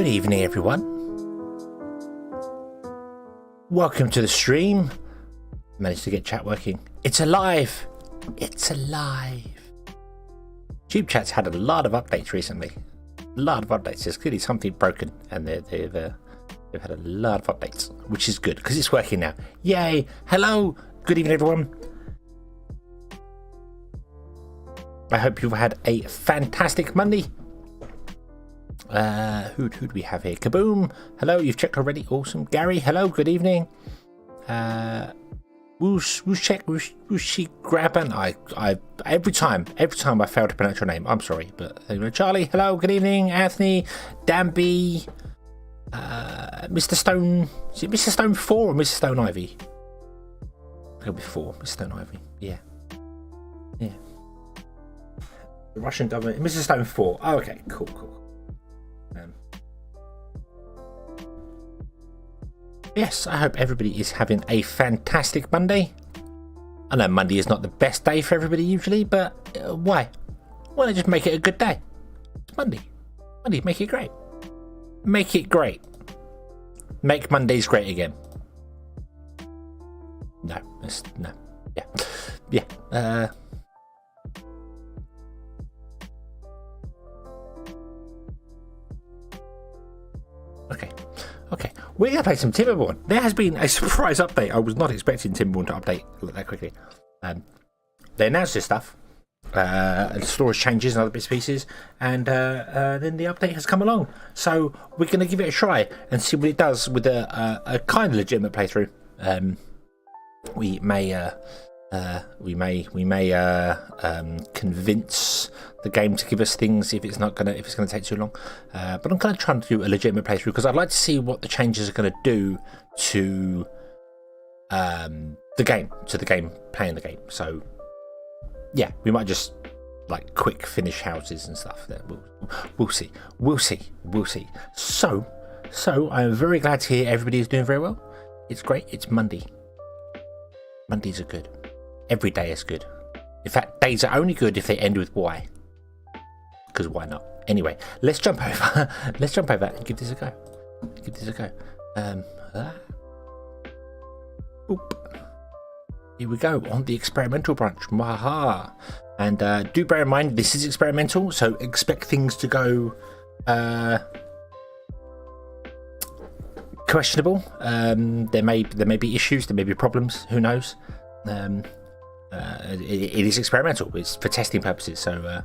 Good evening, everyone. Welcome to the stream. Managed to get chat working. It's alive. It's alive. Tube chat's had a lot of updates recently. A lot of updates. There's clearly something broken, and they've had a lot of updates, which is good because it's working now. Yay! Hello. Good evening, everyone. I hope you've had a fantastic Monday. Who do we have here? Kaboom! Hello, you've checked already. Awesome. Gary, hello, good evening. Whoosh she grabbing. I every time I fail to pronounce your name, I'm sorry, but Charlie, hello, good evening. Anthony, Danby, Mr. Stone. Is it Mr. Stone 4 or Mr. Stone Ivy? It'll be 4, Mr. Stone Ivy. Yeah. The Russian government, Mr. Stone 4. Oh, okay, cool. Yes, I hope everybody is having a fantastic Monday. I know Monday is not the best day for everybody usually, but why? Why not just make it a good day? It's Monday. Monday, make it great. Make it great. Make Mondays great again. No. Yeah. Okay, we're going to play some Timberborn. There has been a surprise update. I was not expecting Timberborn to update that quickly. They announced this stuff, storage changes and other bits and pieces, and then the update has come along. So we're going to give it a try and see what it does with a kind of legitimate playthrough. We may convince the game to give us things if it's going to take too long. But I'm going to try and do a legitimate playthrough because I'd like to see what the changes are going to do to the game, playing the game. So yeah, we might just like quick finish houses and stuff. We'll see. So I'm very glad to hear everybody is doing very well. It's great. It's Monday. Mondays are good. Every day is good. In fact, days are only good if they end with Y. Because why not? Anyway, let's jump over. And give this a go. Oop. Here we go on the experimental branch. Maha. And do bear in mind this is experimental, so expect things to go questionable. There may be issues. There may be problems. Who knows? It is experimental. It's for testing purposes. So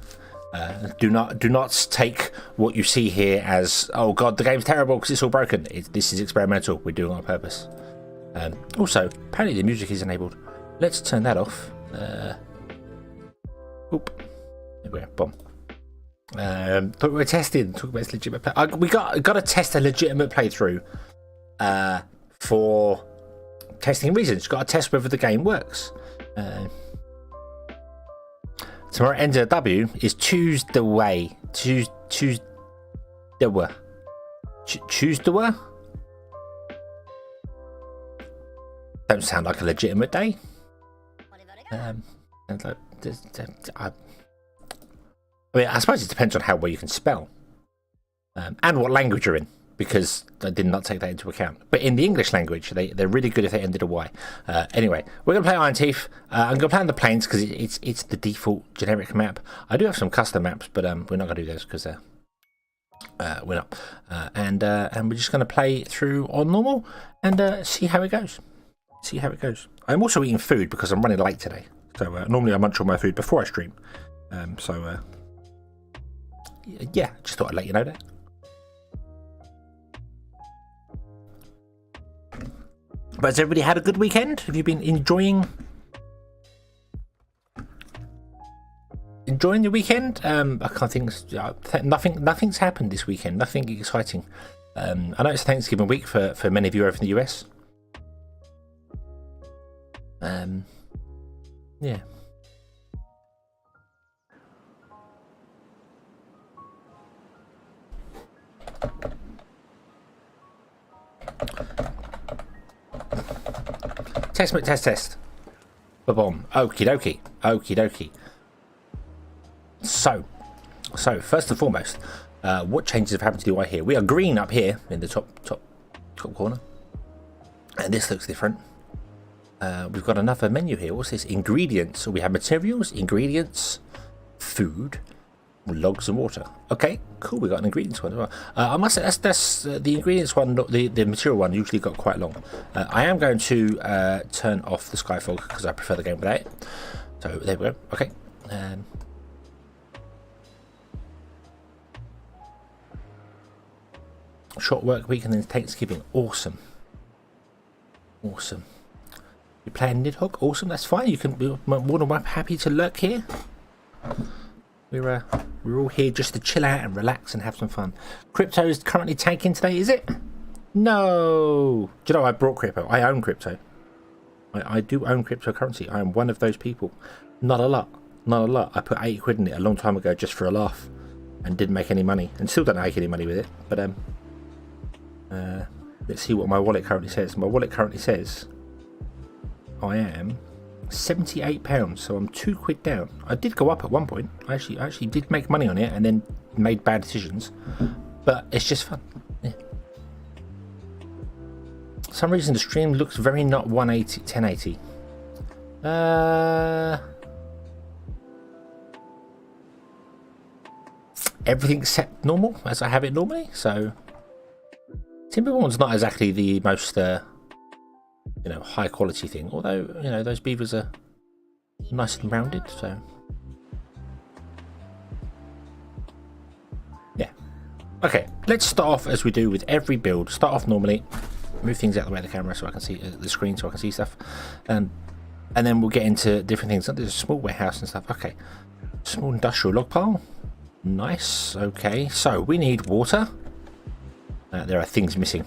do not take what you see here as, oh god, the game's terrible because it's all broken. This is experimental. We're doing it on purpose. Also, apparently the music is enabled. Let's turn that off. Oop. There we go. Boom. But we're testing. Talk about this legitimate play. We got to test a legitimate playthrough for testing reasons. Got to test whether the game works. Tomorrow ends in a W is choose the way. Choose the way. Choose the way. Don't sound like a legitimate day. I mean, I suppose it depends on how well you can spell, and what language you're in, because I did not take that into account. But in the English language, they're really good if they ended a Y. Anyway, we're going to play Iron Teeth. I'm going to play on the plains because it's the default generic map. I do have some custom maps, but we're not going to do those because we're not. And we're just going to play through on normal and see how it goes. I'm also eating food because I'm running late today. So normally I munch on my food before I stream. Yeah, just thought I'd let you know that. But has everybody had a good weekend? Have you been enjoying the weekend? I can't think. Nothing's happened this weekend. Nothing exciting. I know it's Thanksgiving week for many of you over in the US. Yeah. Test. Ba-bomb. Okie dokie. So first and foremost, What changes have happened to the UI here? We are green up here in the top corner, and this looks different. We've got another menu here. What's this? Ingredients. So we have materials, ingredients, food, logs, and water. Okay, cool. We got an ingredients one as well. I must say that's the ingredients one. The material one usually got quite long. I am going to turn off the sky fog because I prefer the game without it. So there we go. Okay. Short work week and then Thanksgiving. Awesome. Awesome. You're playing Nidhogg? Awesome, that's fine. You can be more than happy to lurk here. We're all here just to chill out and relax and have some fun. Crypto is currently tanking today, is it? No. Do you know I brought crypto? I own crypto. I do own cryptocurrency. I am one of those people. Not a lot. Not a lot. I put 80 quid in it a long time ago just for a laugh and didn't make any money and still don't make any money with it. But let's see what my wallet currently says. My wallet currently says I am £78, so I'm £2 down. I did go up at one point. I actually did make money on it and then made bad decisions, but it's just fun. Yeah. For some reason the stream looks very not 1080. Everything's set normal as I have it normally, so Timberborn's not exactly the most high quality thing, although those beavers are nice and rounded, so yeah. Okay, let's start off as we do with every build. Start off normally, move things out of the way of the camera so I can see the screen, so I can see stuff, and then we'll get into different things. There's a small warehouse and stuff. Okay, small industrial log pile, nice. Okay, so we need water. There are things missing.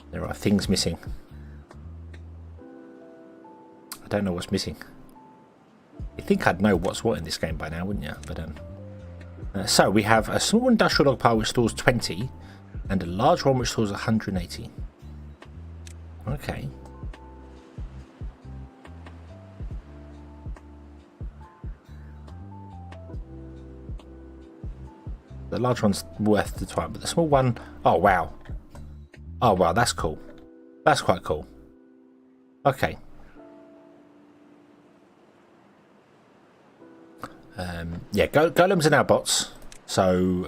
There are things missing. I don't know what's missing. You'd think I'd know what's what in this game by now, wouldn't you? But so we have a small industrial log pile which stores 20, and a large one which stores 180. Okay. The large one's worth the time, but the small one, oh wow. Oh wow, that's cool. That's quite cool. Okay. Yeah, golems are now bots. So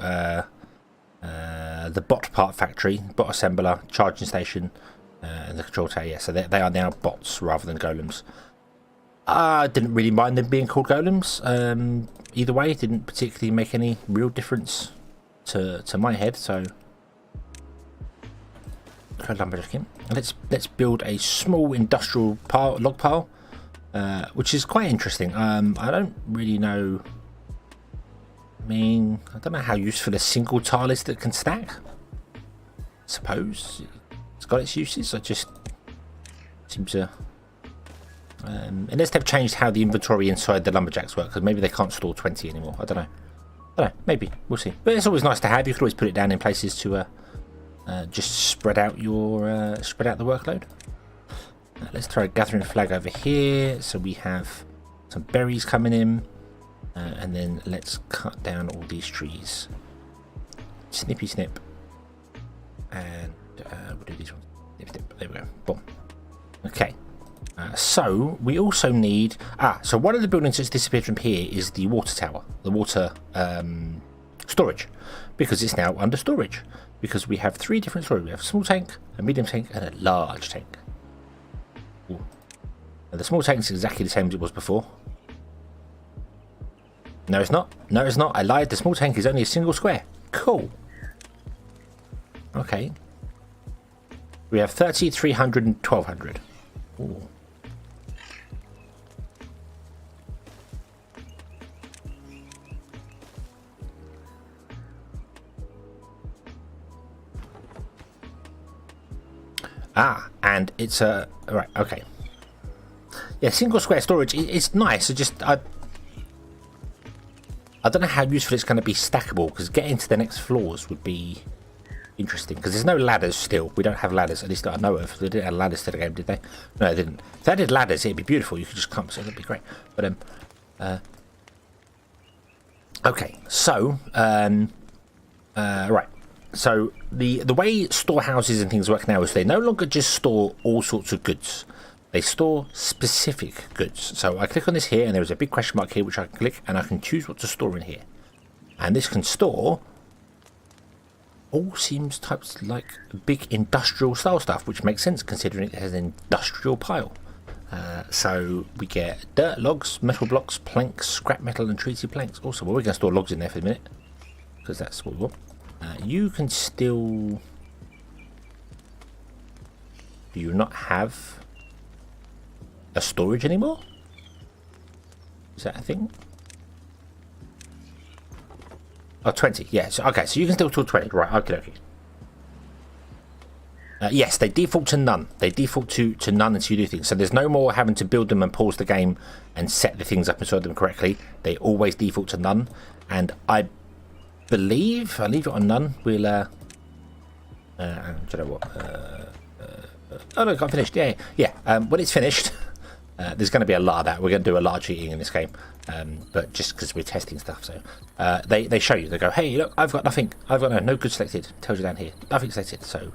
the bot part factory, bot assembler, charging station, and the control tower. Yeah, so they are now bots rather than golems. I didn't really mind them being called golems. Either way, it didn't particularly make any real difference to my head. So lumberjacking. Let's build a small industrial log pile, which is quite interesting. I don't really know. I mean, I don't know how useful a single tile is that can stack. I suppose it's got its uses. I just seem to. Unless they've changed how the inventory inside the lumberjacks work, because maybe they can't store 20 anymore. I don't know. Maybe we'll see. But it's always nice to have. You can always put it down in places to just spread out the workload. Let's throw a gathering flag over here, so we have some berries coming in, and then let's cut down all these trees. Snippy snip, and we'll do these ones. There we go. Boom. Okay. So we also need so one of the buildings that's disappeared from here is the water tower, the water storage, because it's now under storage, because we have 3 different storage. We have a small tank, a medium tank, and a large tank. Ooh. And the small tank is exactly the same as it was before. No, it's not. No, it's not. I lied. The small tank is only a single square. Cool. Okay. We have 30, 300, and 1200. Ooh. And it's a right. Okay. Yeah, single square storage. It's nice. I don't know how useful it's going to be stackable, because getting to the next floors would be interesting, because there's no ladders still. We don't have ladders, at least that I know of. They didn't add ladders to the game, did they? No, they didn't. If they did ladders, it'd be beautiful. You could just climb, so that'd be great. But okay, so Right. So the way storehouses and things work now is they no longer just store all sorts of goods. They store specific goods. So I click on this here, and there is a big question mark here, which I can click, and I can choose what to store in here. And this can store all seems types like big industrial style stuff, which makes sense considering it has an industrial pile. So we get dirt, logs, metal blocks, planks, scrap metal, and treated planks. Also, well, we're going to store logs in there for a minute because that's what we want. You can still. Do you not have a storage anymore? Is that a thing? Oh, 20. Yes. Okay, so you can still store 20. Right. Okay. Okay. Yes, they default to none. They default to none until you do things. So there's no more having to build them and pause the game and set the things up and sort them correctly. They always default to none. And I believe I'll leave it on none. We'll do you know what? Oh look, I'm finished. Yeah. When it's finished, there's going to be a lot of that. We're going to do a lot of cheating in this game, but just because we're testing stuff. So they show you. They go, hey, look, I've got nothing. I've got no good selected. Tells you down here, nothing selected. So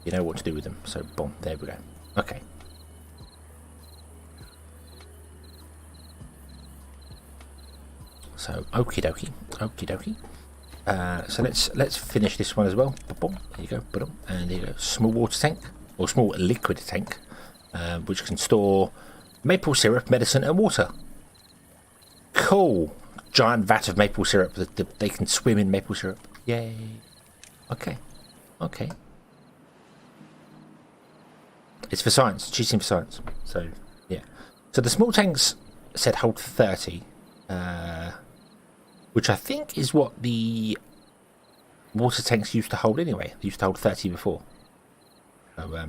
you know what to do with them. So boom, there we go. Okay. So okie dokie. So let's finish this one as well. Boom, there you go. Boom, and there you go. Small water tank or small liquid tank, which can store maple syrup, medicine, and water. Cool. Giant vat of maple syrup. They can swim in maple syrup. Yay. Okay. It's for science. Cheating for science. So yeah. So the small tanks said hold 30. Which I think is what the water tanks used to hold anyway. They used to hold 30 before. So, right,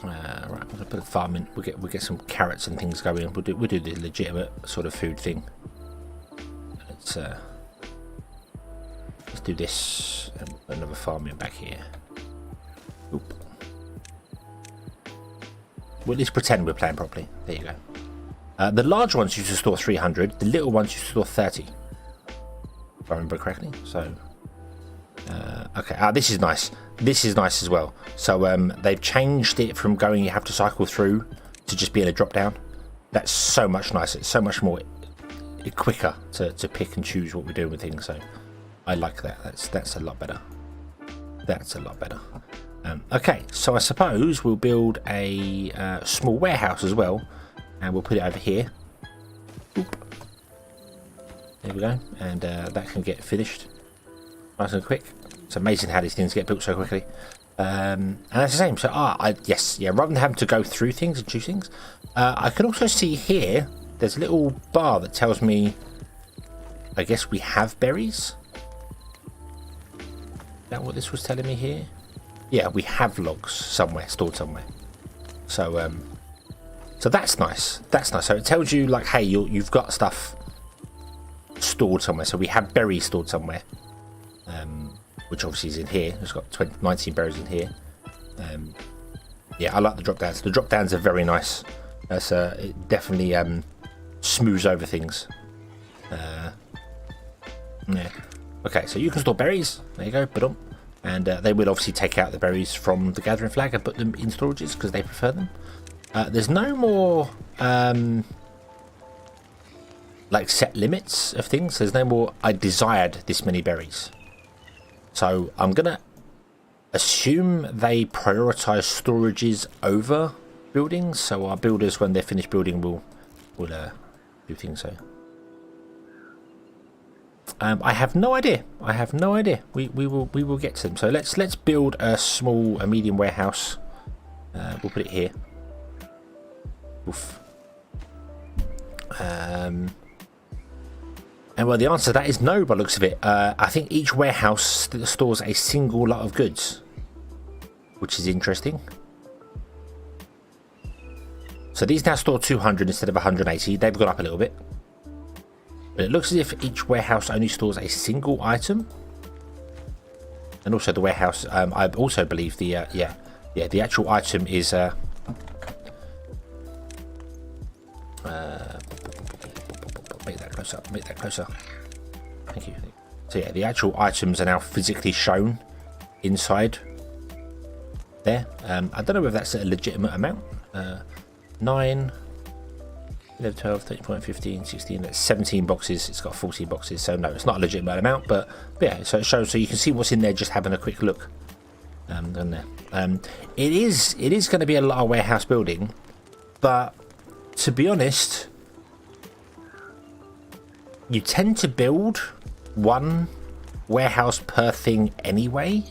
I'm gonna put a farm in. We'll get some carrots and things going. We'll do the legitimate sort of food thing. Let's do this and put another farm in back here. Oop. We'll at least pretend we're playing properly. There you go. The large ones used to store 300. The little ones used to store 30. If I remember correctly. So, okay. This is nice. This is nice as well. So they've changed it from going you have to cycle through to just being a drop down. That's so much nicer. It's so much more quicker to pick and choose what we're doing with things. So I like that. That's a lot better. That's a lot better. Okay, so I suppose we'll build a small warehouse as well, and we'll put it over here. Oop. There we go, and that can get finished nice and quick. It's amazing how these things get built so quickly. And that's the same. So rather than having to go through things and choose things, I can also see here there's a little bar that tells me, I guess we have berries. Is that what this was telling me here? Yeah, we have logs somewhere, stored somewhere. So, so that's nice. That's nice. So it tells you like, hey, you've got stuff stored somewhere. So we have berries stored somewhere, which obviously is in here. It's got 19 berries in here. Yeah, I like the drop downs. The drop downs are very nice. That's it definitely smooths over things. Yeah. Okay, so you can store berries. There you go. Ba-dum. And they will obviously take out the berries from the gathering flag and put them in storages because they prefer them. There's no more like set limits of things. There's no more I desired this many berries. So I'm gonna assume they prioritize storages over buildings. So our builders, when they're finished building, will do things so. I have no idea. We will get to them. So let's build a medium warehouse. We'll put it here. Oof. And well, the answer to that is no, by the looks of it. I think each warehouse stores a single lot of goods, which is interesting. So these now store 200 instead of 180. They've gone up a little bit. But it looks as if each warehouse only stores a single item. And also the warehouse, I also believe the actual item is closer. Make that closer. Thank you. So yeah, the actual items are now physically shown inside there. I don't know if that's a legitimate amount. 9, 11, 12, 13, 15, 16, that's 17 boxes. It's got 14 boxes, so no, it's not a legitimate amount, but yeah, so it shows, so you can see what's in there just having a quick look. On there. It is going to be a lot of warehouse building, but to be honest, you tend to build one warehouse per thing anyway,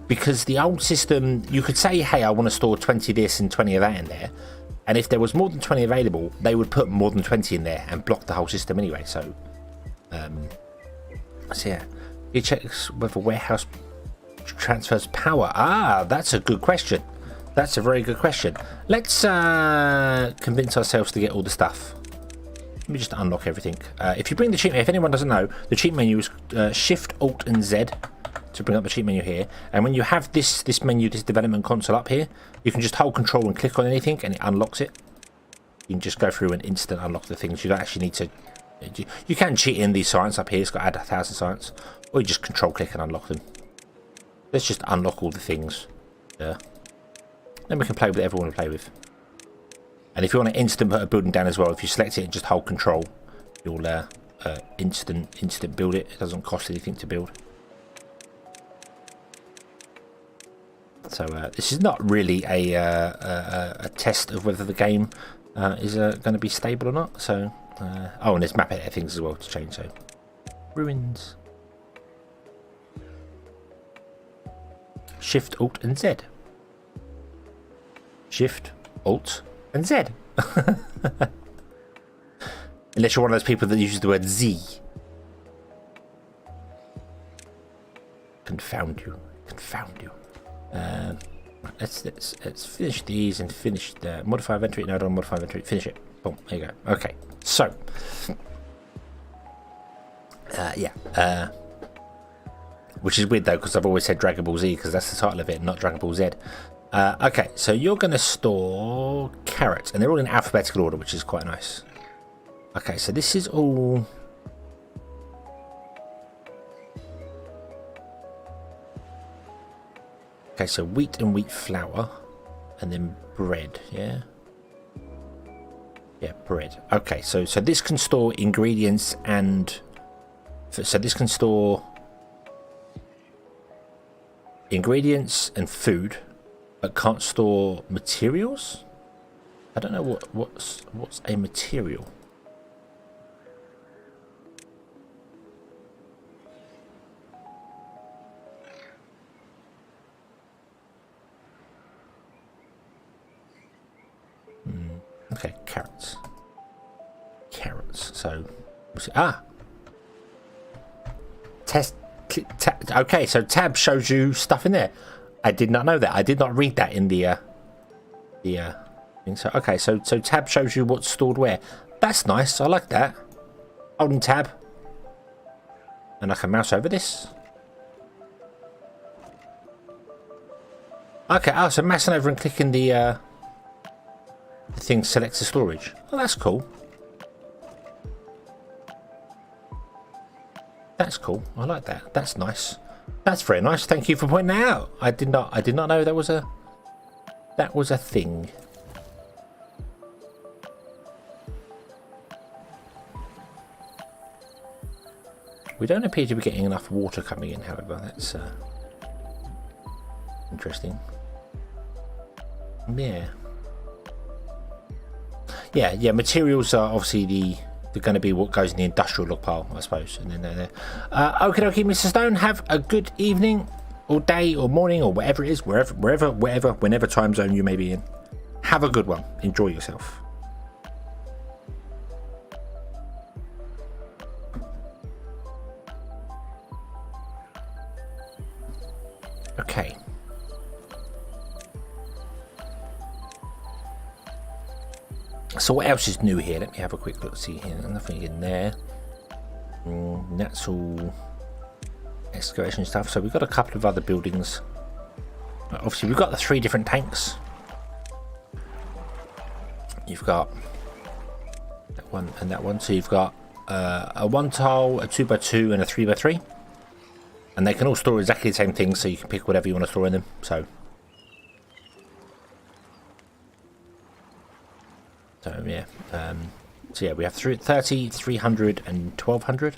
because the old system, you could say, hey, I want to store 20 this and 20 of that in there, and if there was more than 20 available, they would put more than 20 in there and block the whole system anyway. So yeah, it checks whether warehouse transfers power. That's a good question. That's a very good question. Let's convince ourselves to get all the stuff. Let me just unlock everything. If you bring the cheat menu, if anyone doesn't know, the cheat menu is Shift, Alt, and Z to bring up the cheat menu here. And when you have this menu, this development console up here, you can just hold Control and click on anything, and it unlocks it. You can just go through and instant unlock the things. You don't actually need to. You can cheat in these science up here. It's got add 1,000 science, or you just Control click and unlock them. Let's just unlock all the things. Then we can play with whatever we want to play with. And if you want to instant put a building down as well, if you select it and just hold Control, you'll instant build it. It doesn't cost anything to build. So this is not really a test of whether the game is going to be stable or not. So oh, and there's map edit things as well to change. So ruins. Shift, Alt, and Z. Shift, Alt, and Z. Unless you're one of those people that uses the word Z. Confound you. Confound you. Let's finish these and finish the modify inventory. No, don't modify inventory. Finish it. Boom. There you go. Okay. So. Yeah. Which is weird though, because I've always said Dragon Ball Z, because that's the title of it, not Dragon Ball Z. Okay, so you're going to store carrots, and they're all in alphabetical order, which is quite nice. Okay, so this is all. Okay, so wheat and wheat flour, and then bread, yeah? Yeah, bread. Okay, so this can store ingredients and... So this can store ingredients and food, but can't store materials? I don't know what's a material. Okay, carrots. So, test. Okay, so tab shows you stuff in there. I did not know that. I did not read that in the thing. So okay, so tab shows you what's stored where. That's nice. I like that. Holding tab, and I can mouse over this. Okay. Oh, so mousing over and clicking the thing selects the storage. Oh, that's cool. That's cool. I like that. That's nice. That's very nice. Thank you for pointing that out. I did not know that was a thing. We don't appear to be getting enough water coming in, however. That's interesting. Yeah. Materials are obviously they're going to be what goes in the industrial log pile, I suppose. And then they're there. Okie dokie, Mr. Stone. Have a good evening, or day, or morning, or whatever it is, whenever time zone you may be in. Have a good one. Enjoy yourself. Okay. So what else is new here? Let me have a quick look. See here, nothing in there. That's all excavation stuff. So we've got a couple of other buildings. Obviously, we've got the 3 different tanks. You've got that one and that one. So you've got a 1 tile, a 2x2, and a 3x3, and they can all store exactly the same thing, so you can pick whatever you want to store in them. So yeah, so yeah, we have 30, 300, and 1200,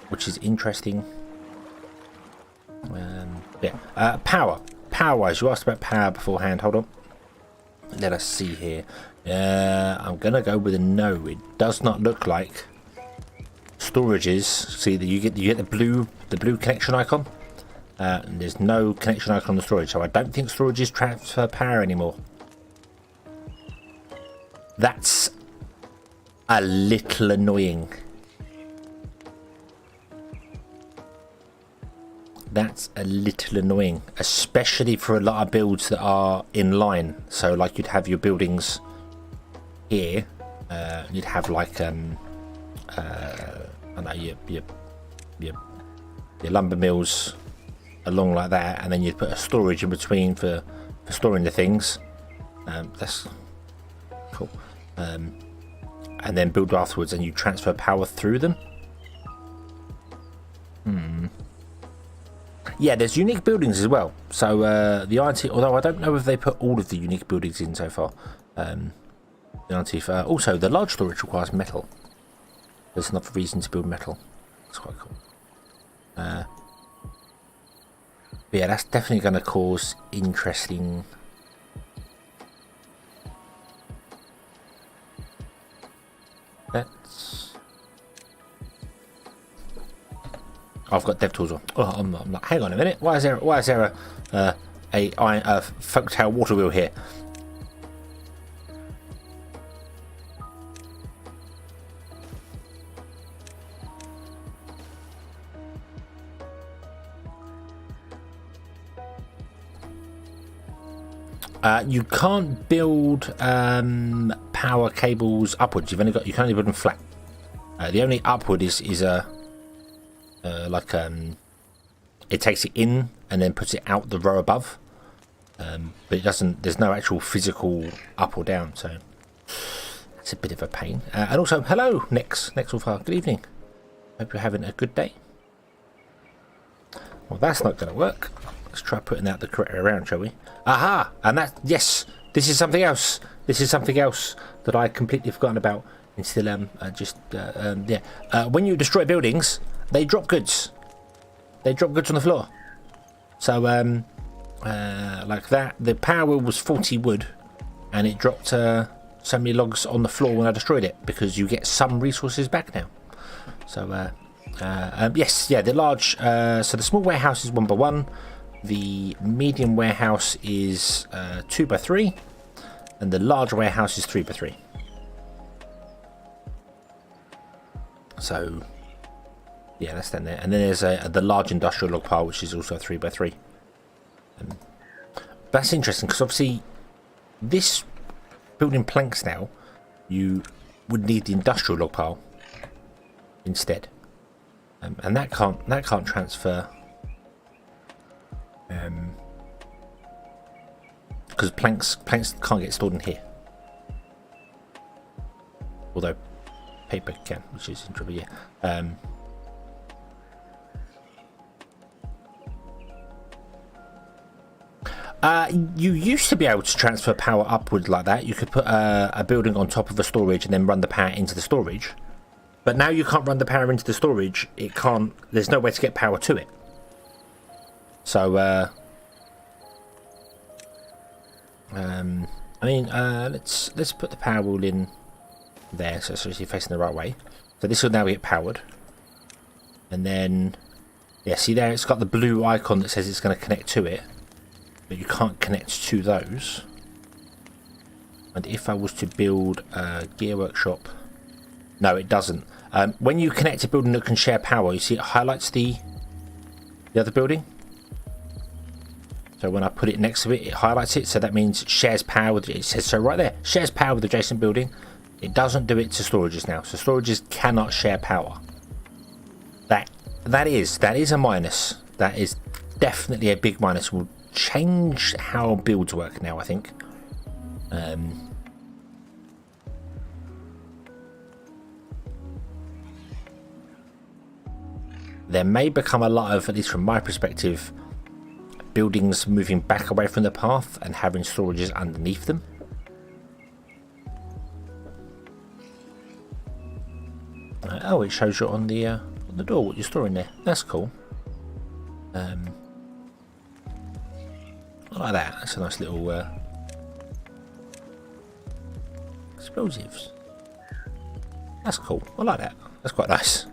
which is interesting. Yeah, power. Power-wise, you asked about power beforehand. Hold on. Let us see here. I'm gonna go with a no. It does not look like storages. See that you get the blue connection icon. And there's no connection icon on the storage, so I don't think storages transfer power anymore. That's a little annoying. That's a little annoying, especially for a lot of builds that are in line. So like you'd have your buildings here, you'd have like I don't know, your lumber mills along like that, and then you'd put a storage in between for storing the things. That's cool. And then build afterwards, and you transfer power through them. Yeah, there's unique buildings as well. So the IT, although I don't know if they put all of the unique buildings in so far. The IT, also the large storage requires metal. There's another reason to build metal. It's quite cool. But yeah, that's definitely going to cause interesting. I've got DevTools on. Oh, I'm like, hang on a minute. Why is there a folktale water wheel here? You can't build power cables upwards. You can only build them flat. The only upward is a it takes it in and then puts it out the row above, but it doesn't. There's no actual physical up or down, so it's a bit of a pain. And also, hello, Nex Ulfar. Good evening. Hope you're having a good day. Well, that's not going to work. Let's try putting that the correct way around, shall we? Aha! And that, yes, this is something else. This is something else that I completely forgotten about. Until when you destroy buildings, they drop goods. They drop goods on the floor. So like that, the power wheel was 40 wood, and it dropped so many logs on the floor when I destroyed it, because you get some resources back now. So yes, yeah, the large. So the small warehouse is 1x1. The medium warehouse is 2x3, and the large warehouse is 3x3. So yeah, that's down there. And then there's the large industrial log pile, which is also a 3x3. That's interesting, because obviously this building planks now, you would need the industrial log pile instead, and that can't transfer, because planks can't get stored in here, although paper can, which is in trouble. Yeah. You used to be able to transfer power upward like that. You could put a building on top of a storage and then run the power into the storage. But now you can't run the power into the storage. It can't. There's no way to get power to it. So, I mean, let's put the power wheel in there, so it's actually facing the right way. So this will now get powered, and then yeah, see there, it's got the blue icon that says it's going to connect to it, but you can't connect to those. And if I was to build a gear workshop, no, it doesn't. When you connect a building that can share power, you see it highlights the other building. So when I put it next to it, it highlights it. So that means it shares power with it. Says so right there, shares power with adjacent building. It doesn't do it to storages now. So storages cannot share power. That is a minus. That is definitely a big minus. Will change how builds work now, I think. there may become a lot of, at least from my perspective, buildings moving back away from the path and having storages underneath them. Oh, it shows you on the door what you're storing there. That's cool. I like that. That's a nice little explosives. That's cool. I like that. That's quite nice.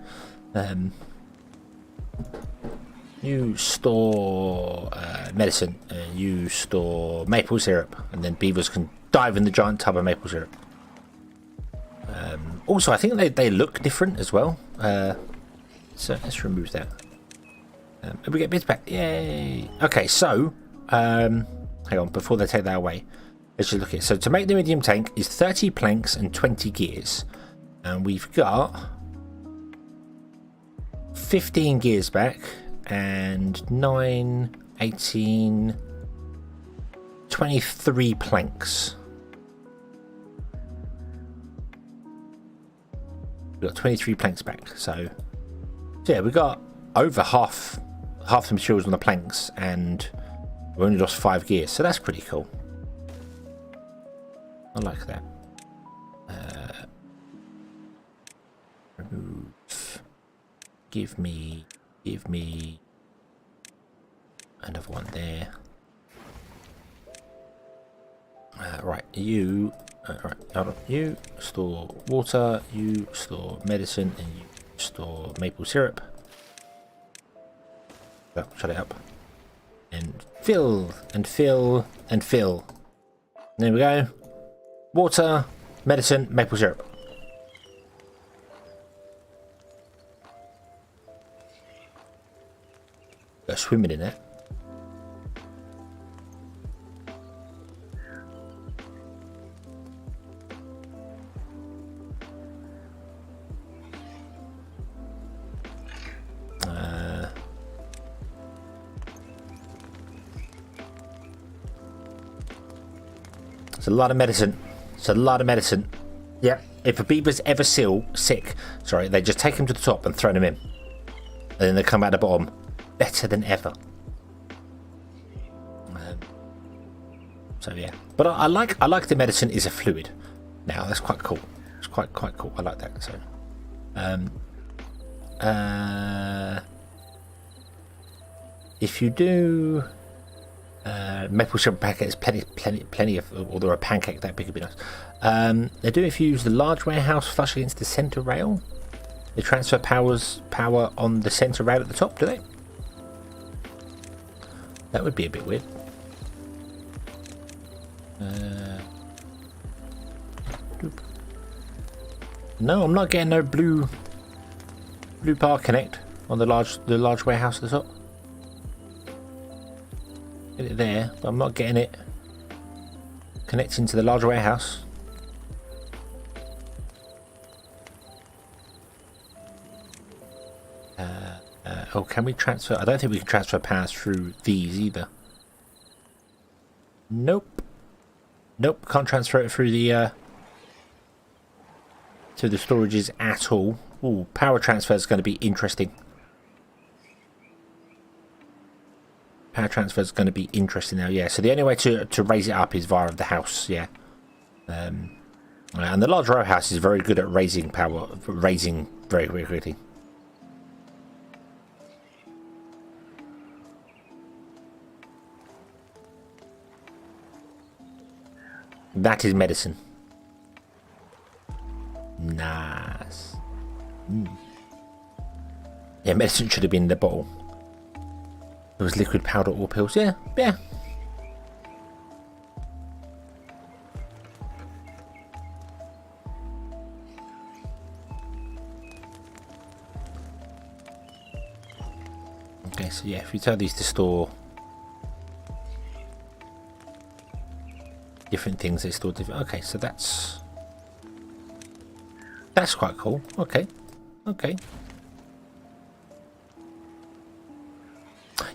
You store medicine, you store maple syrup, and then beavers can dive in the giant tub of maple syrup. Also, I think they look different as well. So let's remove that. We get bits back. Yay! Okay, so hang on, before they take that away, let's just look at it. So to make the medium tank is 30 planks and 20 gears, and we've got 15 gears back and 9, 18, 23 planks. We've got 23 planks back, so yeah, we got over half the materials on the planks, and we only lost 5 gears, so that's pretty cool. I like that. Remove. Give me another one there. Right, you. Right, hold on. You store water, you store medicine, and you store maple syrup. Oh, shut it up. And fill, and fill, and fill. There we go. Water, medicine, maple syrup. Go swimming in it. It's a lot of medicine. It's a lot of medicine. Yeah. If a beaver's ever sick, sorry, they just take him to the top and throw him in, and then they come out the bottom better than ever. So yeah, but I like the medicine is a fluid. Now that's quite cool. It's quite cool. I like that. So, if you do. Maple syrup packets, plenty of, although a pancake that big would be nice. They do if you use the large warehouse flush against the center rail. They transfer power on the center rail at the top, do they? That would be a bit weird. No, I'm not getting no blue power connect on the large warehouse at the top. Get it there, but I'm not getting it connecting to the large warehouse. Oh, can we transfer? I don't think we can transfer power through these either. Nope. Nope, can't transfer it through the storages at all. Ooh, power transfer is going to be interesting. Power transfer is going to be interesting now, yeah. So the only way to raise it up is via the house, yeah. And the large row house is very good at raising power, raising very, very quickly. That is medicine. Nice. Yeah, medicine should have been in the bottle. There was liquid powder or pills. Yeah, yeah. Okay, so yeah, if you tell these to store different things, they store different. Okay, so that's quite cool. Okay, okay.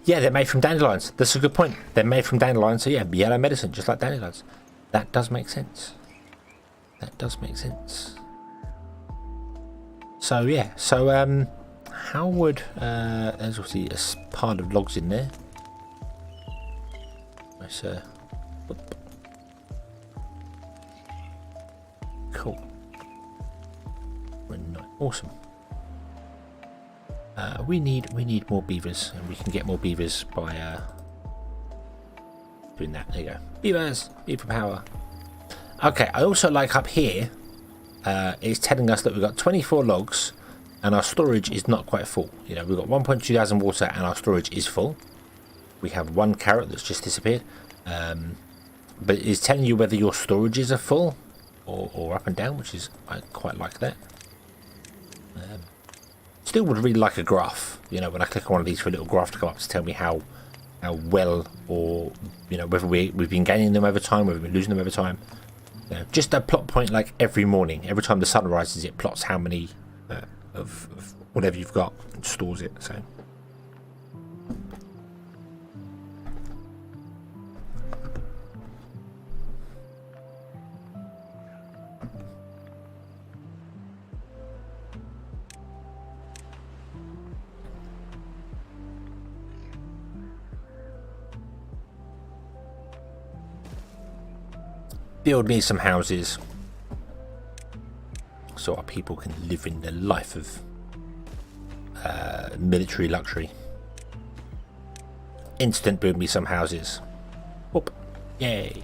Yeah, they're made from dandelions. That's a good point. They're made from dandelions, so yeah, yellow medicine, just like dandelions. That does make sense. That does make sense. So yeah, so how would there's obviously a pile of logs in there. Nice. Cool. Awesome. We need more beavers, and we can get more beavers by doing that. There you go. Beavers, beaver power. Okay. I also like up here. It's telling us that we've got 24 logs, and our storage is not quite full. You know, we've got 1.2 thousand water, and our storage is full. We have 1 carrot that's just disappeared. But it's telling you whether your storages are full or up and down, which is, I quite like that. Still would really like a graph, you know, when I click on one of these for a little graph to come up to tell me how well, or, you know, whether we've been gaining them over time, whether we've been losing them over time. You know, just a plot point like every morning. Every time the sun rises, it plots how many of whatever you've got and stores it. So. Build me some houses so our people can live in the life of military luxury. Instant build me some houses. Whoop. Yay.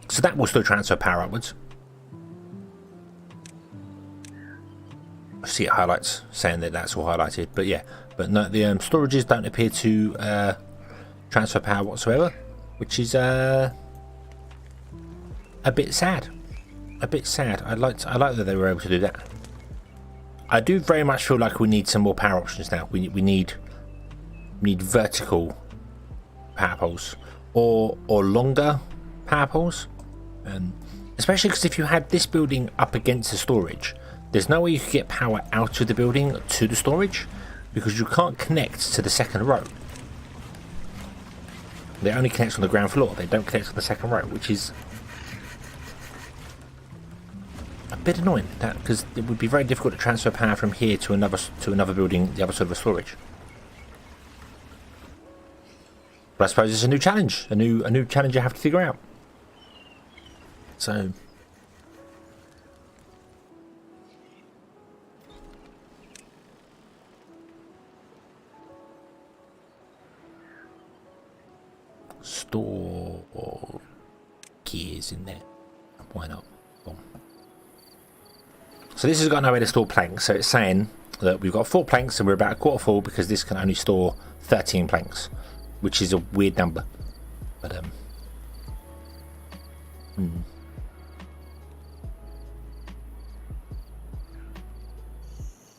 So that will still transfer power upwards. I see it highlights saying that that's all highlighted, but yeah, but no, the storages don't appear to transfer power whatsoever, which is a bit sad. A bit sad. I like that they were able to do that. I do very much feel like we need some more power options now. We need vertical power poles or longer power poles, especially because if you had this building up against the storage, there's no way you could get power out of the building to the storage because you can't connect to the second row. They only connect on the ground floor. They don't connect on the second row, which is a bit annoying, that because it would be very difficult to transfer power from here to another building, the other side of the storage. But I suppose it's a new challenge, a new challenge you have to figure out. So store gears in there. Why not? Boom. So this has got no way to store planks, so it's saying that we've got 4 planks and we're about a quarter full because this can only store 13 planks, which is a weird number. But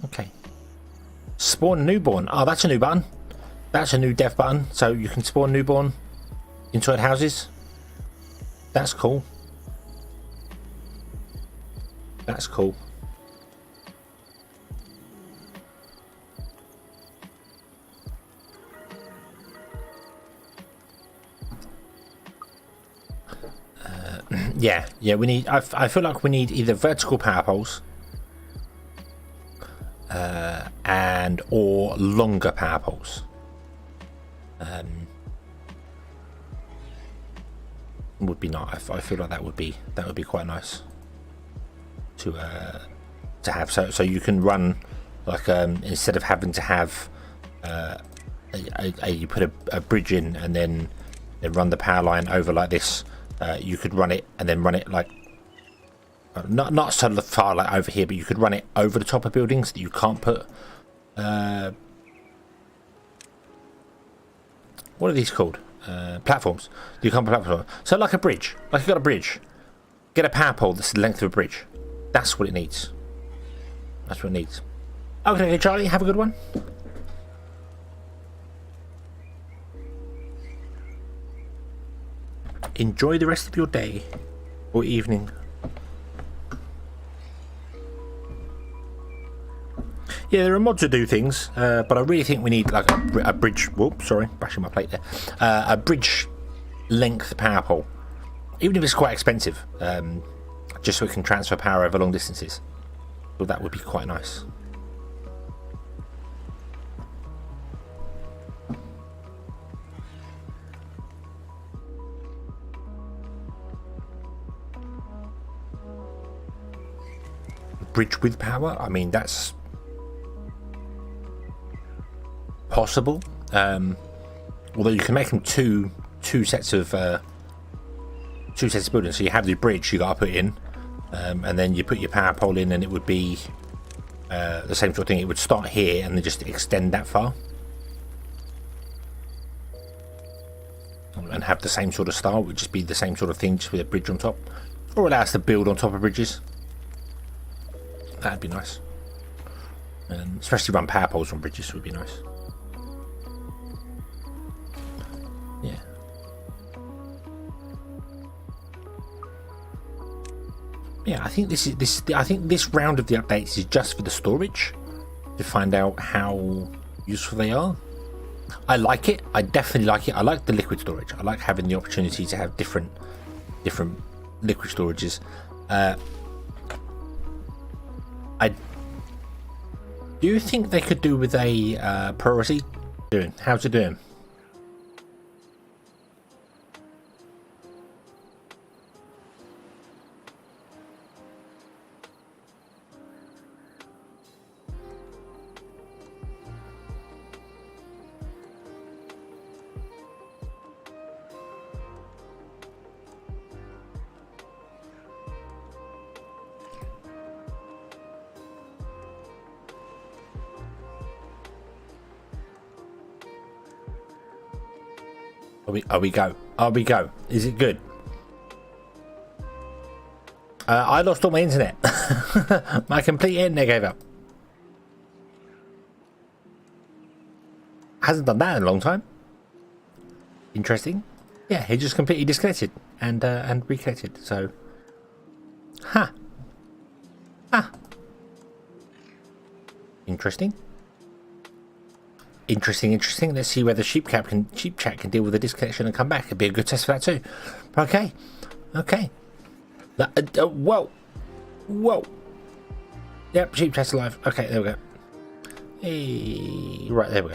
okay. Spawn newborn. Oh, that's a new button. That's a new dev button, so you can spawn newborn inside houses. That's cool. That's cool. Yeah, we need. I feel like we need either vertical power poles, and or longer power poles. Would be nice. I feel like that would be quite nice to have. So you can run like instead of having to have you put a bridge in and then run the power line over like this. You could run it and then run it like not so far like over here, but you could run it over the top of buildings that you can't put. What are these called? Platforms. You can't put platforms. So like a bridge, like you've got a bridge. Get a power pole that's the length of a bridge. That's what it needs. That's what it needs. Okay, Charlie, have a good one. Enjoy the rest of your day or evening. Yeah, there are mods that do things, but I really think we need like a bridge. Whoops, sorry, bashing my plate there. A bridge length power pole, even if it's quite expensive, just so we can transfer power over long distances. Well, that would be quite nice. bridge with power. I mean, that's possible. Although you can make them two sets of buildings. So you have the bridge you got to put in, and then you put your power pole in, and it would be the same sort of thing. It would start here and then just extend that far, and have the same sort of style. It would just be the same sort of thing, just with a bridge on top, or allow us to build on top of bridges. That'd be nice, especially run power poles on bridges would be nice. Yeah. Yeah, I think I think this round of the updates is just for the storage, to find out how useful they are. I like it. I definitely like it. I like the liquid storage. I like having the opportunity to have different liquid storages. I do think they could do with a priority. How's it doing? Are we go? Is it good? I lost all my internet. My complete internet gave up. Hasn't done that in a long time. Interesting. Yeah, he just completely disconnected and reconnected. So, interesting. Interesting. Let's see whether Sheep Chat can deal with the disconnection and come back. It'd be a good test for that too. Okay. Whoa. Yep, Sheep Chat's alive. Okay, there we go. Hey, right, there we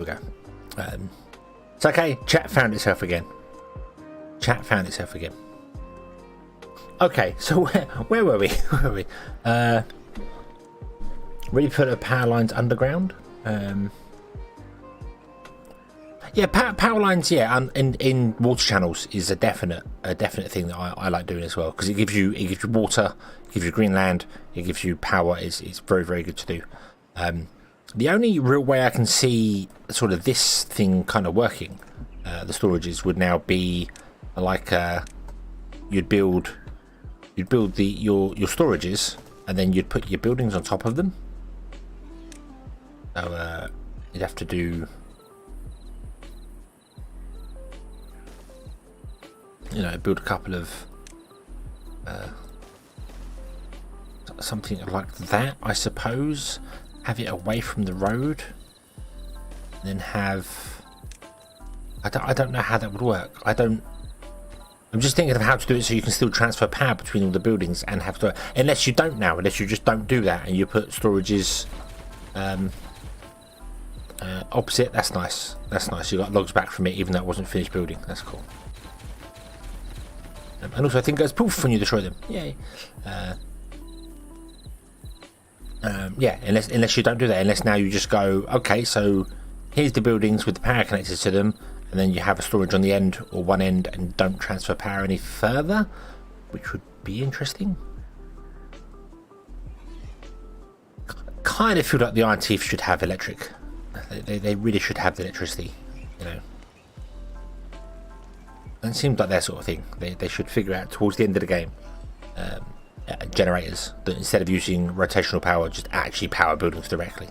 go. It's okay. Chat found itself again. Okay, so where were we? Really put the power lines underground. Yeah, power lines. Yeah, in water channels is a definite thing that I like doing as well, because it gives you water, it gives you green land, it gives you power. It's very, very good to do. The only real way I can see sort of this thing kind of working, the storages, would now be like you'd build your storages, and then you'd put your buildings on top of them. So you'd have to do, build a couple of something like that, I suppose. Have it away from the road, and then have. I don't know how that would work. I'm just thinking of how to do it so you can still transfer power between all the buildings and have to. Unless you just don't do that and you put storages. Opposite. That's nice. You got logs back from it, even though it wasn't finished building. That's cool. And also, I think it goes poof when you destroy them. Yay. Yeah. Unless you don't do that. Unless now you just go, okay, so here's the buildings with the power connected to them, and then you have a storage on the end or one end, and don't transfer power any further, which would be interesting. Kind of feel like the Iron Teeth should have electric. They really should have the electricity, And it seems like their sort of thing. They should figure out towards the end of the game generators that, instead of using rotational power, just actually power buildings directly.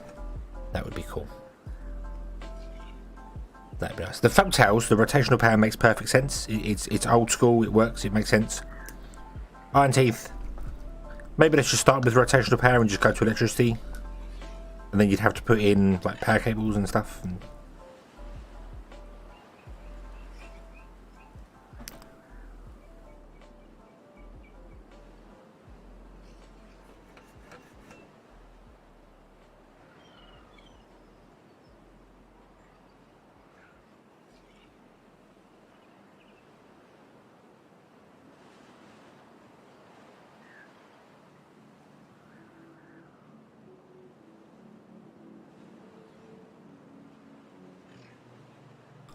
That would be cool. That'd be nice. The Folktales, the rotational power makes perfect sense. It's old school. It works. It makes sense. Iron Teeth. Maybe let's just start with rotational power and just go to electricity. And then you'd have to put in like power cables and stuff.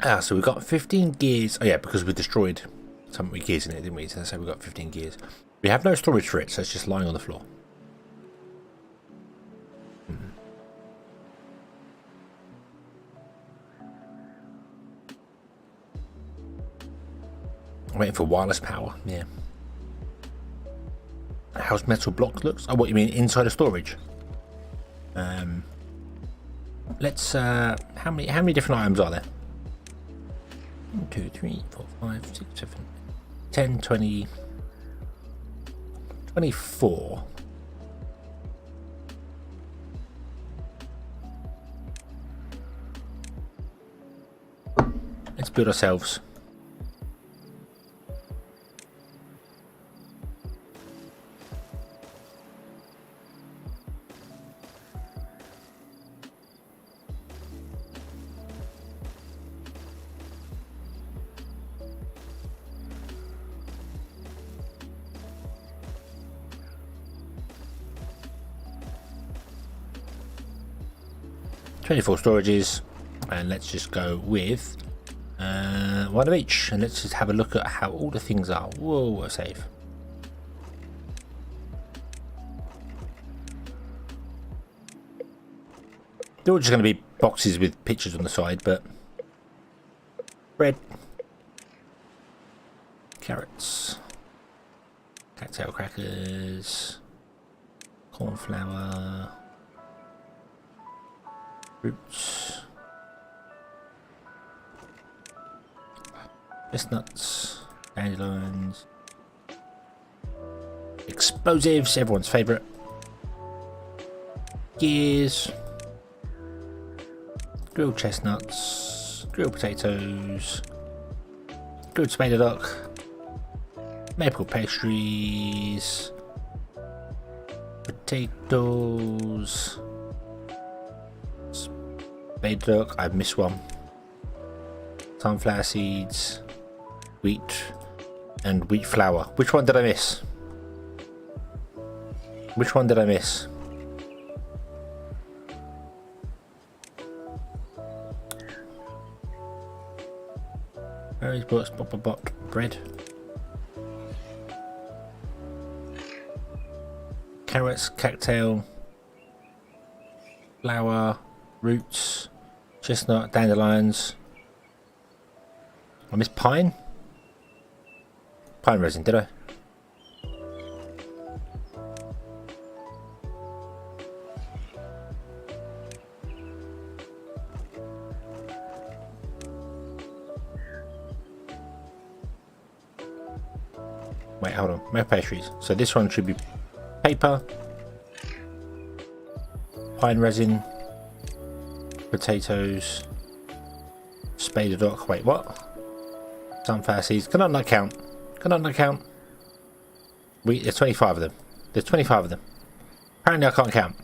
So we've got 15 gears. Oh yeah, because we destroyed some gears in it, didn't we? So we've got 15 gears. We have no storage for it, so it's just lying on the floor. I'm waiting for wireless power. Yeah. How's metal blocks looks? Oh, what you mean inside of storage? Let's. How many different items are there? 1, 2, 3, 4, 5, 6, 7, 10, 20, 24. Let's build ourselves. Twenty-four storages, and let's just go with one of each, and let's just have a look at how all the things are. Whoa, what a save. They're all just going to be boxes with pictures on the side, but bread, carrots, cocktail crackers, corn flour, fruits, chestnuts, dandelions, explosives, everyone's favourite, gears, grilled chestnuts, grilled potatoes, grilled spider duck, maple pastries, potatoes, spider duck, I've missed one, sunflower seeds, wheat, and wheat flour. Which one did I miss? Which one did I miss? Berries, buts, bread, carrots, cocktail, flour, roots, chestnut, dandelions. I missed pine. Pine resin, did I? Wait, hold on. Maple pastries. So this one should be paper, pine resin, potatoes, spider duck. Wait, what? Sunflower seeds. Can I not count? Can I not count? There's 25 of them. There's 25 of them. Apparently I can't count.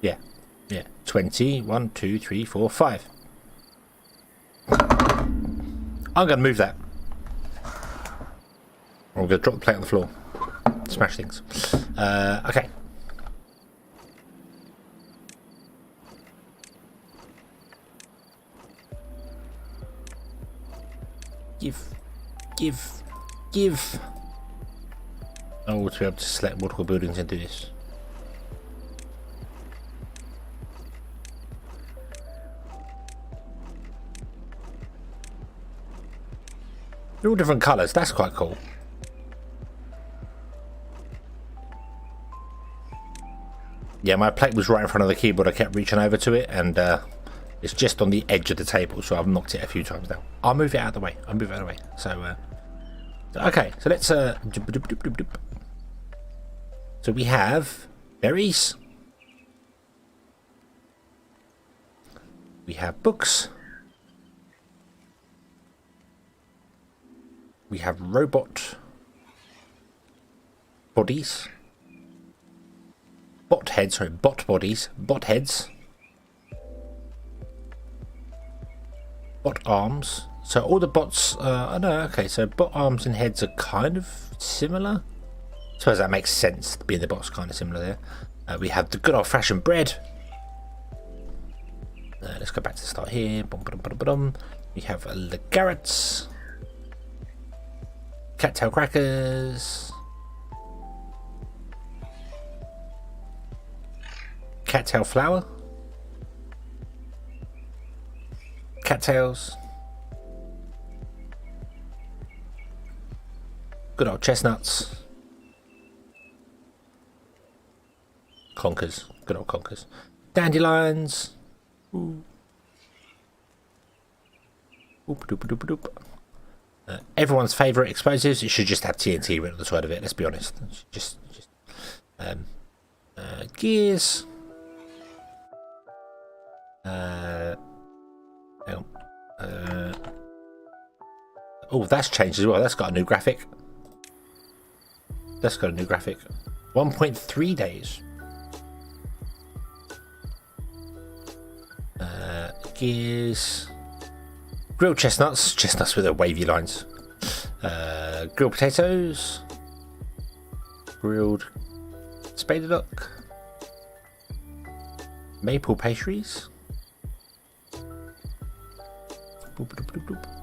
Yeah. Yeah. 20. 1, 2, 3, 4, 5. I'm going to move that. Or I'm going to drop the plate on the floor. Smash things. Okay. Give. Oh, to be able to select multiple buildings and do this. They're all different colours, that's quite cool. Yeah, my plate was right in front of the keyboard, I kept reaching over to it, and it's just on the edge of the table, so I've knocked it a few times now. I'll move it out of the way, So, okay, so let's, so we have berries. We have books. We have robot bodies. Bot heads. Bot heads. Bot arms. So all the bots, I know, okay, so bot arms and heads are kind of similar. I suppose that makes sense, being the bots kind of similar there. We have the good old fashioned bread. Let's go back to the start here. Bum, bum, bum, bum. We have the carrots, cattail crackers, cattail flour, cattails, good old chestnuts, conkers, good old conkers, dandelions. Ooh. Oop, doop, doop, doop. Everyone's favourite explosives. It should just have TNT written on the side of it. Let's be honest. Just gears. Hang on. Oh, that's changed as well. That's got a new graphic. 1.3 days. Gears. Grilled chestnuts with their wavy lines. Grilled potatoes. Grilled spadeduck. Maple pastries.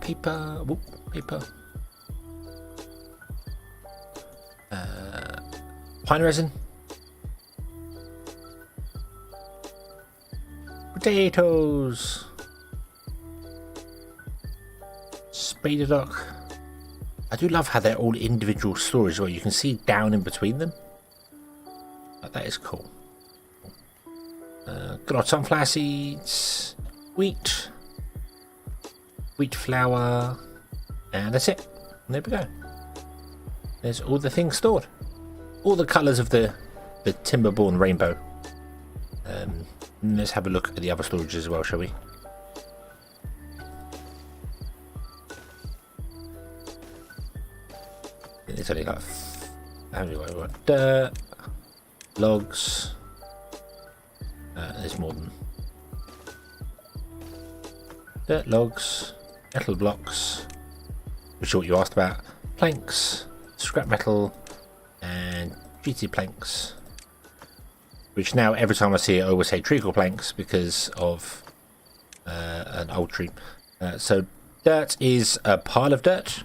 Paper. Paper. Pine resin. Potatoes. Spadeduck. I do love how they're all individual storage where you can see down in between them. That is cool. Good old sunflower seeds. Wheat flour. And that's it. And there we go. There's all the things stored. All the colours of the Timberborn rainbow. Let's have a look at the other storage as well, shall we? It's only like how many we want? Dirt, logs. There's more than dirt, logs, metal blocks, which is what you asked about. Planks, scrap metal, and GT planks. Which now every time I see it, I always say treacle planks because of an old tree. So dirt is a pile of dirt.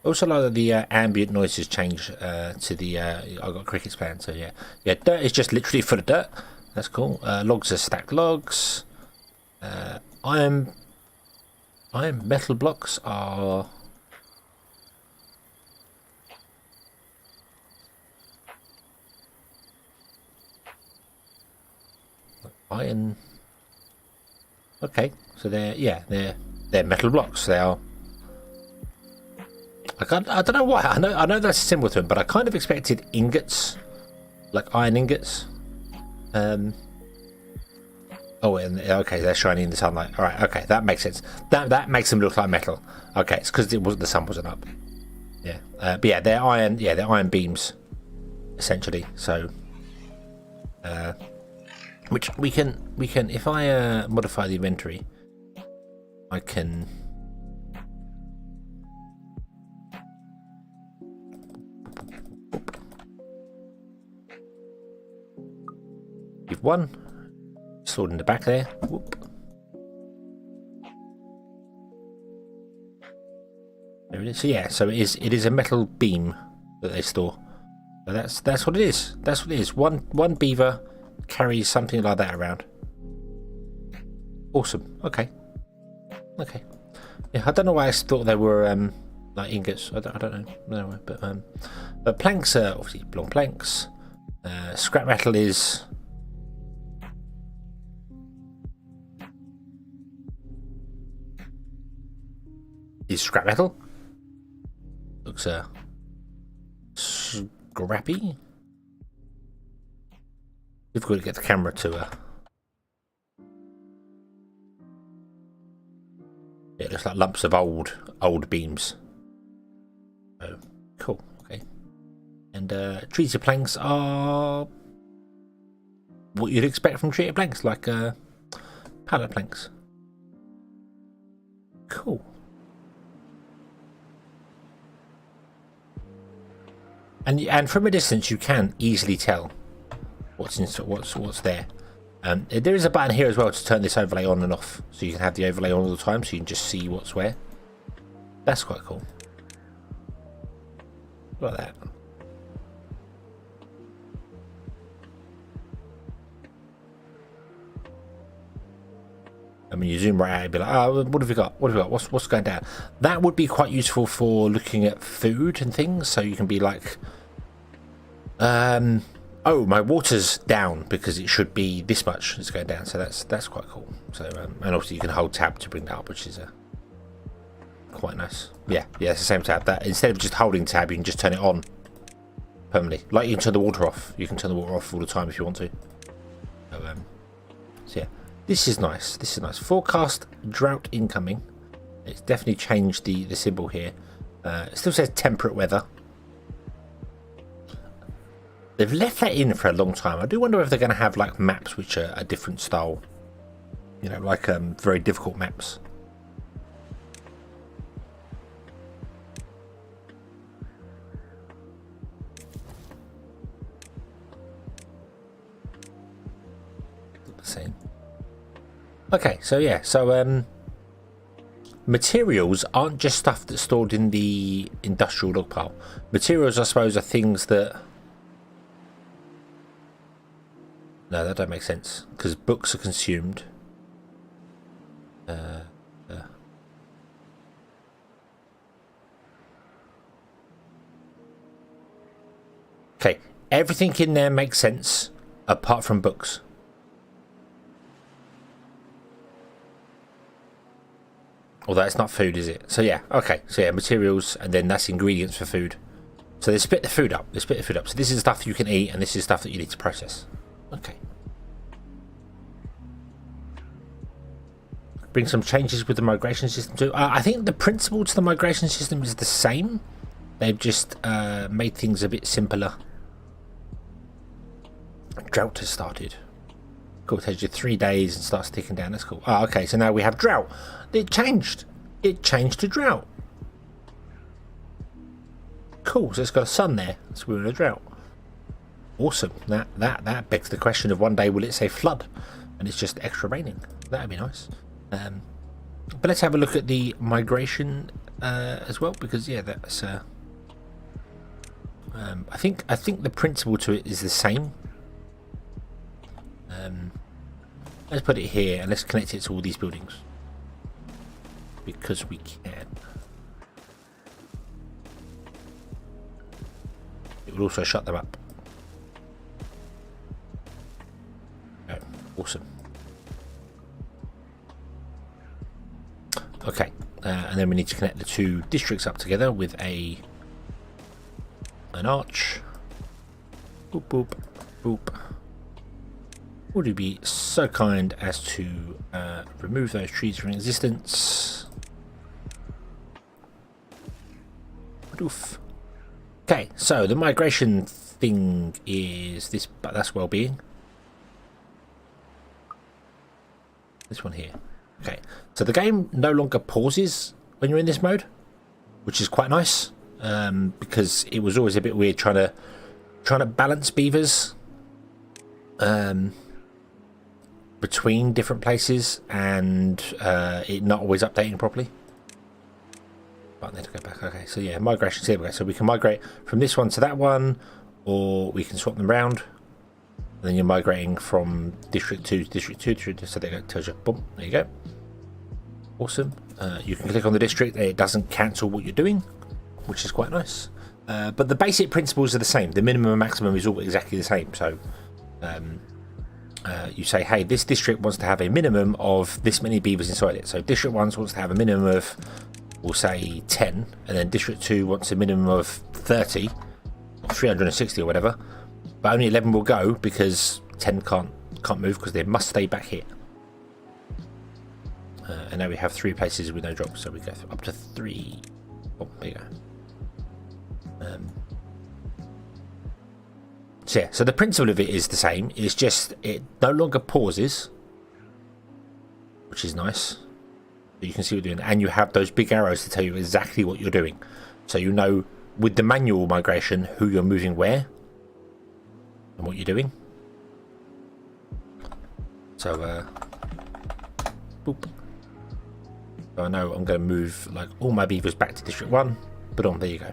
Also like that the ambient noises change to the I've got crickets playing, so yeah, dirt is just literally full of dirt. That's cool. Logs are stacked logs. Iron metal blocks are iron. Okay, so they're metal blocks. They are. I don't know why. I know that's a symbol to them, but I kind of expected ingots, like iron ingots. Oh, and okay, they're shining in the sunlight. All right, okay, that makes sense. That makes them look like metal. Okay, it's because the sun wasn't up. Yeah, but yeah, they're iron. Yeah, they're iron beams, essentially. So, which we can if I modify the inventory, I can. Give one stored in the back there. Whoop. There it is. So yeah, so it is a metal beam that they store. So that's what it is. That's what it is. One beaver carries something like that around. Awesome. Okay. Yeah, I don't know why I thought they were like ingots. I don't know. But planks are obviously long planks. Scrap metal is. Is scrap metal. Looks scrappy. Difficult to get the camera to it looks like lumps of old beams. Oh, cool. Okay. And treated planks are what you'd expect from treated planks, like pallet planks. Cool. And from a distance you can easily tell what's there. There is a button here as well to turn this overlay on and off, so you can have the overlay on all the time, so you can just see what's where. That's quite cool. Like that. I mean, you zoom right out and be like, oh, what have we got? What have we got? What's going down? That would be quite useful for looking at food and things. So you can be like, oh, my water's down because it should be this much. It's going down. So that's quite cool. So and also you can hold tab to bring that up, which is quite nice. Yeah, it's the same tab. That instead of just holding tab, you can just turn it on permanently. Like you can turn the water off. You can turn the water off all the time if you want to. So yeah. This is nice. This is nice. Forecast drought incoming. It's definitely changed the symbol here. It still says temperate weather. They've left that in for a long time. I do wonder if they're going to have like maps which are a different style. You know, like very difficult maps. The same. Okay, so yeah, so materials aren't just stuff that's stored in the industrial log pile. Materials, I suppose, are things that... No, that don't make sense, because books are consumed. Okay, everything in there makes sense, apart from books. Although it's not food, is it? So yeah, okay. So yeah, materials, and then that's ingredients for food. So they split the food up. They split the food up. So this is stuff you can eat, and this is stuff that you need to process. Okay. Bring some changes with the migration system too. I think the principle to the migration system is the same. They've just made things a bit simpler. Drought has started. Cool, it takes you 3 days and starts ticking down. That's cool. Oh, okay, so now we have drought. It changed. It changed to drought. Cool, so it's got a sun there. So we're in a drought. Awesome. That begs the question of one day will it say flood? And it's just extra raining. That'd be nice. But let's have a look at the migration as well, because yeah, that's I think the principle to it is the same. Let's put it here and let's connect it to all these buildings because we can. It will also shut them up. Oh, awesome. Okay, and then we need to connect the two districts up together with an arch. Boop boop boop. Would you be so kind as to remove those trees from existence? Oof. Okay, so the migration thing is this, but that's well-being. This one here. Okay, so the game no longer pauses when you're in this mode, which is quite nice, because it was always a bit weird trying to balance beavers between different places and it not always updating properly. Button there to go back. Okay, so yeah, migration. Here we go. So we can migrate from this one to that one, or we can swap them around. And then you're migrating from district 2 to district 2. So there it tells you. Boom. There you go. Awesome. You can click on the district. It doesn't cancel what you're doing, which is quite nice. But the basic principles are the same. The minimum and maximum is all exactly the same. So you say, hey, this district wants to have a minimum of this many beavers inside it. So district 1 wants to have a minimum of, we'll say 10, and then district 2 wants a minimum of 30 or 360 or whatever. But only 11 will go because 10 can't move because they must stay back here. And now we have 3 places with no drops, so we go up to 3. Oh, there you go. So yeah, so the principle of it is the same. It's just it no longer pauses, which is nice. You can see what you're doing, and you have those big arrows to tell you exactly what you're doing. So you know with the manual migration who you're moving where and what you're doing. So boop. So I know I'm going to move like all my beavers back to District 1. Boom, there you go.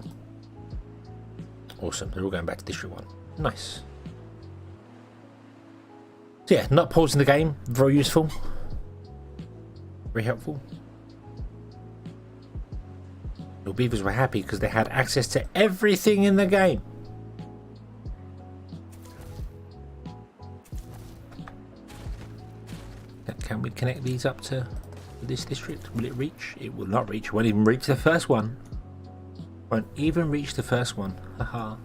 Awesome, they're all going back to District 1. Nice. So yeah, not pausing the game, very useful. Very helpful. Your beavers were happy because they had access to everything in the game. Can we connect these up to this district? Will it reach? It will not reach. It won't even reach the first one. Won't even reach the first one. Haha.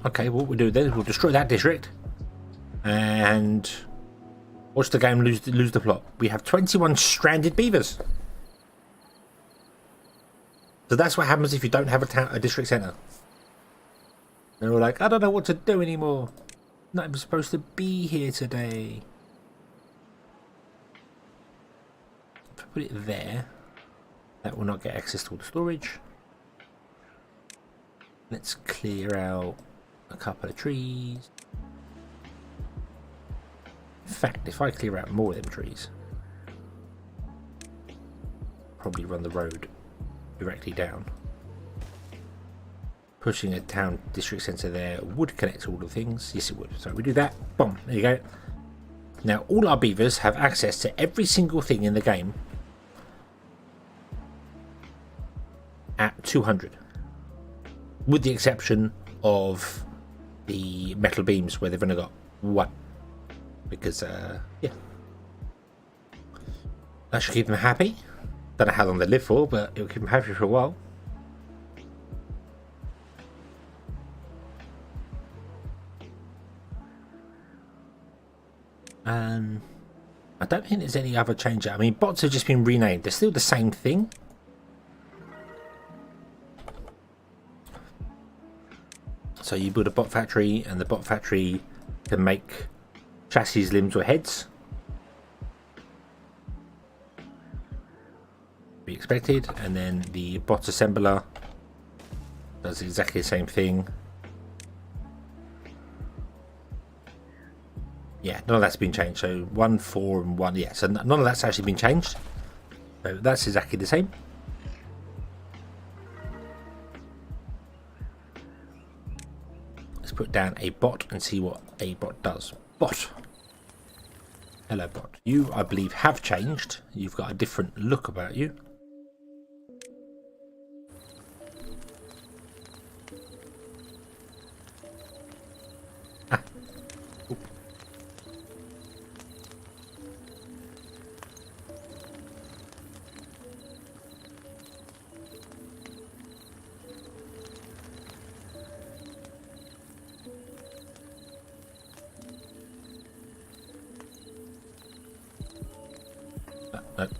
Okay, what we'll do then is we'll destroy that district and watch the game lose the plot. We have 21 stranded beavers. So that's what happens if you don't have a district centre. They're all like, I don't know what to do anymore. Not even supposed to be here today. If I put it there, that will not get access to all the storage. Let's clear out a couple of trees. In fact, if I clear out more of them trees, probably run the road directly down. Pushing a town district centre there would connect all the things. Yes, it would. So we do that. Boom. There you go. Now all our beavers have access to every single thing in the game at 200, with the exception of the metal beams where they've only got one. Because yeah, that should keep them happy. Don't know how long they live for, but it'll keep them happy for a while. I don't think there's any other change. I mean, bots have just been renamed. They're still the same thing. So you build a bot factory, and the bot factory can make chassis, limbs, or heads. Be expected. And then the bot assembler does exactly the same thing. Yeah, none of that's been changed. So 1, 4, and 1. Yeah, so none of that's actually been changed. So that's exactly the same. Let's put down a bot and see what a bot does. Bot. Hello, bot. You, I believe, have changed. You've got a different look about you.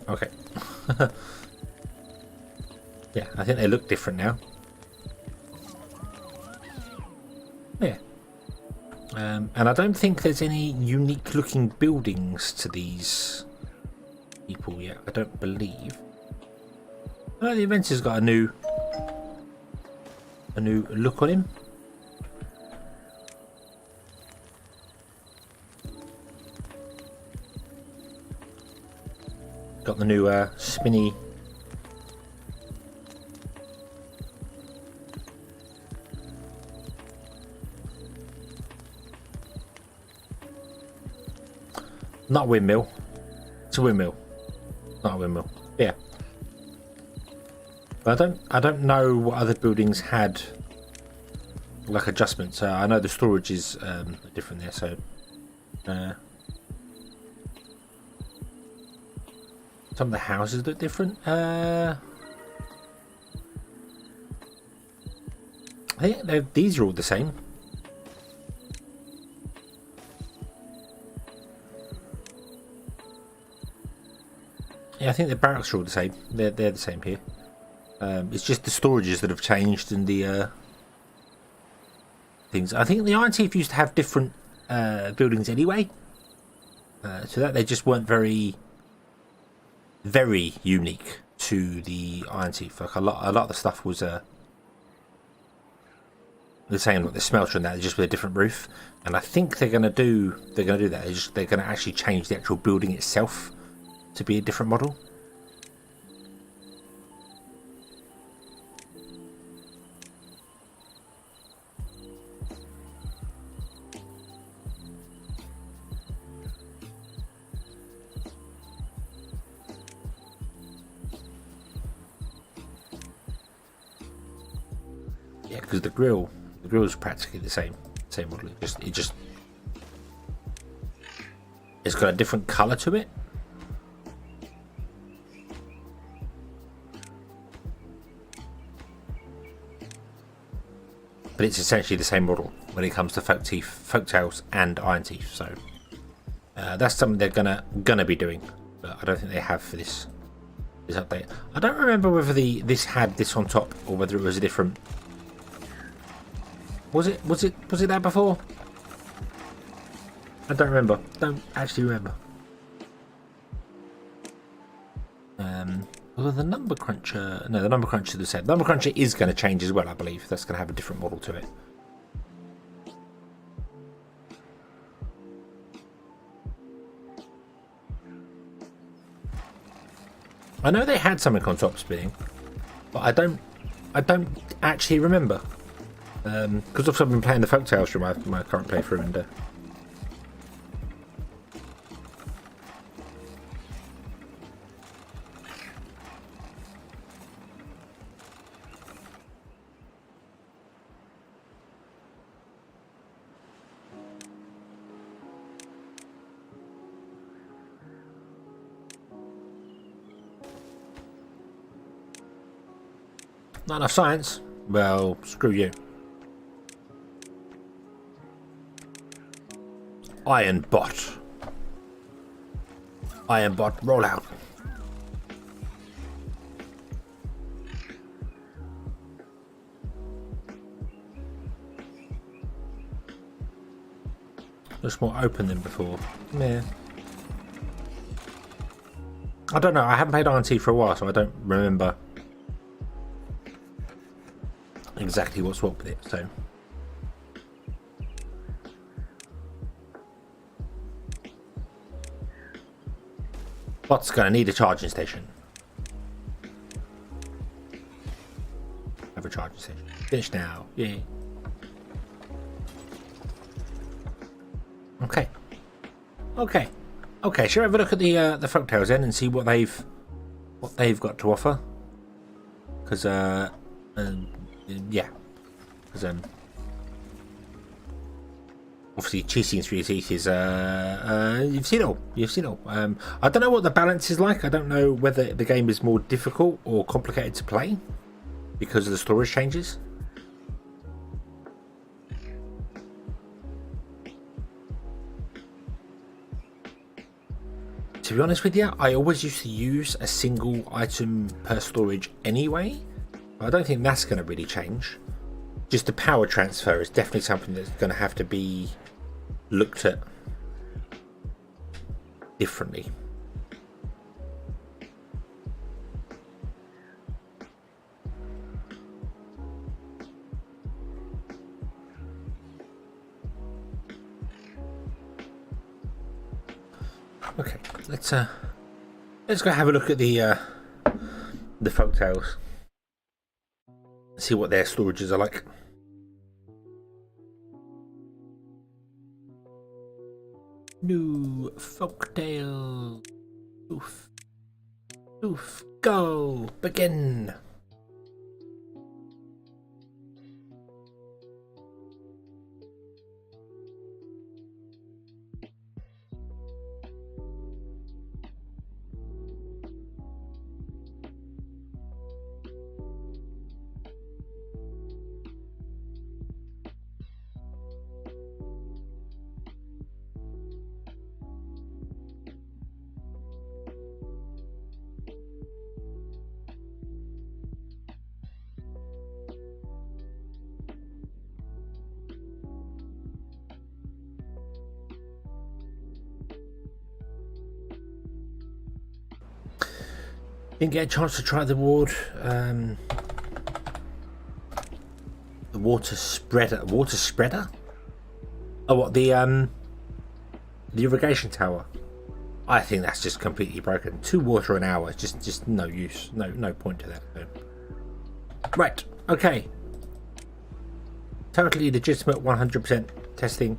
Okay. Yeah, I think they look different now. Yeah. And I don't think there's any unique looking buildings to these people yet. I don't believe. Oh, the inventor's got a new look on him. Got the new spinny not a windmill. It's a windmill. Not a windmill. Yeah. But I don't know what other buildings had like adjustments. I know the storage is different there, so some of the houses look different. I think these are all the same. Yeah, I think the barracks are all the same. They're the same here. It's just the storages that have changed and the things. I think the Iron Thief used to have different buildings anyway, so that they just weren't very unique to the Iron Thief. Like a lot of the stuff was they're saying what the smelter and that, just with a different roof, and I think they're gonna do that. They're gonna actually change the actual building itself to be a different model. Yeah, because the grill's practically the same model. It's got a different color to it. But it's essentially the same model when it comes to folktails and iron teeth. So that's something they're gonna be doing, but I don't think they have for this update. I don't remember whether this had this on top or whether it was a different. Was it that before? I don't remember. Don't actually remember. Well, the number cruncher. No, the number cruncher is the same. The number cruncher is going to change as well, I believe. That's going to have a different model to it. I know they had something on top spinning, but I don't actually remember. Because I've been playing the folktales through my current playthrough, and not enough science. Well, screw you. Iron bot, roll out. Looks more open than before. Yeah. I don't know. I haven't played RNT for a while, so I don't remember exactly what's what with it. So. Bot's gonna need a charging station. Have a charging station. Finish now. Yeah. Okay. Shall we have a look at the folktales then and see what they've got to offer? Because yeah. Because obviously, cheating through your teeth is you've seen all. I don't know what the balance is like. I don't know whether the game is more difficult or complicated to play because of the storage changes. To be honest with you, I always used to use a single item per storage anyway. I don't think that's going to really change. Just the power transfer is definitely something that's going to have to be looked at differently. Okay, let's go have a look at the folktales. See what their storages are like. New folktale. Oof. Go. Begin. Didn't get a chance to try the ward water spreader. Water spreader? Oh, what, the irrigation tower? I think that's just completely broken. 2 water an hour, just no use. No point to that. So. Right, okay. Totally legitimate 100% testing.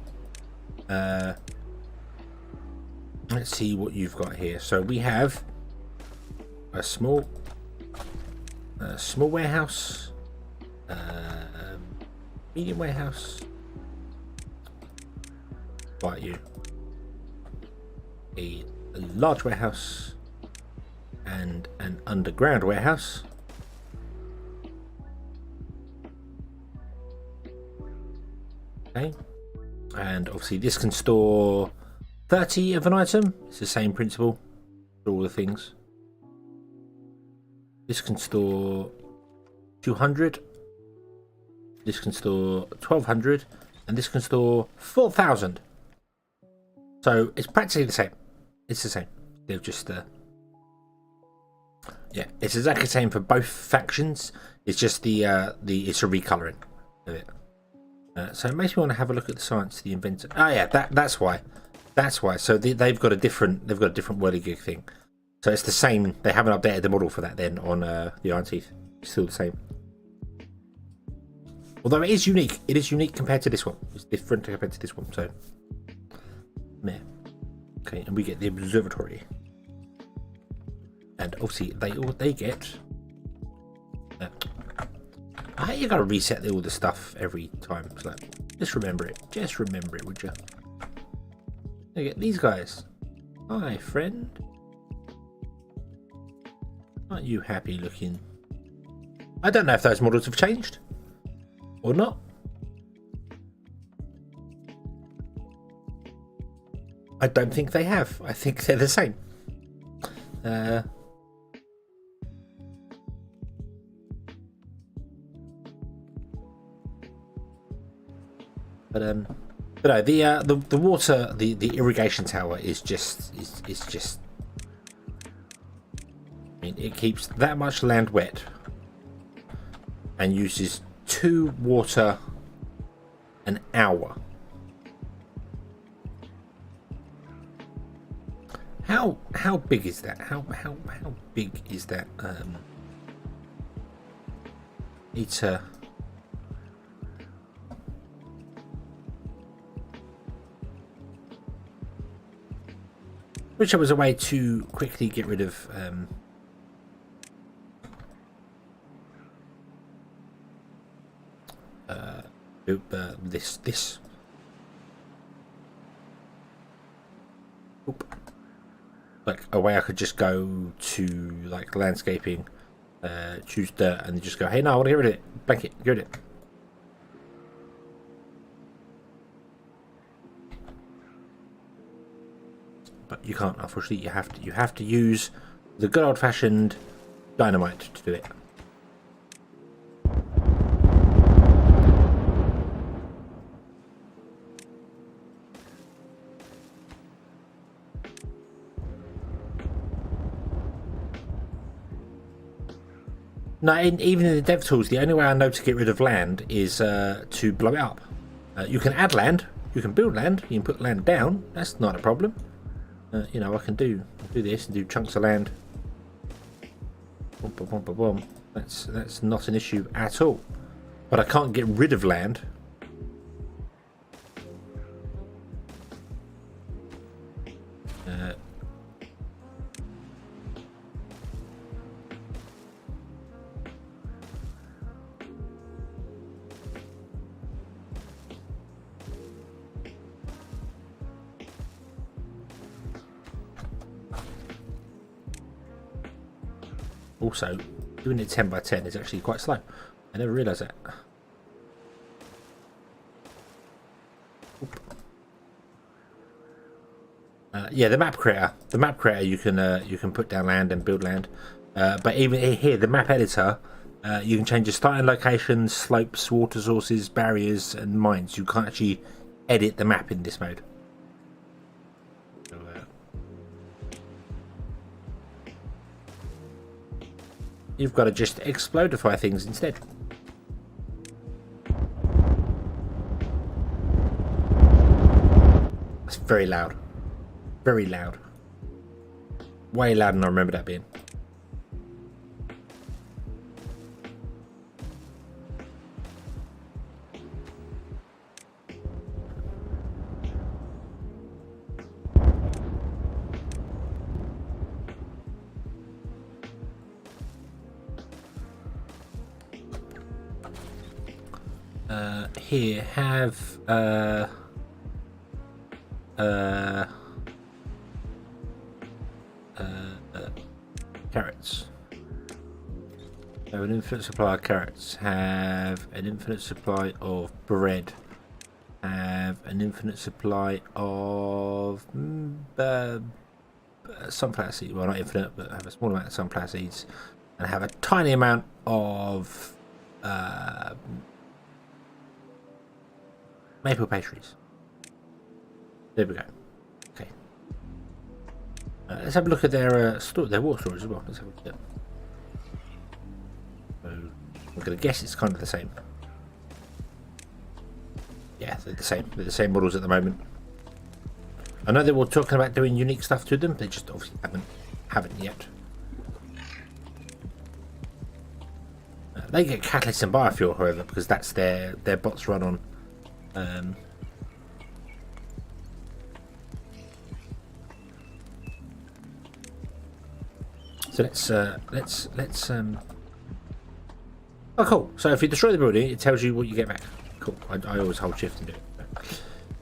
Let's see what you've got here. So we have a small warehouse, medium warehouse. Right, you. A large warehouse and an underground warehouse. Okay, and obviously this can store 30 of an item. It's the same principle for all the things. This can store 200. This can store 1200, and this can store 4000. So it's practically the same. It's the same. They've just yeah, it's exactly the same for both factions. It's just it's a recoloring of it. So it makes me want to have a look at the science of the inventor. Oh yeah, that's why. That's why. So they've got a different whirligig thing. So it's the same. They haven't updated the model for that then on the Iron Teeth. It's still the same. Although it is unique. It is unique compared to this one. It's different compared to this one. So yeah. Okay, and we get the observatory. And obviously they get. I hate you gotta reset all the stuff every time. So just remember it. Just remember it, would you? You get these guys. Hi, friend. Aren't you happy looking? I don't know if those models have changed or not. I don't think they have. I think they're the same. But no, the water, the irrigation tower is just. I mean, it keeps that much land wet and uses 2 water an hour. How big is that? How big is that? It's a. Which was a way to quickly get rid of this. Oop. Like a way I could just go to like landscaping, choose dirt, and just go, hey, no, I want to get rid of it. Blank it, get rid of it. But you can't, unfortunately. You have to use the good old-fashioned dynamite to do it. No, even in the dev tools, the only way I know to get rid of land is to blow it up. You can add land, you can build land, you can put land down. That's not a problem. You know, I can do this and do chunks of land. Boom, boom, boom, boom, boom. That's not an issue at all. But I can't get rid of land. Also, doing it 10 by 10 is actually quite slow. I never realised that. Yeah, the map creator. The map creator, you can put down land and build land. But even here, the map editor, you can change the starting locations, slopes, water sources, barriers, and mines. You can't actually edit the map in this mode. You've got to just explodify things instead. That's very loud. Very loud. Way louder than I remember that being. Here, have carrots. Have an infinite supply of carrots. Have an infinite supply of bread. Have an infinite supply of sunflower seeds. Well, not infinite, but have a small amount of sunflower seeds, and have a tiny amount of maple pastries. There we go. Okay. Let's have a look at their their water storage as well. Let's have a look at it. So, I'm going to guess it's kind of the same. Yeah, they're the same. They're the same models at the moment. I know they were talking about doing unique stuff to them. They just obviously haven't yet. They get catalyst and biofuel, however, because that's their bots run on. So let's oh, cool. So if you destroy the building, it tells you what you get back. Cool. I always hold shift and do it.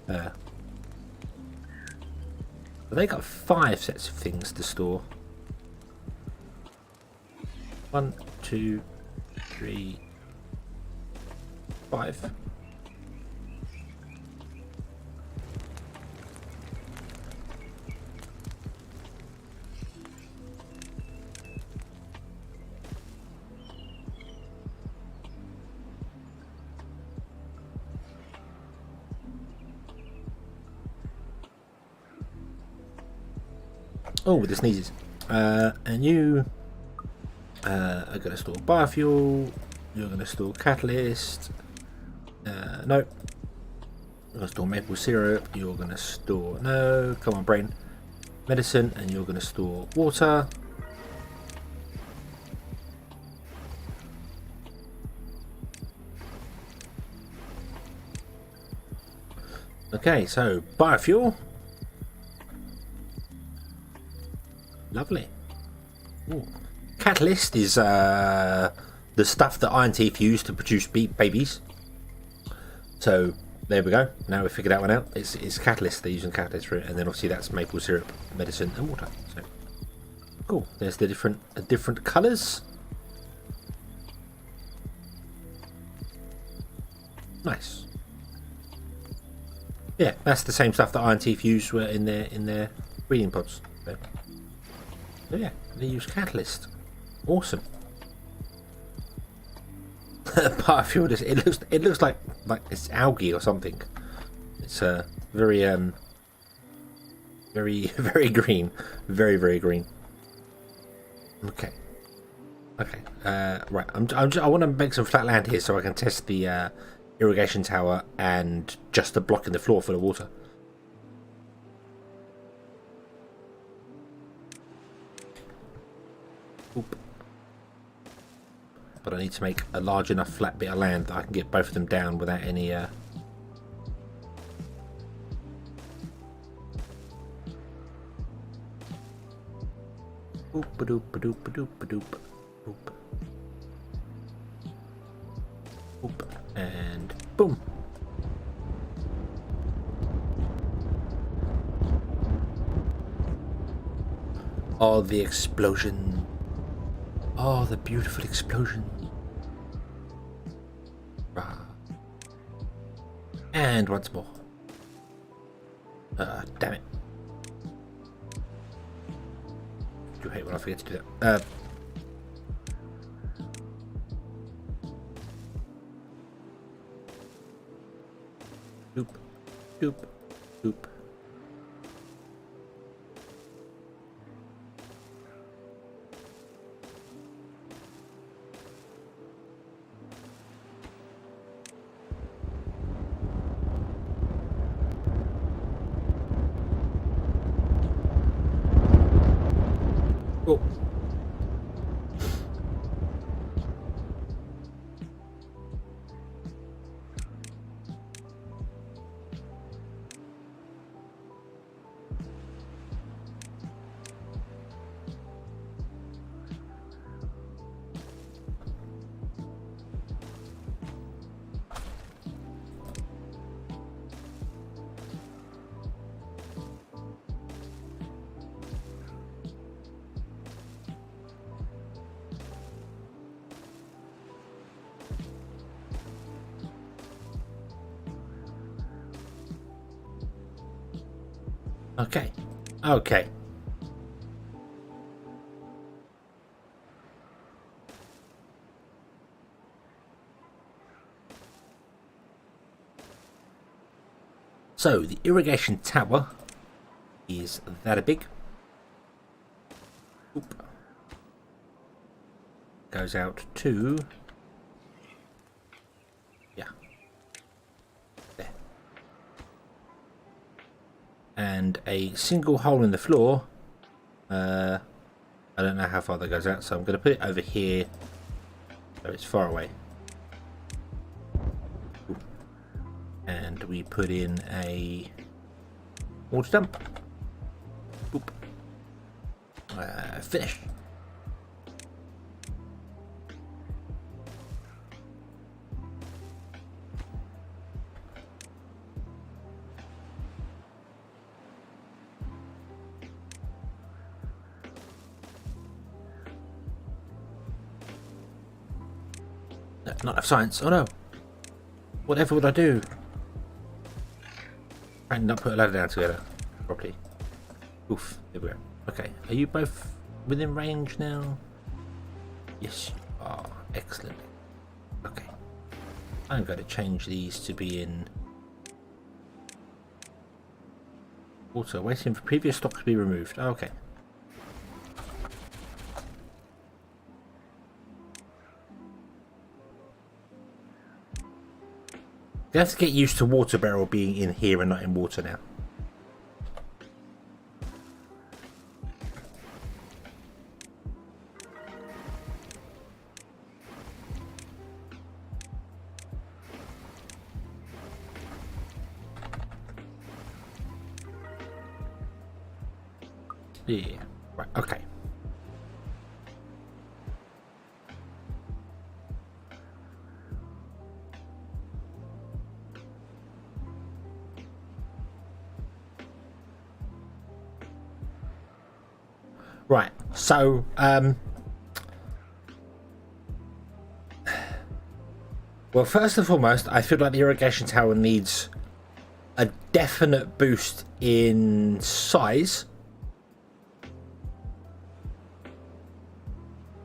But they got 5 sets of things to store. 1, 2, 3, 5. Oh, with the sneezes. And you are going to store biofuel. You're going to store catalyst. No. You're going to store maple syrup. You're going to store... No, come on, brain. Medicine. And you're going to store water. Okay, so biofuel. Lovely. Ooh. Catalyst is the stuff that Iron Teeth use to produce babies. So there we go. Now we figured that one out. It's catalyst. They're using catalyst for it, and then obviously that's maple syrup, medicine, and water. So cool. There's the different colours. Nice. Yeah, that's the same stuff that Iron Teeth use in their breeding pods. So. Yeah, they use catalyst. Awesome. Biofuel. It looks like it's algae or something. It's very very green, very green. Okay. Right. I want to make some flat land here so I can test the irrigation tower and just the block in the floor full of water. Oop. But I need to make a large enough flat bit of land that I can get both of them down without any oop a doop a doop a doop a doop oop oop and boom. Oh, the explosion. Oh, the beautiful explosion. Rah. And once more. Damn it. I do hate when I forget to do that. Doop. Doop. Doop. Okay. Okay. So the irrigation tower is that big. Oop. Goes out to, yeah, there. And a single hole in the floor. I don't know how far that goes out, so I'm going to put it over here so it's far away. Ooh. And we put in a water dump. Oop. Finish. No, not enough science. Oh no. Whatever would I do? Try and not put a ladder down together properly. Oof. There we go. Okay. Are you both within range now? Yes, you are. Excellent. Okay. I'm going to change these to be in water. Waiting for previous stock to be removed. Oh, okay. You have to get used to water barrel being in here and not in water now. Yeah, right, okay. Right, so well, first and foremost, I feel like the irrigation tower needs a definite boost in size,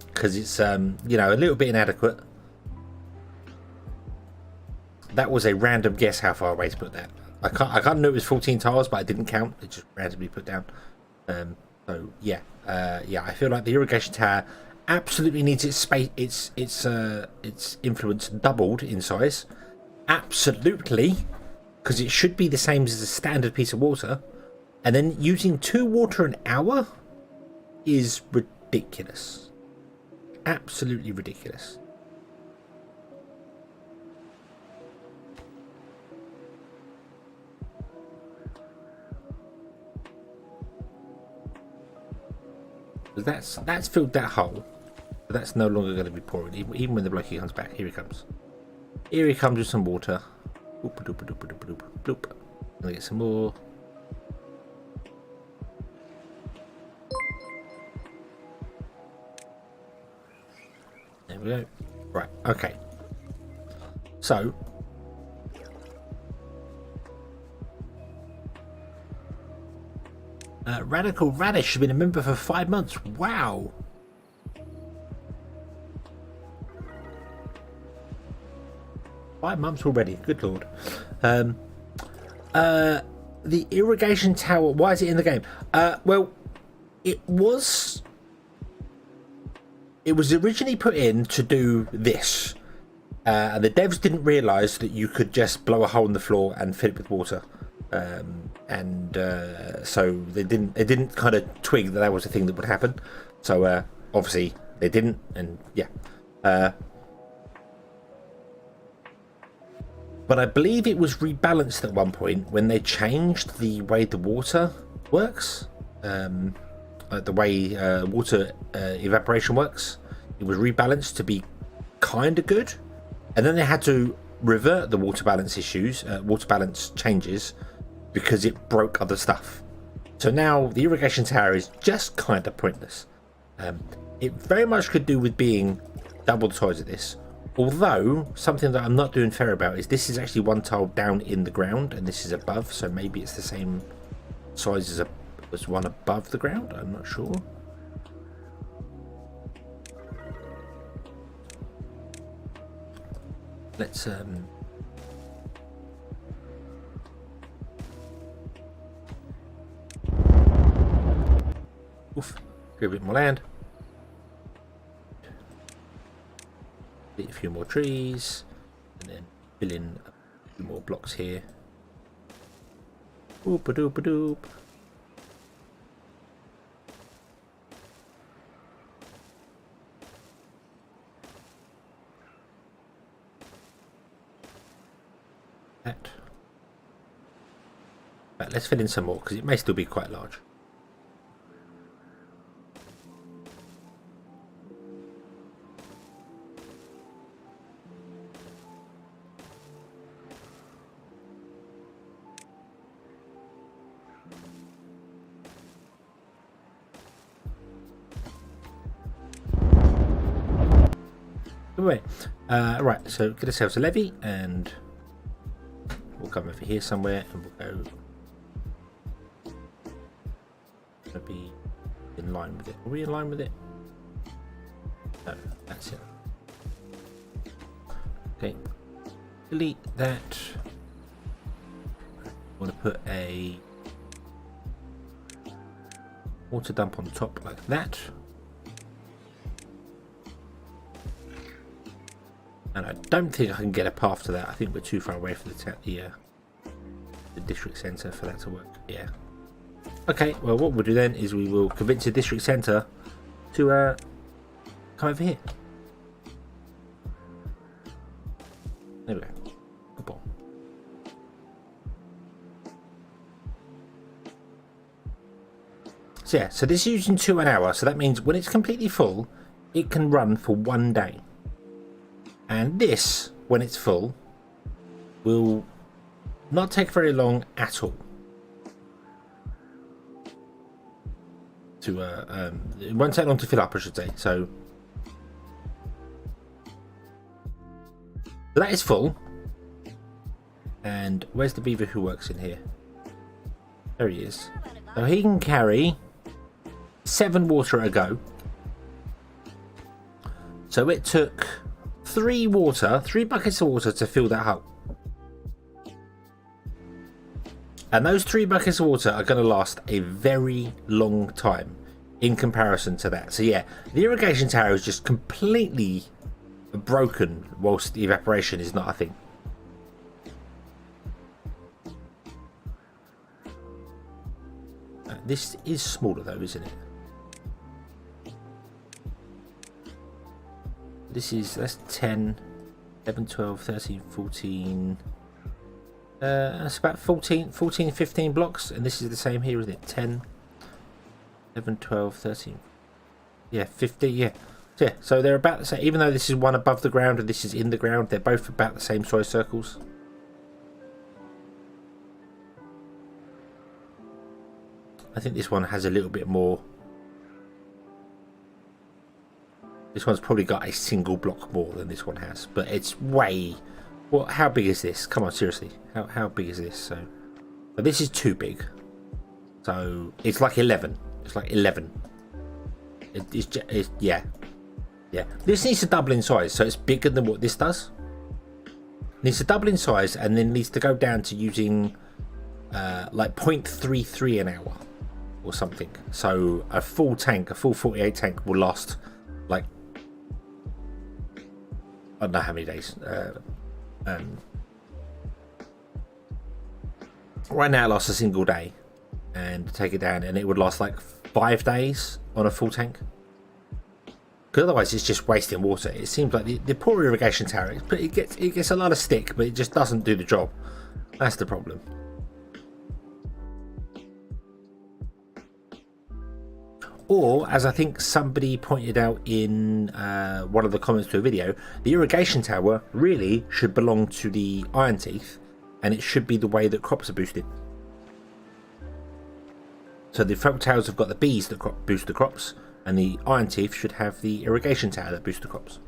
because it's you know, a little bit inadequate. That was a random guess how far away to put that. I can't know it was 14 tiles, but I didn't count. It just randomly put down. So yeah, yeah, I feel like the irrigation tower absolutely needs its space, its influence doubled in size. Absolutely, because it should be the same as a standard piece of water. And then using 2 water an hour is ridiculous. Absolutely ridiculous. That's filled that hole. But that's no longer going to be pouring. Even when the bloke comes back. Here he comes. Here he comes with some water. Boop, doop, doop, doop, doop, doop. Gonna get some more. There we go. Right, okay. So Radical Radish has been a member for 5 months. Wow. Five months already. Good lord. The irrigation tower. Why is it in the game? Well, it was originally put in to do this. And the devs didn't realise that you could just blow a hole in the floor and fill it with water. So they didn't kind of twig that was a thing that would happen. So obviously they didn't, and yeah. But I believe it was rebalanced at one point when they changed the way the water works, the way water evaporation works. It was rebalanced to be kind of good, and then they had to revert the water balance issues, water balance changes, because it broke other stuff. So now the irrigation tower is just kind of pointless. It very much could do with being double the size of this. Although, something that I'm not doing fair about is this is actually one tile down in the ground and this is above, so maybe it's the same size is was one above the ground. I'm not sure. Let's oof, get a bit more land. Get a few more trees, and then fill in a few more blocks here. Oop a doop a doop. But let's fill in some more because it may still be quite large. Anyway, right, so get ourselves a levee and we'll come over here somewhere and we'll go be in line with it. Are we in line with it? No, that's it. Okay, delete that. I want to put a water dump on top like that. And I don't think I can get a path to that. I think we're too far away from the district centre for that to work. Yeah. Okay, well what we'll do then is we will convince the district centre to come over here. There we go. Good ball. So yeah, so this is using 2 an hour, so that means when it's completely full, it can run for 1 day. And this, when it's full, will not take very long at all. It won't take long to fill up, I should say. So that is full. And where's the beaver who works in here? There he is. So he can carry 7 water at a go. So it took 3 buckets of water to fill that hole. And those 3 buckets of water are going to last a very long time in comparison to that. So yeah, the irrigation tower is just completely broken whilst the evaporation is not a thing. This is smaller though, isn't it? That's 10, 11, 12, 13, 14... that's about 14, 15 blocks, and this is the same here, isn't it? 10, 11, 12, 13, yeah, 50, yeah. So they're about the same, even though this is one above the ground and this is in the ground, they're both about the same size circles. I think this one has a little bit more. This one's probably got a single block more than this one has, but it's way... Well, how big is this? Come on, seriously. How big is this? So this is too big. So it's like 11. It's like 11. Yeah. This needs to double in size, so it's bigger than what this does. It needs to double in size, and then needs to go down to using like 0.33 an hour or something. So a full tank, a full 48 tank, will last like I don't know how many days. Right now it lasts a single day, and take it down and it would last like 5 days on a full tank, because otherwise it's just wasting water. It seems like the poor irrigation tower, it gets a lot of stick, but it just doesn't do the job. That's the problem. Or, as I think somebody pointed out in one of the comments to a video, the irrigation tower really should belong to the iron teeth, and it should be the way that crops are boosted. So the folk towers have got the bees that boost the crops, and the iron teeth should have the irrigation tower that boosts the crops.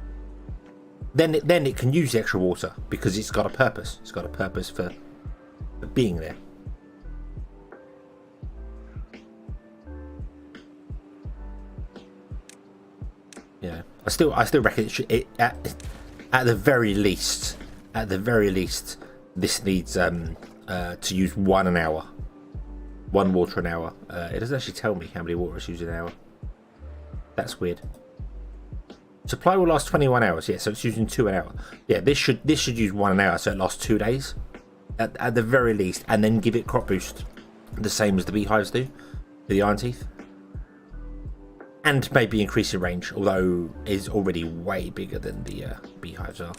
Then it can use the extra water because it's got a purpose. It's got a purpose for being there. I still reckon it should. At the very least, this needs to use one an hour, one water an hour. It doesn't actually tell me how many water it's used an hour. That's weird. Supply will last 21 hours. Yeah, so it's using 2 an hour. Yeah, this should use 1 an hour, so it lasts 2 days at the very least, and then give it crop boost, the same as the beehives do, the iron teeth, and maybe increase in range, although it's already way bigger than the beehives are.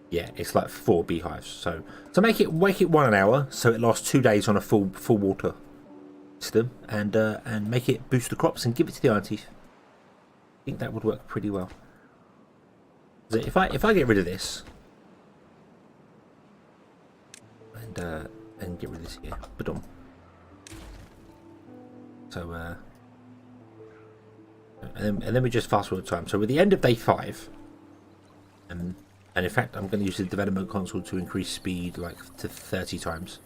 Yeah, it's like 4 beehives. So make it 1 an hour, so it lasts 2 days on a full water system, and make it boost the crops and give it to the iron teeth. I think that would work pretty well. So if I get rid of this and get rid of this here, but so and then we just fast forward time. So with the end of day 5, and in fact I'm going to use the development console to increase speed like to 30 times.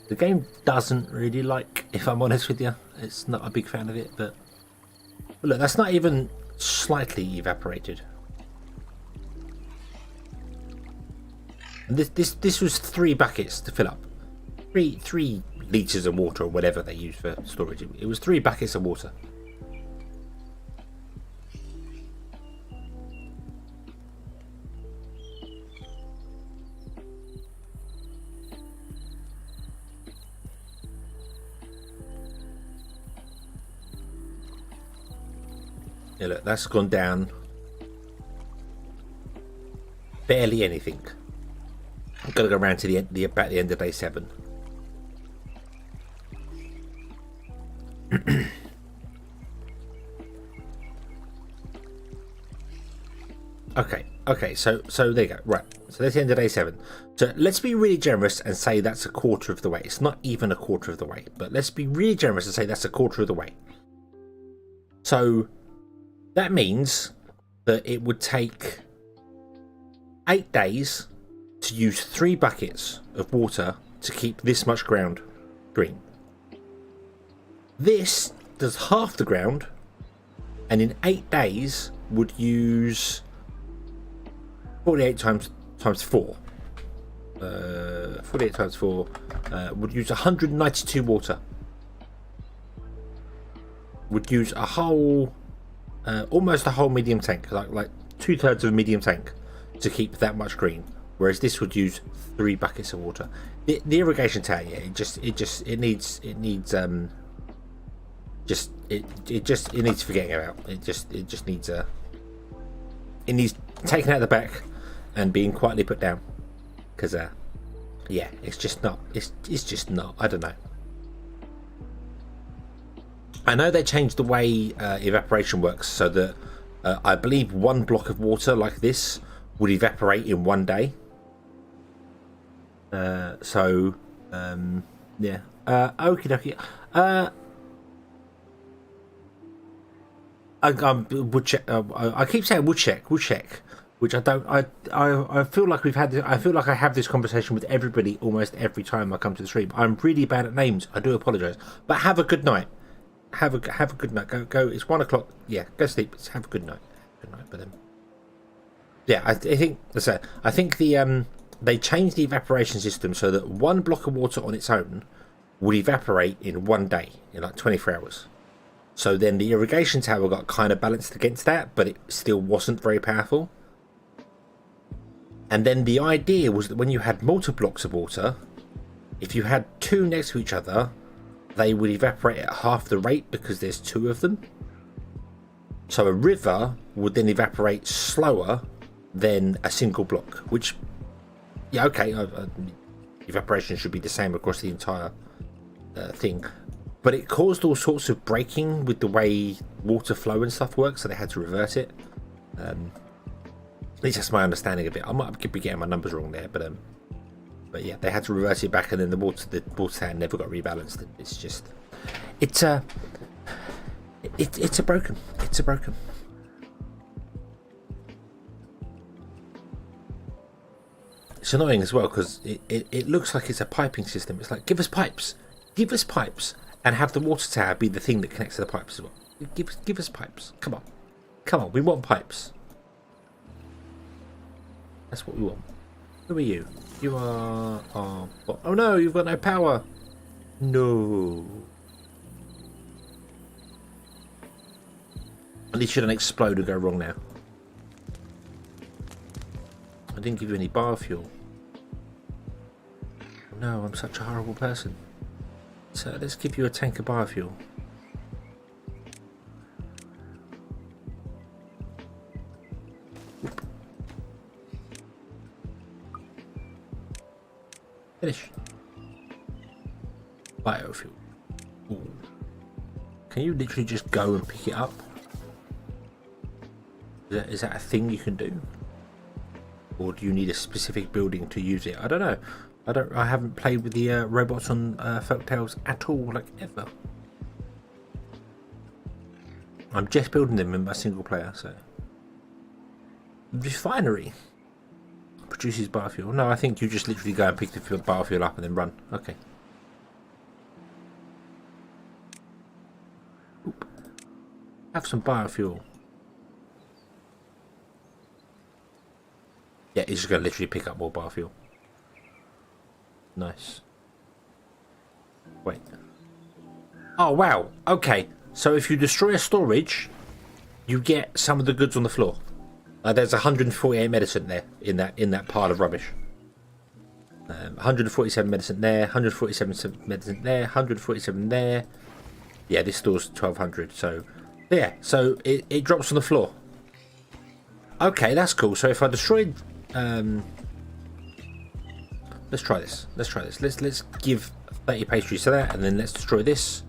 The game doesn't really like, if I'm honest with you, it's not a big fan of it, but look, that's not even slightly evaporated. And this was 3 buckets to fill up. 3 litres of water or whatever they use for storage. It was 3 buckets of water. Yeah, look, that's gone down barely anything. I've got to go around to about the end of day 7. Okay, so there you go. Right, so that's the end of day 7. So let's be really generous and say that's a quarter of the way. It's not even a quarter of the way, but let's be really generous and say that's a quarter of the way. So that means that it would take 8 days to use 3 buckets of water to keep this much ground green. This does half the ground, and in 8 days would use 48 times 4. 48 times 4 would use 192 water. Would use a whole, almost a whole medium tank, like 2/3 of a medium tank, to keep that much green. Whereas this would use 3 buckets of water. The irrigation tower, yeah, it needs forgetting about. It just needs it needs taken out the back and being quietly put down, because yeah, it's just not. It's just not. I don't know. I know they changed the way evaporation works, so that I believe 1 block of water like this would evaporate in 1 day. Yeah. Okie dokie. I keep saying woodcheck, which I don't. I feel like I feel like I have this conversation with everybody almost every time I come to the stream. I'm really bad at names. I do apologise. But have a good night. Have a good night. Go. It's 1 o'clock. Yeah. Go sleep. Have a good night. Good night. But yeah, I think they changed the evaporation system so that 1 block of water on its own would evaporate in 1 day, in like 24 hours. So then the irrigation tower got kind of balanced against that, but it still wasn't very powerful. And then the idea was that when you had multiple blocks of water, if you had 2 next to each other, they would evaporate at half the rate because there's 2 of them. So a river would then evaporate slower than a single block, which, yeah, okay, evaporation should be the same across the entire thing. But it caused all sorts of breaking with the way water flow and stuff works, so they had to revert it. At least that's my understanding of it. I might be getting my numbers wrong there, but yeah, they had to revert it back, and then the water tank never got rebalanced. It's just, it's a broken. It's annoying as well because it looks like it's a piping system. It's like, give us pipes, and have the water tower be the thing that connects to the pipes as well. Give us pipes. Come on. Come on, we want pipes. That's what we want. Who are you? You are... Oh no, you've got no power. No. At least you don't explode and go wrong now. I didn't give you any biofuel. No, I'm such a horrible person. So let's give you a tank of biofuel. Oop. Finish. Biofuel. Ooh. Can you literally just go and pick it up? Is that a thing you can do? Or do you need a specific building to use it? I don't know. I haven't played with the robots on Folktales at all, like ever. I'm just building them in my single player, so. Refinery produces biofuel. No, I think you just literally go and pick the biofuel up and then run. Okay. Oop. Have some biofuel. Yeah, he's just going to literally pick up more biofuel. Nice. Wait. Oh, wow. Okay. So if you destroy a storage, you get some of the goods on the floor. There's 148 medicine there in that pile of rubbish. 147 medicine there, 147 medicine there, 147 there. Yeah, this store's 1200. So, yeah. So it drops on the floor. Okay, that's cool. So if I destroyed... let's try this. Let's give 30 pastries to that, and then let's destroy this.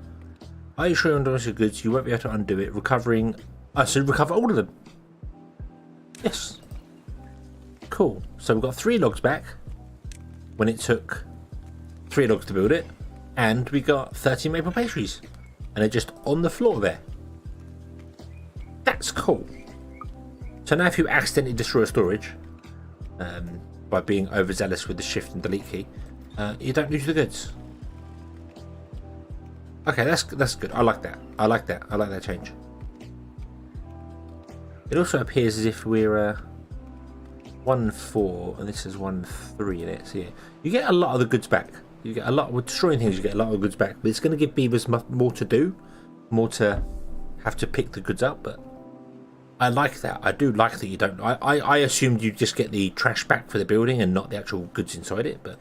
Are you sure on your goods? You won't be able to undo it. Recovering. So recover all of them. Yes. Cool. So we've got 3 logs back when it took 3 logs to build it, and we got 30 maple pastries, and they're just on the floor there. That's cool. So now if you accidentally destroy a storage, by being overzealous with the shift and delete key, you don't lose the goods. Okay, that's good. I like that. I like that change. It also appears as if we're 1-4 and this is 1-3 in it. So yeah, you get a lot of the goods back. You get a lot with destroying things. You get a lot of goods back, but it's going to give beavers more to do, more to have to pick the goods up. But I like that. I do like that you don't. I assumed you just get the trash back for the building and not the actual goods inside it, but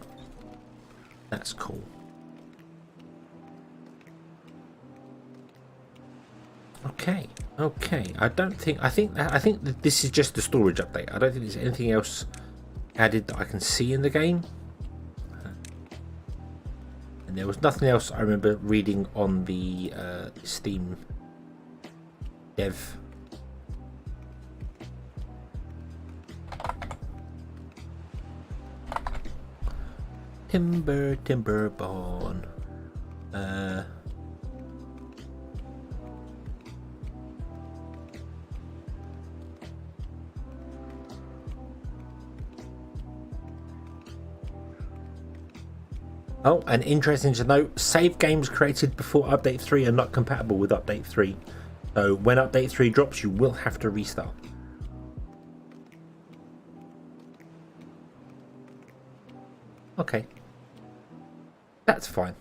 that's cool. Okay. I think that this is just the storage update. I don't think there's anything else added that I can see in the game. And there was nothing else I remember reading on the Steam dev. Timberborn. Oh, and interesting to note, save games created before Update 3 are not compatible with Update 3. So when Update 3 drops, you will have to restart. Okay. That's fine.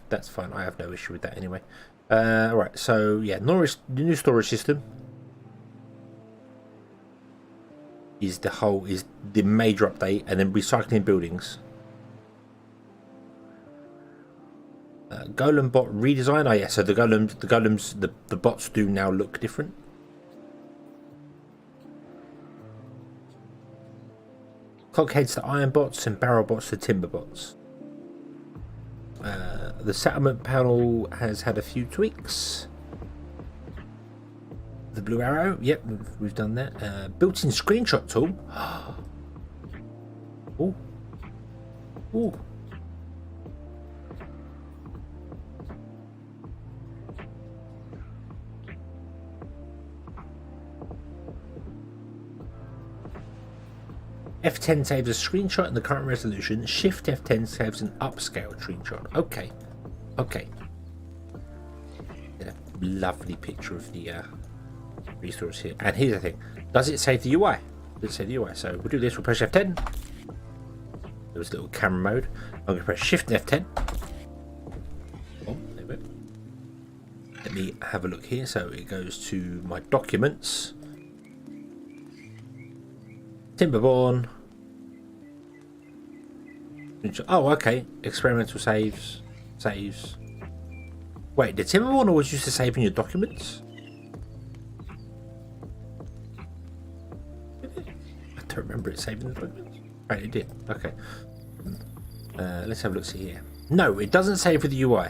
I have no issue with that anyway. Alright, so yeah, the new storage system is the major update, and then recycling buildings. Golem bot redesign. Oh yeah, so the bots do now look different. Clogged to iron bots and barrel bots to timber bots. The settlement panel has had a few tweaks. The blue arrow, yep, we've done that. Built-in screenshot tool. Ooh. Ooh. F10 saves a screenshot in the current resolution. Shift F10 saves an upscale screenshot. Okay. lovely picture of the resource here. And here's the thing: does it save the UI? Does it save the UI? So we'll do this. We'll press F10. There was a little camera mode. I'm going to press Shift and F10. Oh, there we go. Let me have a look here. So it goes to my documents. TIMBERBORN. Oh, okay. Experimental saves. Saves. Wait, did TIMBERBORN always used to save in your documents? I don't remember it saving the documents. Right, it did. Okay. Let's have a look. See here. No, it doesn't save with the UI.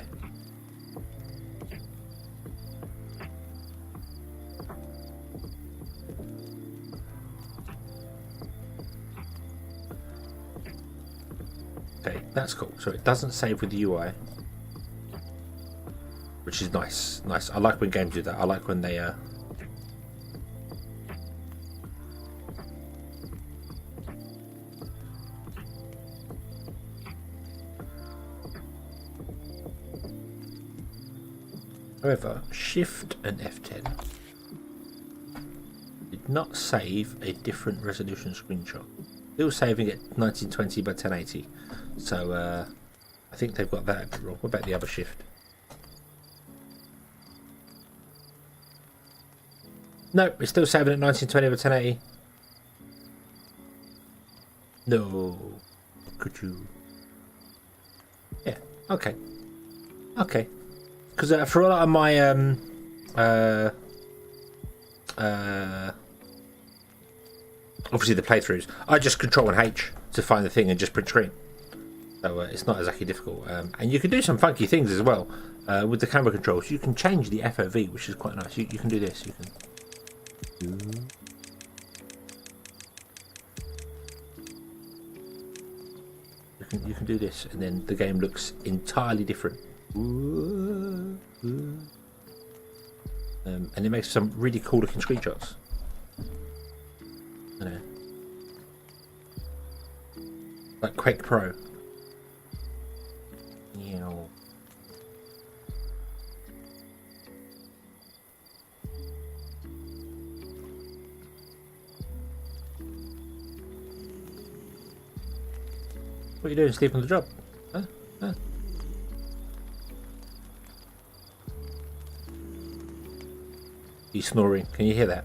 Okay, that's cool. So it doesn't save with the UI, which is nice. Nice. I like when games do that. I like when they However, Shift and F10 did not save a different resolution screenshot. Still saving at 1920 by 1080. So I think they've got that a bit wrong. What about the other Shift? No, it's still saving at 1920 by 1080. No. Could you? Yeah. Okay. Okay. Because for a lot of my obviously the playthroughs, I just Control and H to find the thing and just print screen. So it's not exactly difficult. And you can do some funky things as well with the camera controls. You can change the FOV, which is quite nice. You can do this. You can do this, and then the game looks entirely different. And it makes some really cool looking screenshots. I know. Like Quake Pro. Yeah. What are you doing? Sleep on the job? Huh? Huh? He's snoring. Can you hear that?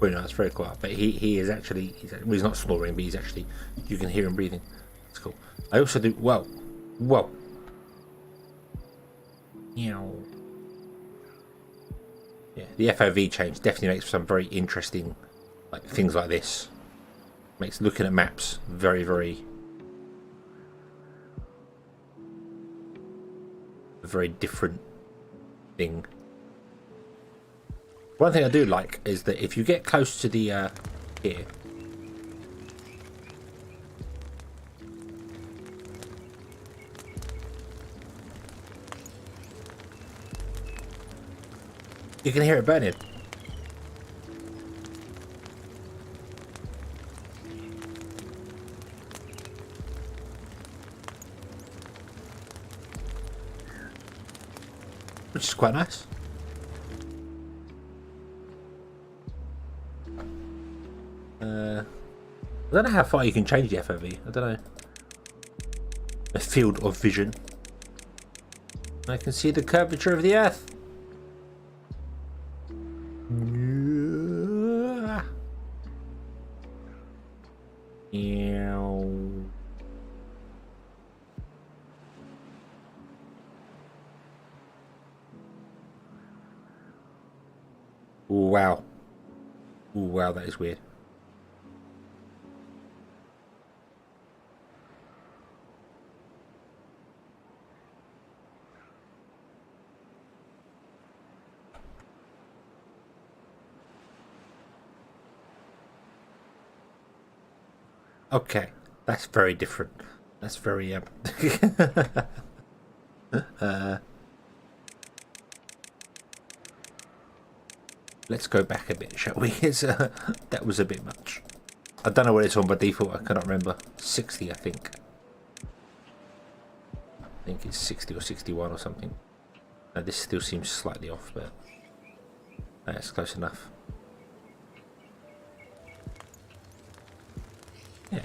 Well, no, it's very quiet. But he is actually he's not snoring, but he's actually, you can hear him breathing. It's cool. I also do. Whoa. Yeah, the FOV change definitely makes for some very interesting things like this. Makes looking at maps very, very a very different thing. One thing I do like is that if you get close to the here, you can hear it burning. Which is quite nice. I don't know how far you can change the FOV. I don't know. A field of vision. I can see the curvature of the earth. Ooh, wow. Ooh, wow, that is weird. Okay, that's very different. That's very let's go back a bit, shall we? That was a bit much. I don't know what it's on by default. I cannot remember. 60, I think. I think it's 60 or 61 or something. This still seems slightly off, but that's close enough. Yeah.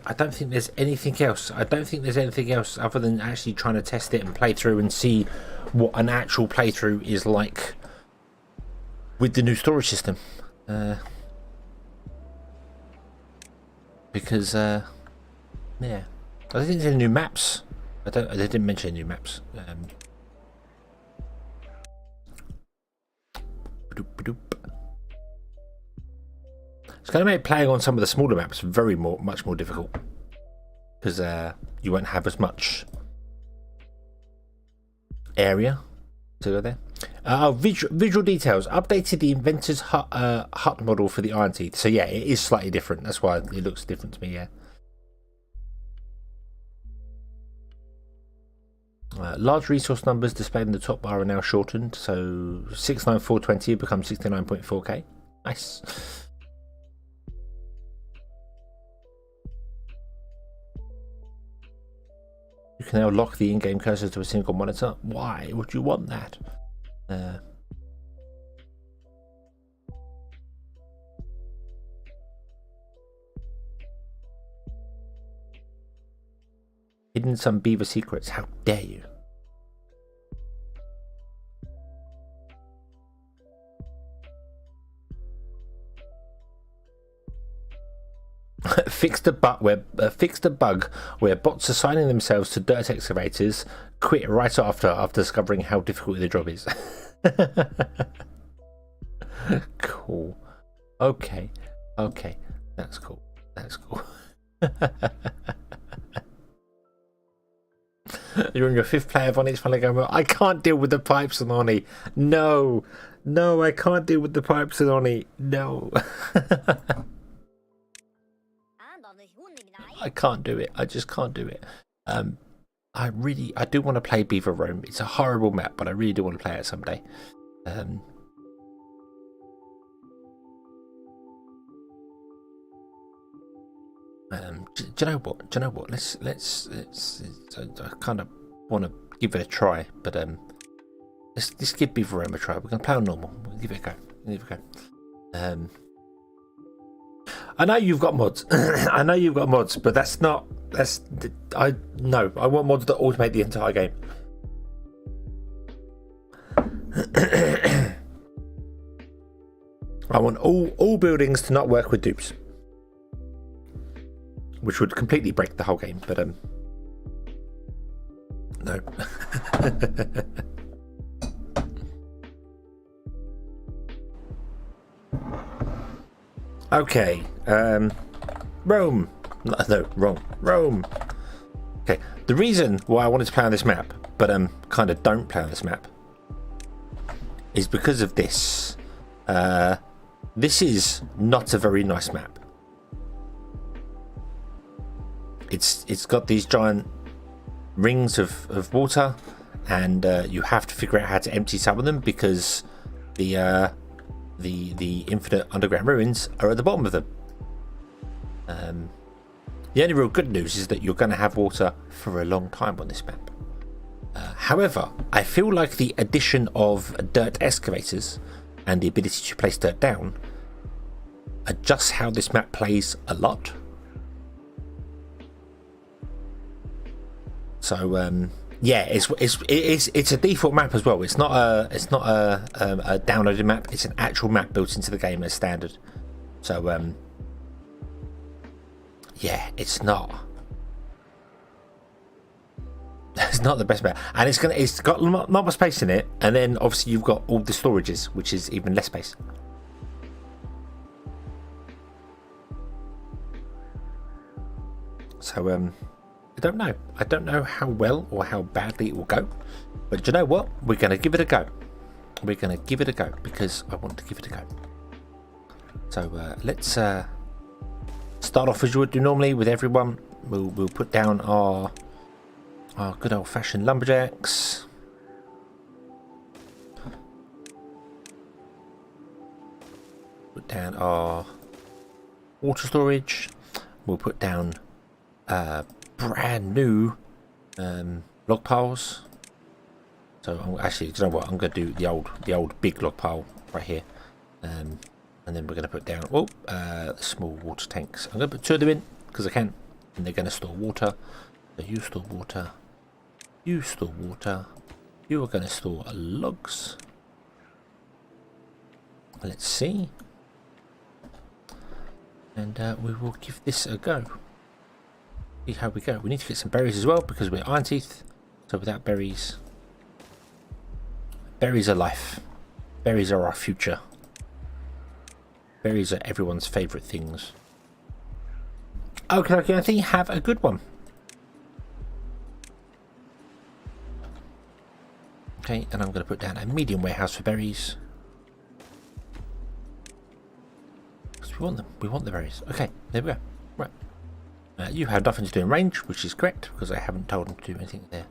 I don't think there's anything else. I don't think there's anything else other than actually trying to test it and play through and see what an actual playthrough is like with the new storage system. Because yeah, I don't think there's any new maps. They didn't mention new maps. It's going to make playing on some of the smaller maps much more difficult, because you won't have as much area to go there. Visual details. Updated the inventor's hut model for the Iron Teeth. So yeah, it is slightly different. That's why it looks different to me, yeah. Large resource numbers displayed in the top bar are now shortened. So 69420 becomes 69.4k. Nice. You can now lock the in-game cursor to a single monitor. Why would you want that? Hidden some beaver secrets. How dare you? Fixed a bug where bots assigning themselves to dirt excavators quit right after discovering how difficult the job is. Cool. Okay, that's cool. You're on your 5th player of Onyx finally going, well, I can't deal with the pipes and Oni. No, I can't deal with the pipes and Oni. No. I can't do it. I just can't do it. I do want to play Beaver Rome. It's a horrible map, but I really do want to play it someday. Do you know what? Let's. I kind of want to give it a try, but let's give Beaver Rome a try. We're gonna play on normal. We'll give it a go. I know you've got mods. But that's not. I want mods that automate the entire game. I want all buildings to not work with dupes, which would completely break the whole game. But no. Okay, Rome. No, wrong. Rome. Okay, the reason why I wanted to play on this map, but kind of don't play on this map, is because of this. This is not a very nice map. It's got these giant rings of water, and you have to figure out how to empty some of them because the infinite underground ruins are at the bottom of them. The only real good news is that you're going to have water for a long time on this map. However, I feel like the addition of dirt excavators and the ability to place dirt down adjusts how this map plays a lot. So yeah, it's a default map as well. It's not a downloaded map. It's an actual map built into the game as standard. So yeah, it's not the best map, and it's got not much space in it. And then obviously you've got all the storages, which is even less space. So I don't know how well or how badly it will go, but do you know what? We're going to give it a go. Because I want to give it a go. So let's start off as you would do normally with everyone. We'll put down our good old-fashioned lumberjacks. Put down our water storage. We'll put down brand new log piles. So I'm actually, do you know what? I'm going to do the old big log pile right here, and then we're going to put down the small water tanks. I'm going to put 2 of them in because I can, and they're going to store water. So you store water, you store water. You are going to store logs. Let's see, and we will give this a go. See how we go. We need to get some berries as well because we're iron teeth. So without berries. Berries are life. Berries are our future. Berries are everyone's favourite things. Okay, I think you have a good one. Okay, and I'm going to put down a medium warehouse for berries. Because we want them. We want the berries. Okay, there we go. Right. You have nothing to do in range, which is correct, because I haven't told them to do anything there.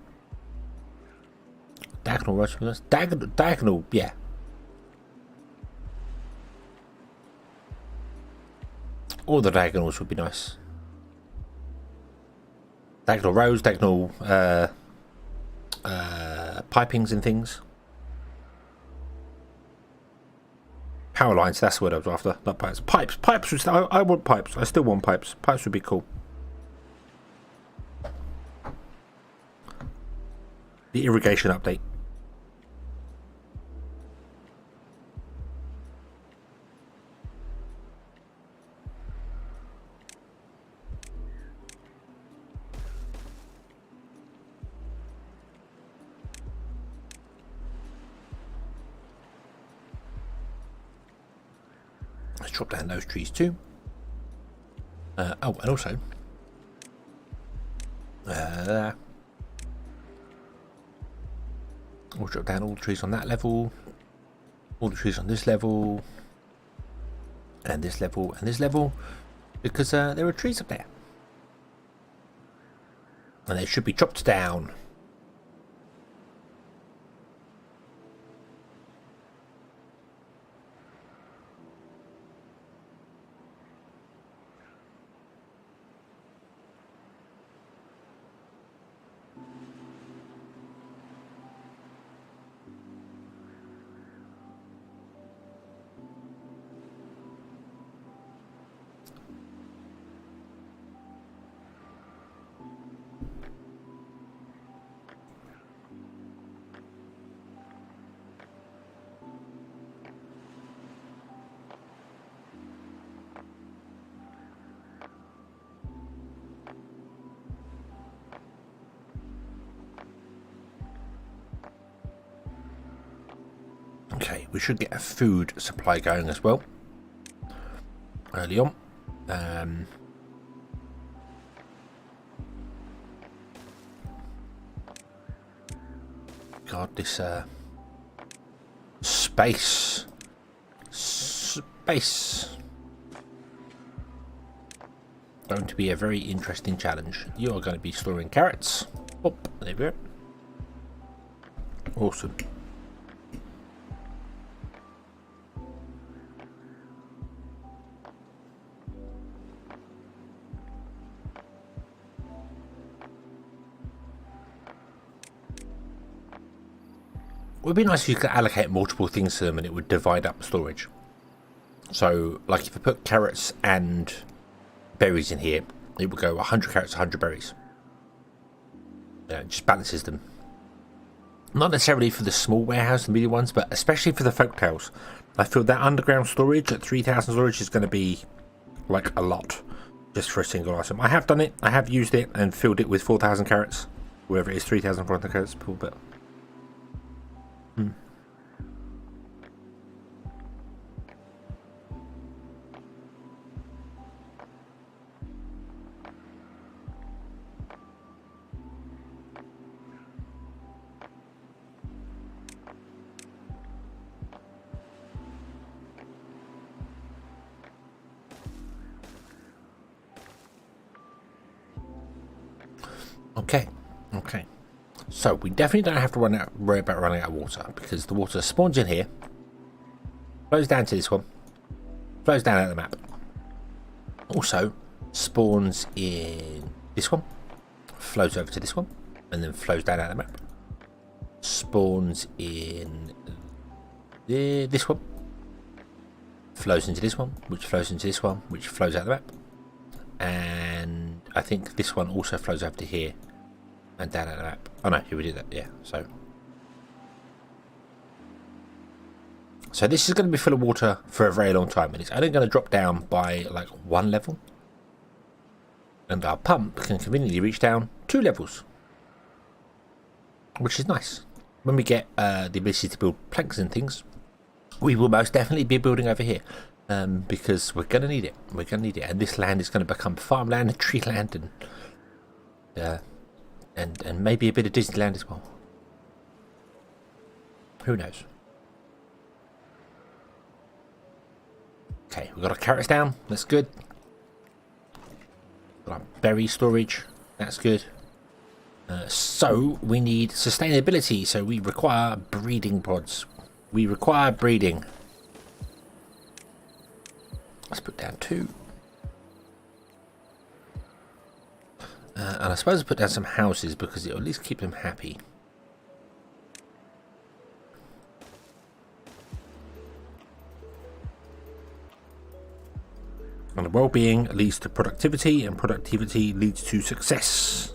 Diagonal rows. Diagonal, yeah. All the diagonals would be nice. Diagonal rows, diagonal pipings and things. Power lines, that's what I was after, not pipes. Pipes, I want pipes. I still want pipes. Pipes would be cool. The irrigation update. Let's chop down those trees too. And also we'll drop down all the trees on that level, all the trees on this level, and this level, and this level, because there are trees up there. And they should be chopped down. Okay, we should get a food supply going as well early on. God, this space going to be a very interesting challenge. You are going to be storing carrots. Oh, there we go. Awesome. It would be nice if you could allocate multiple things to them and it would divide up storage. So, like if I put carrots and berries in here, it would go 100 carrots, 100 berries. It just balances them. Not necessarily for the small warehouse, the medium ones, but especially for the folktales. I feel that underground storage at 3,000 storage is going to be like a lot just for a single item. I have done it, I have used it and filled it with 4,000 carrots. Wherever it is, 3,400 carrots per bit. Okay. So we definitely don't have to worry about running out of water because the water spawns in here, flows down to this one, flows down at the map. Also spawns in this one, flows over to this one, and then flows down out of the map. Spawns in this one, flows into this one, which flows into this one, which flows out of the map. And I think this one also flows over to here and down out of the map. Oh no, here we did that, yeah. So this is going to be full of water for a very long time, and it's only going to drop down by like 1 level. And our pump can conveniently reach down 2 levels, which is nice. When we get the ability to build planks and things, we will most definitely be building over here, because we're going to need it. We're going to need it, and this land is going to become farmland and tree land, and maybe a bit of Disneyland as well. Who knows? Okay, we've got our carrots down. That's good. Got our berry storage. That's good. So we need sustainability. So we require breeding pods. We require breeding. Let's put down 2. And I suppose I'll put down some houses because it'll at least keep them happy. And well-being leads to productivity, and productivity leads to success.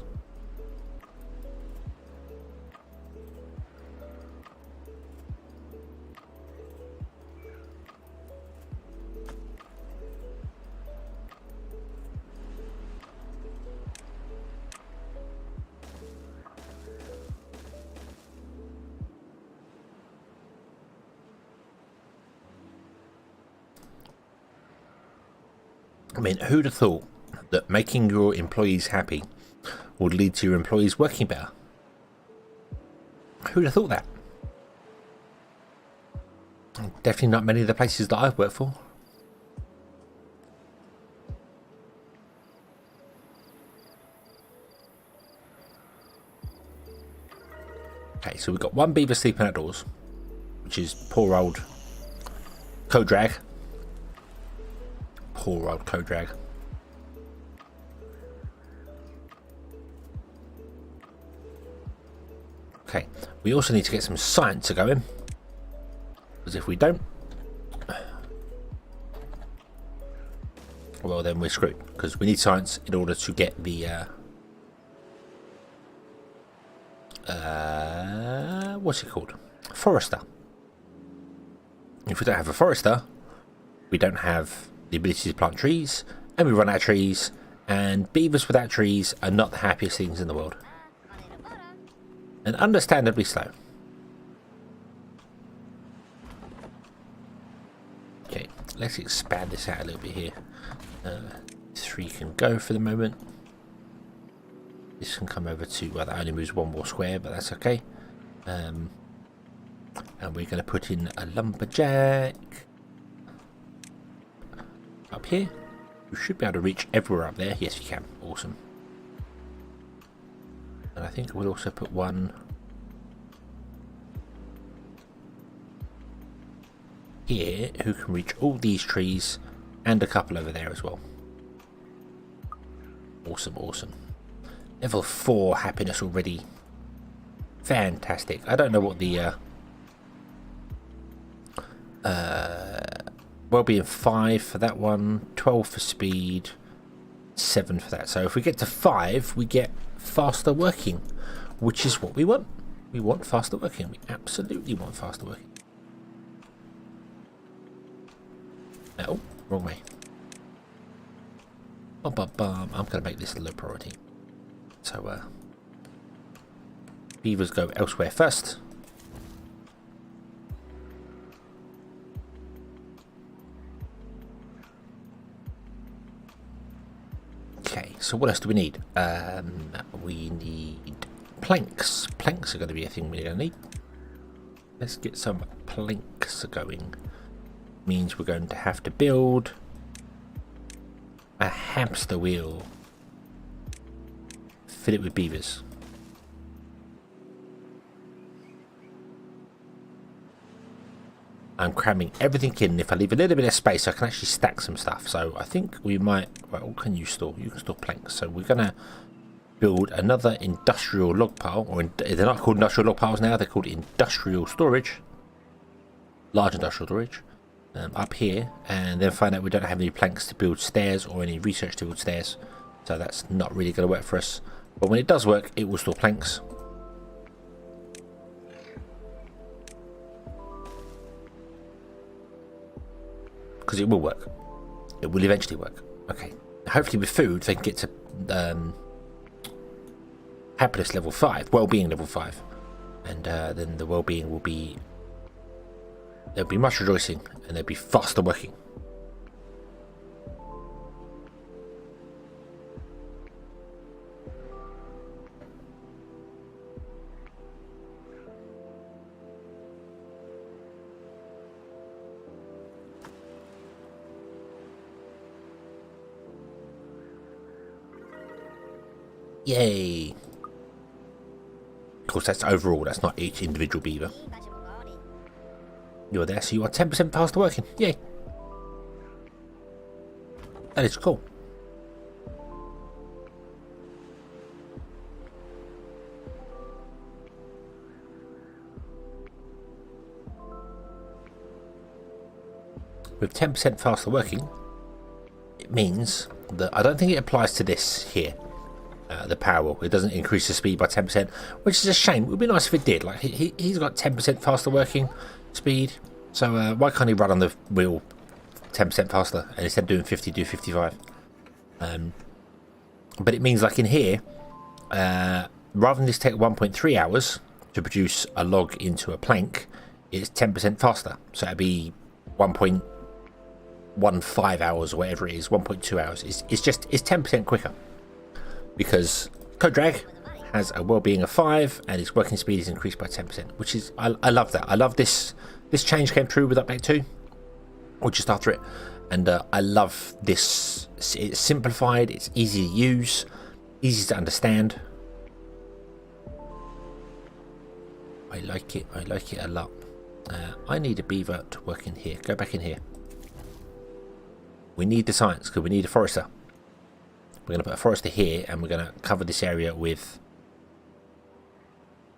I mean, who'd have thought that making your employees happy would lead to your employees working better? Who'd have thought that? Definitely not many of the places that I've worked for. Okay, so we've got 1 beaver sleeping outdoors, which is poor old Co-Drag. Poor old Co-Drag. Okay, we also need to get some science to go in, because if we don't, well then we're screwed, because we need science in order to get the what's it called? Forester. If we don't have a forester, we don't have the ability to plant trees, and we run out of trees, and beavers without trees are not the happiest things in the world. And understandably so. Okay, let's expand this out a little bit here. 3 can go for the moment. This can come over to, well, that only moves 1 more square, but that's okay. And we're going to put in a lumberjack up here. You should be able to reach everywhere up there. Yes, you can. Awesome. And I think we'll also put 1 here who can reach all these trees, and a couple over there as well. Awesome, awesome. Level 4 happiness already. Fantastic. I don't know what the well-being 5 for that one, 12 for speed, 7 for that. So if we get to 5, we get faster working, which is what we want. We want faster working. We absolutely want faster working. Oh, wrong way. I'm going to make this a low priority. So beavers go elsewhere first. Okay, so what else do we need? We need planks. Planks are going to be a thing we're going to need. Let's get some planks going. Means we're going to have to build a hamster wheel. Fill it with beavers. I'm cramming everything in. If I leave a little bit of space, I can actually stack some stuff. So I think we might. Well, what can you store? You can store planks. So we're gonna build another industrial log pile, or they're not called industrial log piles now, they're called industrial storage, large industrial storage, up here, and then find out we don't have any planks to build stairs or any research to build stairs, so that's not really going to work for us. But when it does work, it will store planks. Because it will work. It will eventually work. Okay. Hopefully with food they can get to happiness level 5, well-being level 5. And then the well-being will be... there'll be much rejoicing and they'll be faster working. Yay! Of course, that's overall, that's not each individual beaver. You're there, so you are 10% faster working. Yay! That is cool. With 10% faster working, it means that I don't think it applies to this here. The power wheel, it doesn't increase the speed by 10%, which is a shame. It would be nice if it did. Like he's got 10% faster working speed, so why can't he run on the wheel 10% faster, and instead of doing 50, do 55? But it means, like in here, rather than this take 1.3 hours to produce a log into a plank, it's 10% faster. So it'd be 1.15 hours or whatever it is, 1.2 hours. It's 10% quicker. Because Code Drag has a well-being of 5 and its working speed is increased by 10%, which is, I love that. I love this. This change came through with update 2, or just after it, and I love this. It's simplified, it's easy to use, easy to understand. I like it a lot. I need a beaver to work in here. Go back in here. We need the science because we need a forester. We're going to put a forester here, and we're going to cover this area with,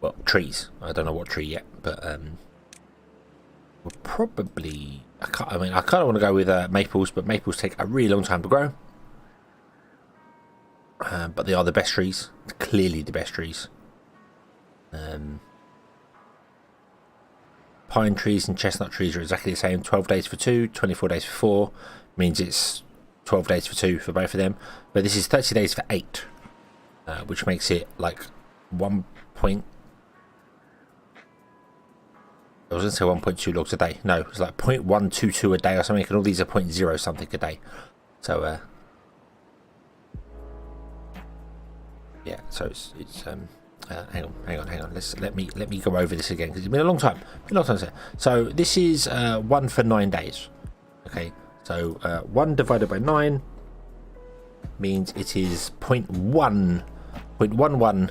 well, trees. I don't know what tree yet, but we'll probably... I kind of want to go with maples, but maples take a really long time to grow. But they are the best trees. Clearly the best trees. Pine trees and chestnut trees are exactly the same. 12 days for 2, 24 days for 4. Means it's 12 days for 2 for both of them, but this is 30 days for 8, which makes it like 1 point... I was going to say 1.2 logs a day. No, it's like 0.122 a day or something, and all these are 0.0 something a day. So yeah, so it's hang on. Let me go over this again because it's been a long time. So this is 1 for 9 days. Okay. So 1 divided by 9 means it is 0.11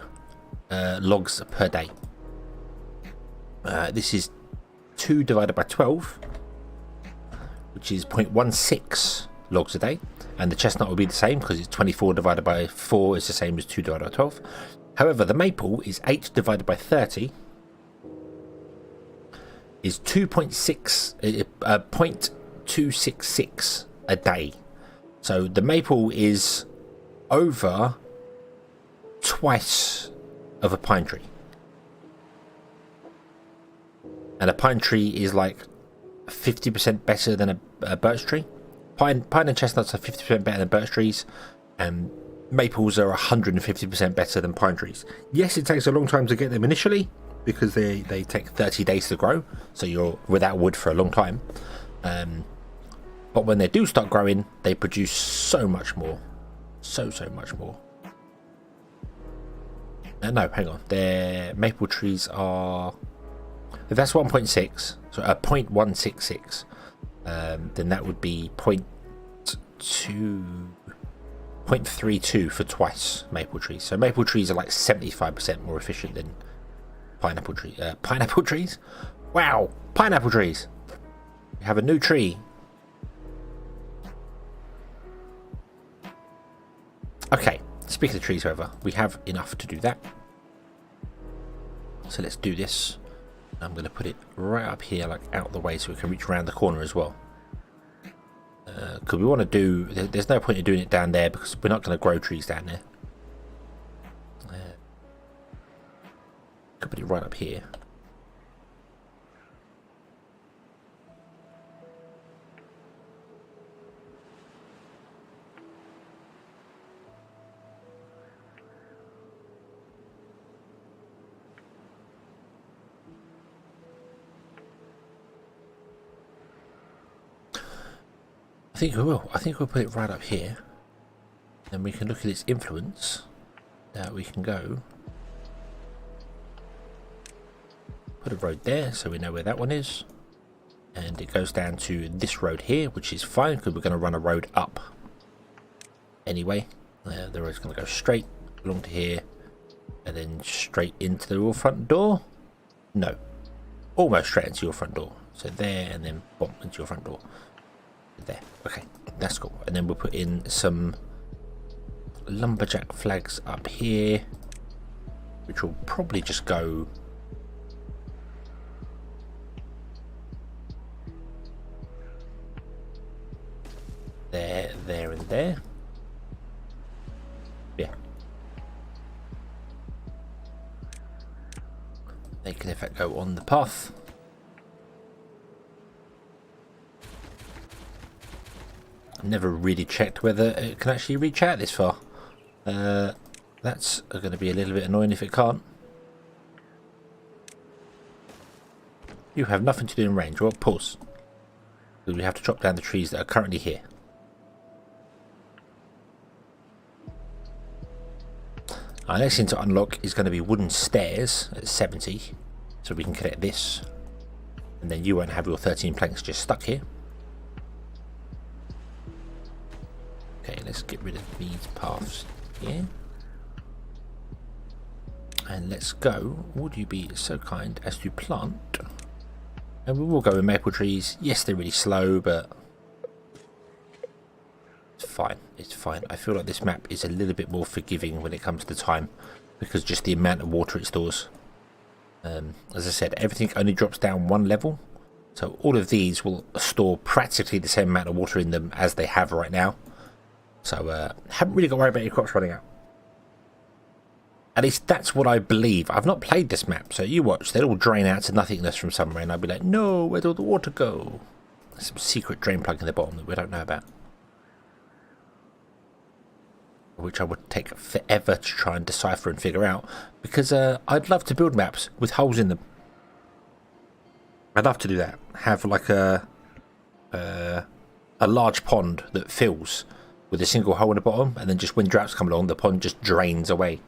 logs per day. This is 2 divided by 12, which is 0.16 logs a day. And the chestnut will be the same because it's 24 divided by 4 is the same as 2 divided by 12. However, the maple is 8 divided by 30 is 2.66 a day. So the maple is over twice of a pine tree, and a pine tree is like 50% better than a birch tree. Pine and chestnuts are 50% better than birch trees, and maples are 150% better than pine trees. Yes, it takes a long time to get them initially because they take 30 days to grow, so you're without wood for a long time. But when they do start growing, they produce so much more. So much more. No, hang on. Their maple trees are... If that's 1.6, so 0.166, then that would be 0.32 for twice maple trees. So maple trees are like 75% more efficient than pineapple trees. Pineapple trees? Wow! Pineapple trees! We have a new tree. Okay, Speaking of trees, however, we have enough to do that. So let's do this. I'm going to put it right up here, like out the way, so we can reach around the corner as well. Because we want to do, there's no point in doing it down there because we're not going to grow trees down there. Could put it right up here. I think we will. I think we'll put it right up here. Then we can look at its influence. We can go. Put a road there so we know where that one is. And it goes down to this road here, which is fine because we're going to run a road up. Anyway, the road's going to go straight along to here. And then straight into the real front door. No. Almost straight into your front door. So there and then boom, into your front door. There. Okay, that's cool. And then we'll put in some lumberjack flags up here, which will probably just go there, there, and there. Yeah. They can in fact go on the path. I've never really checked whether it can actually reach out this far. That's going to be a little bit annoying if it can't. You have nothing to do in range. Well, pause. Because we have to chop down the trees that are currently here. Our next thing to unlock is going to be wooden stairs at 70. So we can connect this. And then you won't have your 13 planks just stuck here. Okay, let's get rid of these paths here. And let's go. Would you be so kind as to plant? And we will go with maple trees. Yes, they're really slow, but it's fine. It's fine. I feel like this map is a little bit more forgiving when it comes to time because just the amount of water it stores. As I said, everything only drops down one level. So all of these will store practically the same amount of water in them as they have right now. So, haven't really got to worry about your crops running out. At least that's what I believe. I've not played this map, so you watch. They'll all drain out to nothingness from somewhere, and I'll be like, no, where'd all the water go? There's some secret drain plug in the bottom that we don't know about. Which I would take forever to try and decipher and figure out, because I'd love to build maps with holes in them. I'd love to do that. Have like a large pond that fills with a single hole in the bottom, and then just when droughts come along, the pond just drains away.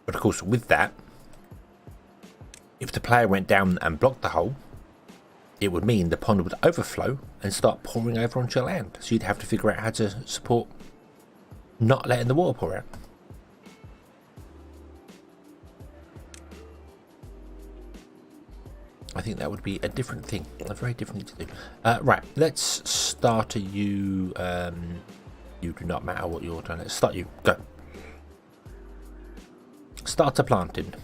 But of course, with that, if the player went down and blocked the hole, it would mean the pond would overflow and start pouring over onto your land. So you'd have to figure out how to support not letting the water pour out. I think that would be a different thing, a very different thing to do. Right, let's start you. You do not matter what you're doing. Let's start you. Go. Start planting.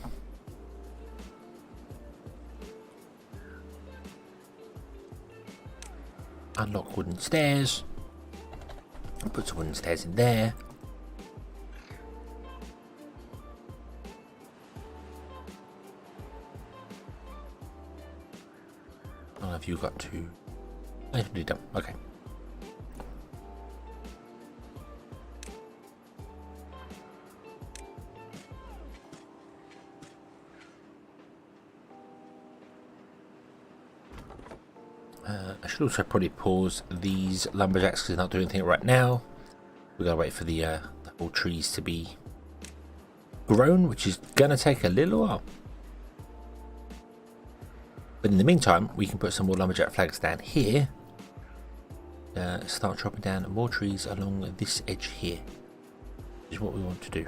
Unlock wooden stairs. Put some wooden stairs in there. Oh, have you got to? I have to do done. Okay. I should also probably pause these lumberjacks because they're not doing anything right now. We're going to wait for the whole trees to be grown, which is going to take a little while. But in the meantime, we can put some more lumberjack flags down here. Start chopping down more trees along this edge here, which is what we want to do.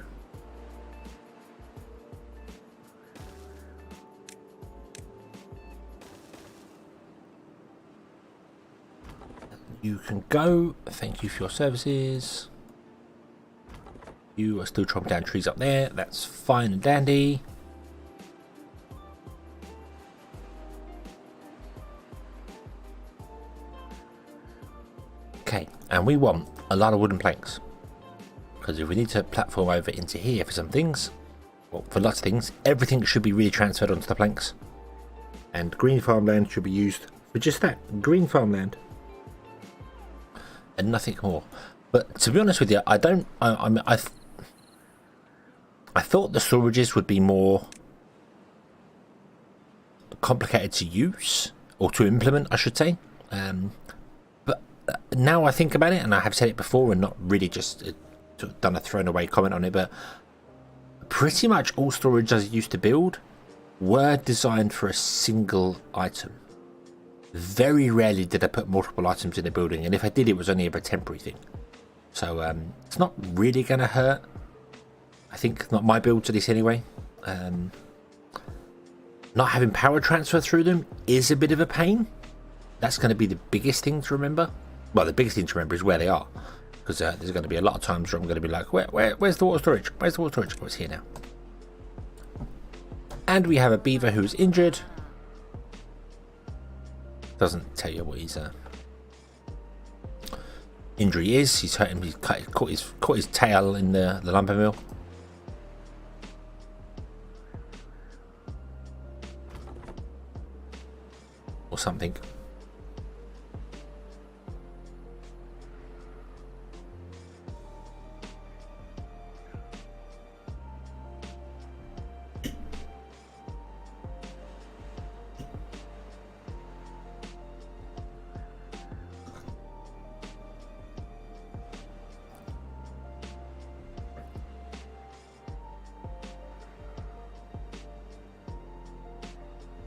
You can go. Thank you for your services. You are still chopping down trees up there. That's fine and dandy. Okay, and we want a lot of wooden planks. Because if we need to platform over into here for some things, well, for lots of things, everything should be really transferred onto the planks. And green farmland should be used for just that, green farmland. And nothing more. But to be honest with you, I thought the storages would be more complicated to use, or to implement, I should say. But now I think about it, and I have said it before and not really just done a thrown away comment on it, but pretty much all storage I used to build were designed for a single item. Very rarely did I put multiple items in a building, and if I did, it was only a temporary thing. So it's not really going to hurt. I think not my builds at least anyway. Not having power transfer through them is a bit of a pain. That's going to be the biggest thing to remember. Well, the biggest thing to remember is where they are, because there's going to be a lot of times where I'm going to be like, where's the water storage? Where's the water storage? Oh, it's here now. And we have a beaver who's injured. Doesn't tell you what his injury is. He's hurt him. He's caught his tail in the lumber mill. Or something.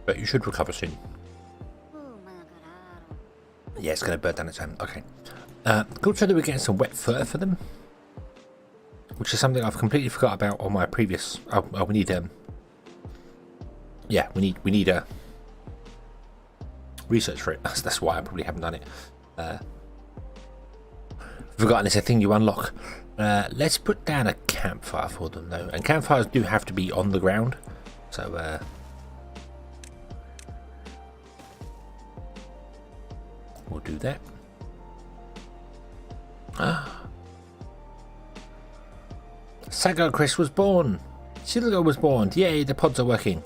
But you should recover soon. Yeah, it's going to burn down its own. Okay. Good so that we're getting some wet fur for them, which is something I've completely forgot about on my previous. Oh, we need yeah, we need research for it. That's why I probably haven't done it. Forgotten it's a thing you unlock. Let's put down a campfire for them though, and campfires do have to be on the ground, so. We'll do that. Sago Chris was born. Silgo was born. Yay, the pods are working.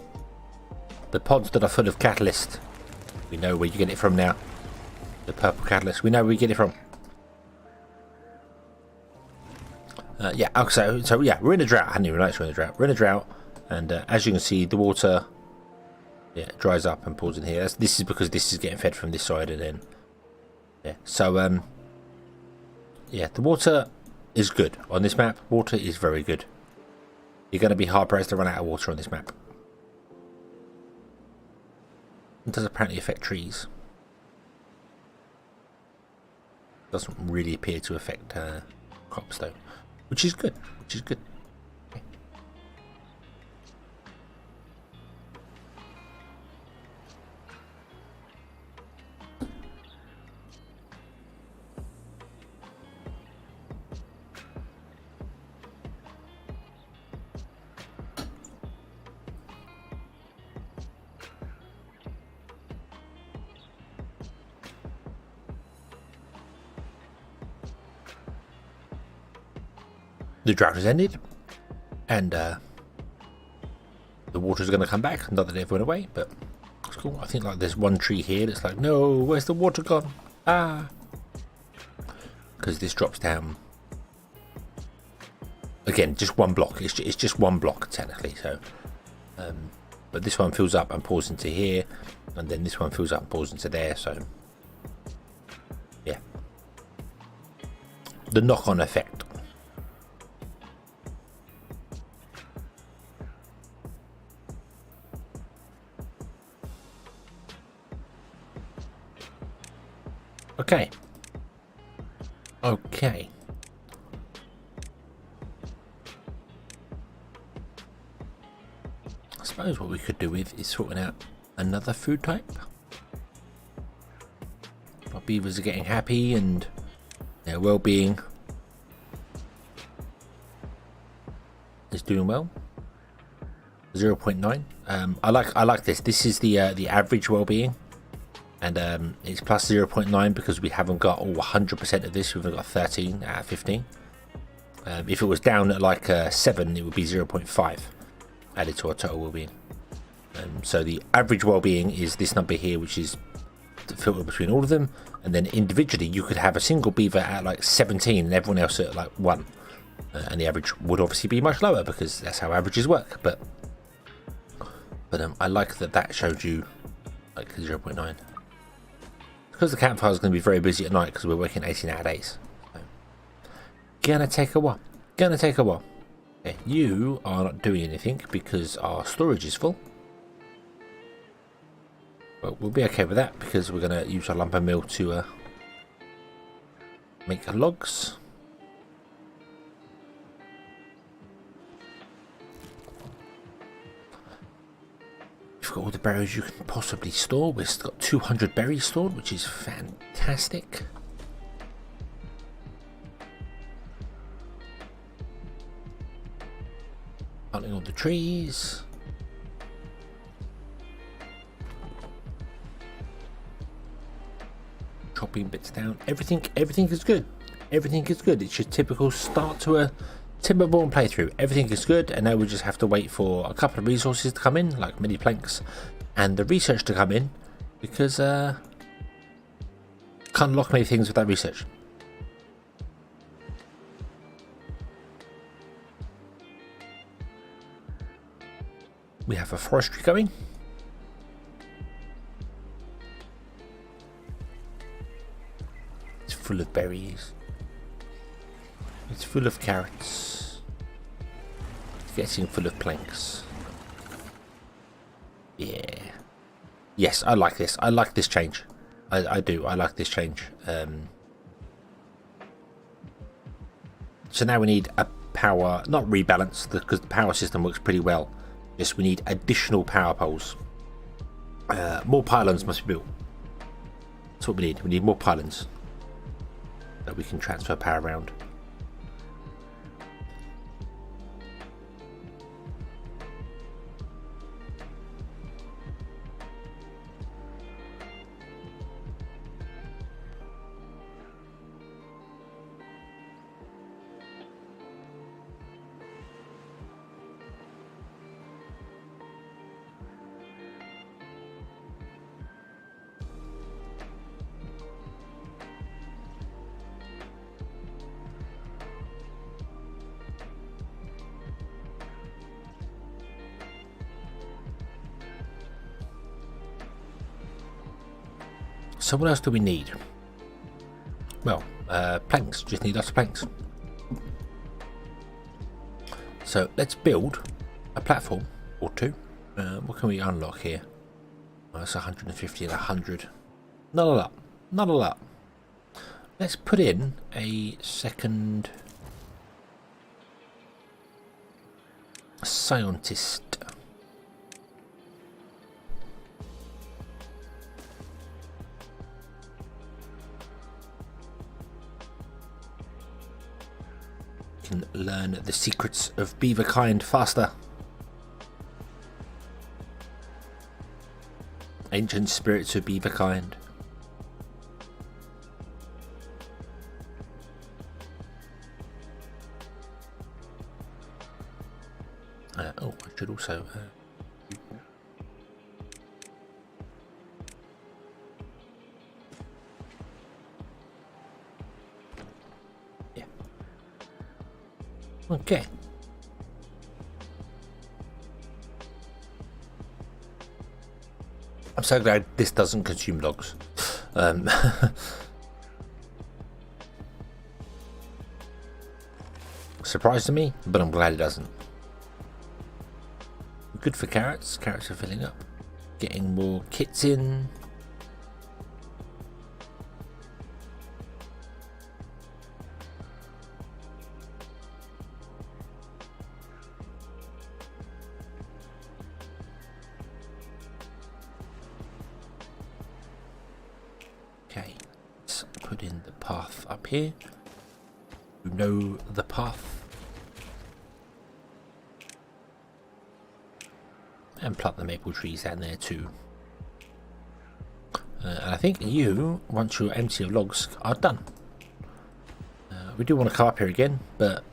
The pods that are full of catalyst. We know where you get it from now. The purple catalyst. We know where you get it from. Yeah, so yeah, we're in a drought. I hadn't even realised we're in a drought. We're in a drought, and as you can see, the water dries up and pours in here. This is because this is getting fed from this side, and then so yeah, the water is good on this map. Water is very good. You're going to be hard pressed to run out of water on this map. It does apparently affect trees. Doesn't really appear to affect crops though, which is good. Which is good. The drought has ended, and the water's going to come back. Not that it ever went away, but it's cool. I think like there's one tree here that's like, no, where's the water gone? Ah, because this drops down again, just one block. It's just one block technically. So, but this one fills up and pours into here, and then this one fills up and pours into there. So, yeah, the knock-on effect. Okay. Okay. I suppose what we could do with is sorting out another food type. beavers are getting happy and their well-being is doing well. 0.9. I like this. This is the average well-being, and it's plus 0.9 because we haven't got all 100% of this. We've only got 13 out of 15. If it was down at like 7, it would be 0.5 added to our total well-being. So the average well-being is this number here, which is filtered between all of them, and then individually you could have a single beaver at like 17 and everyone else at like 1, and the average would obviously be much lower because that's how averages work. But I like that showed you like 0.9 because the campfire is going to be very busy at night because we're working 18-hour days. So, gonna take a while. Okay, you are not doing anything because our storage is full. But we'll be okay with that because we're going to use our lumber mill to make logs. You've got all the berries you can possibly store. We've got 200 berries stored, which is fantastic. Planting all the trees. Chopping bits down. Everything is good. Everything is good. It's your typical start to a Timberborn playthrough. Everything is good, and now we just have to wait for a couple of resources to come in, like mini planks, and the research to come in, because can't unlock many things with that research. We have a forestry going. It's full of berries. It's full of carrots. It's getting full of planks. Yeah. Yes, I like this. I like this change. I do. I like this change. So now we need a power, not rebalance, because the power system works pretty well. Just we need additional power poles. More pylons must be built. That's what we need. We need more pylons that we can transfer power around. So what else do we need? Well, planks. Just need lots of planks. So let's build a platform or two. What can we unlock here? Oh, that's 150 and 100. Not a lot. Not a lot. Let's put in a second scientist. Can learn the secrets of beaver kind faster. Ancient spirits of beaver kind. Oh, I should also yeah. Okay. I'm so glad this doesn't consume logs. Surprise to me, but I'm glad it doesn't. Good for carrots. Carrots are filling up. Getting more kits in. Okay. put in the path up here. You know the path. And plant the maple trees down there too. And I think you, once you're empty of logs, are done. We do want to come up here again, but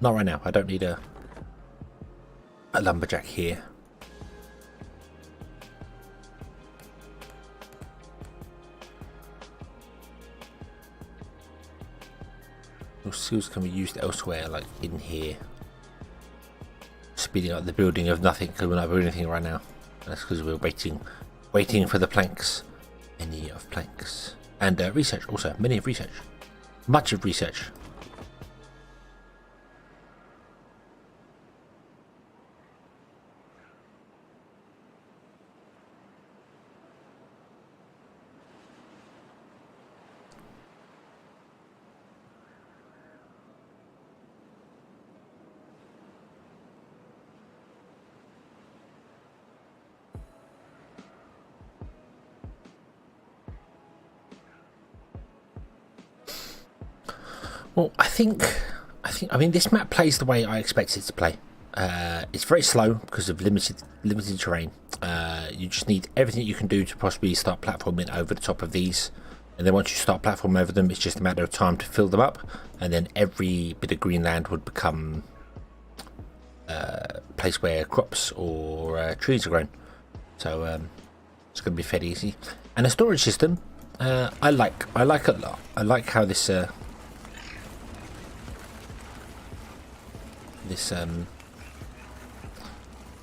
not right now. I don't need a lumberjack here. Those skills can be used elsewhere, like in here. Speeding up the building of nothing, because we're not doing anything right now. That's because we're waiting for the planks. Any of planks. And research also, many of research. Much of research. Well, I mean, this map plays the way I expect it to play. It's very slow because of limited terrain. You just need everything you can do to possibly start platforming over the top of these, and then once you start platforming over them, it's just a matter of time to fill them up, and then every bit of green land would become a place where crops or trees are grown. So it's going to be fairly easy. And the storage system, I like a lot. I like how this.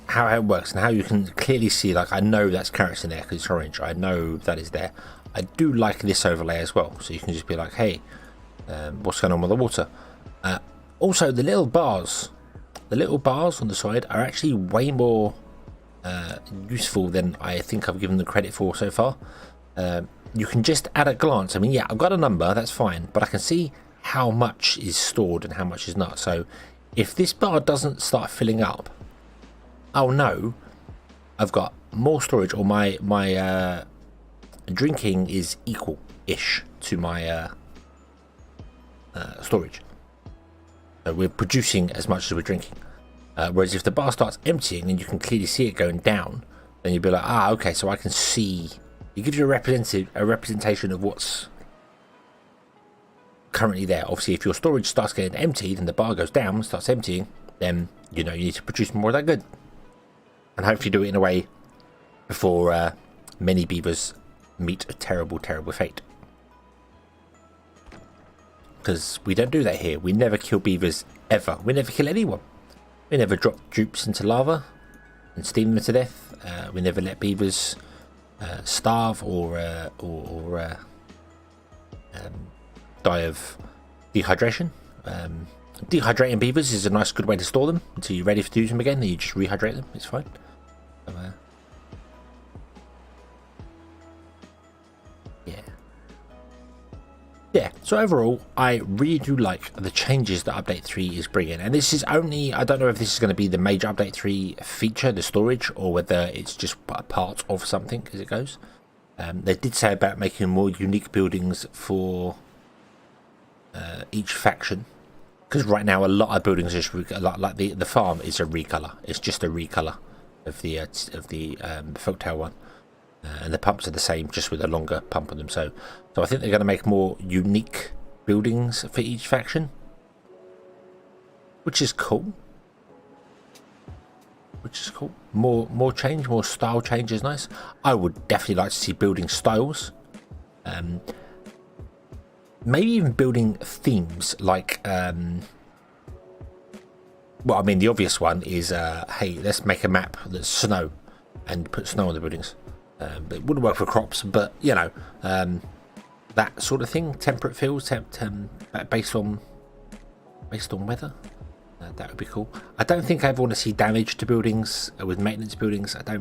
How it works and how you can clearly see, like, I know that's carrots in there because it's orange. I know that is there. I do like this overlay as well, so you can just be like, hey, what's going on with the water? Also, the little bars on the side are actually way more useful than I think I've given them credit for so far. You can just at a glance, I mean, yeah, I've got a number, that's fine, but I can see how much is stored and how much is not. So if this bar doesn't start filling up, oh no, I've got more storage, or my drinking is equal-ish to my storage. So we're producing as much as we're drinking. Whereas if the bar starts emptying and you can clearly see it going down, then you'll be like, ah, okay, so I can see. It gives you a representation of what's currently there. Obviously, if your storage starts getting emptied and the bar goes down, starts emptying, then you know you need to produce more of that good, and hopefully do it in a way before many beavers meet a terrible fate, because we don't do that here. We never kill beavers ever. We never kill anyone. We never drop dupes into lava and steam them to death. We never let beavers starve or die of dehydration. Dehydrating beavers is a nice good way to store them until you're ready to use them again, then you just rehydrate them. It's fine. So, yeah, so overall I really do like the changes that update 3 is bringing, and this is only, I don't know if this is going to be the major update 3 feature, the storage, or whether it's just a part of something as it goes. They did say about making more unique buildings for each faction, because right now a lot of buildings are just like the farm is a recolor. It's just a recolor of the folktale one, and the pumps are the same, just with a longer pump on them. So I think they're going to make more unique buildings for each faction, which is cool. More change, more style change is nice. I would definitely like to see building styles. Maybe even building themes, like well, I mean, the obvious one is hey, let's make a map that's snow and put snow on the buildings. It wouldn't work for crops, but you know, that sort of thing. Temperate fields, based on weather. That would be cool. I don't think I ever want to see damage to buildings with maintenance buildings. I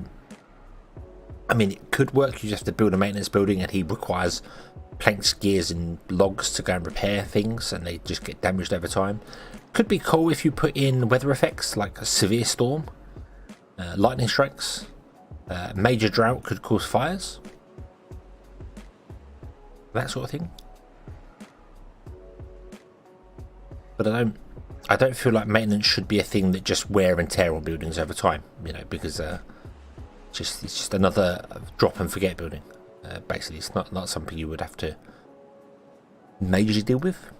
mean, it could work. You just have to build a maintenance building, and he requires planks, gears, and logs to go and repair things, and they just get damaged over time. Could be cool if you put in weather effects like a severe storm, lightning strikes, major drought could cause fires. that sort of thing. But I don't feel like maintenance should be a thing that just wear and tear on buildings over time, you know, because it's just another drop and forget building. Basically, it's not something you would have to majorly deal with,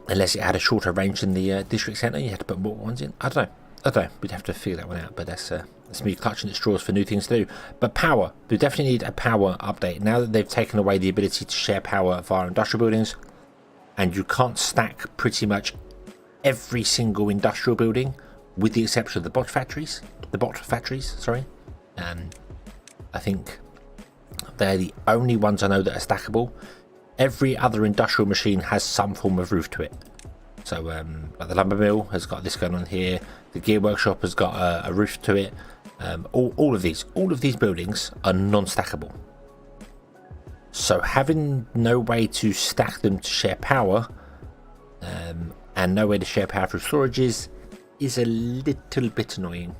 unless it had a shorter range in the district centre. You had to put more ones in. I don't know. We'd have to figure that one out. But that's me clutching at straws for new things to do. But power, we definitely need a power update now that they've taken away the ability to share power via industrial buildings, and you can't stack pretty much every single industrial building, with the exception of the bot factories. Sorry. I think they're the only ones I know that are stackable. Every other industrial machine has some form of roof to it. So like the lumber mill has got this going on here. The gear workshop has got a roof to it. All of these buildings are non-stackable. So having no way to stack them to share power, and no way to share power through storages, is a little bit annoying.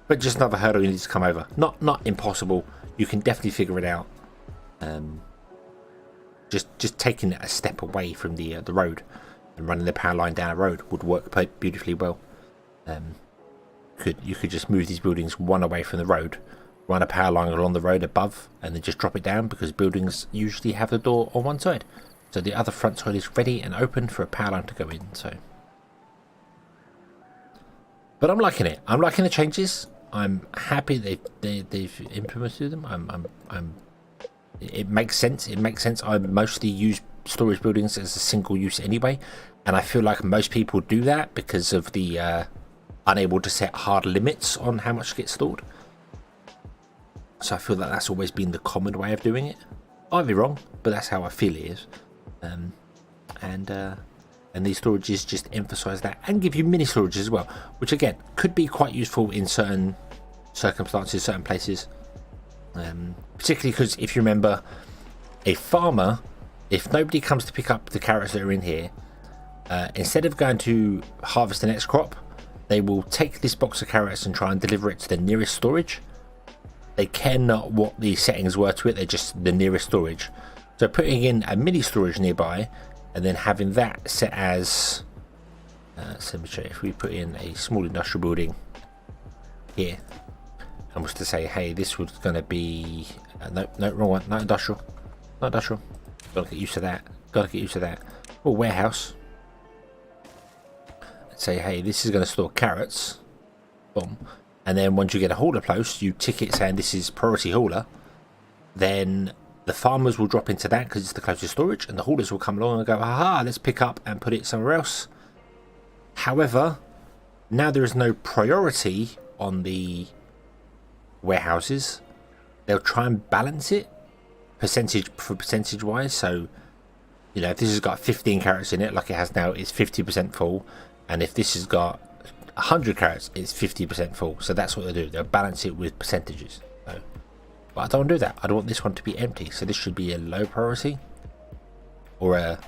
But just another hurdle you need to come over. Not impossible. You can definitely figure it out. Just taking it a step away from the road and running the power line down a road would work beautifully well. You could just move these buildings one away from the road, run a power line along the road above, and then just drop it down, because buildings usually have the door on one side, so the other front side is ready and open for a power line to go in. So, but I'm liking it. I'm liking the changes. I'm happy they've implemented them. It makes sense. I mostly use storage buildings as a single use anyway, and I feel like most people do that because of the unable to set hard limits on how much gets stored. So I feel like that's always been the common way of doing it. I might be wrong, but that's how I feel it is. And these storages just emphasize that and give you mini storages as well, which again could be quite useful in certain circumstances, certain places. Particularly because if you remember, a farmer, if nobody comes to pick up the carrots that are in here, instead of going to harvest the next crop, they will take this box of carrots and try and deliver it to the nearest storage. They care not what the settings were to it, they're just the nearest storage. So putting in a mini storage nearby and then having that set as so if we put in a small industrial building here and was to say, hey, this was going to be no, wrong one, not industrial, gotta get used to that, or warehouse, and say, hey, this is going to store carrots, boom. And then once you get a hauler post, you tick it saying this is priority hauler. Then the farmers will drop into that because it's the closest storage, and the haulers will come along and go, aha, let's pick up and put it somewhere else. However, now there is no priority on the warehouses. They'll try and balance it percentage wise. So, you know, if this has got 15 carrots in it, like it has now, it's 50% full. And if this has got 100 carrots, it's 50% full. So that's what they do. They'll balance it with percentages. So, but I don't want to do that. I don't want this one to be empty. So this should be a low priority, or a,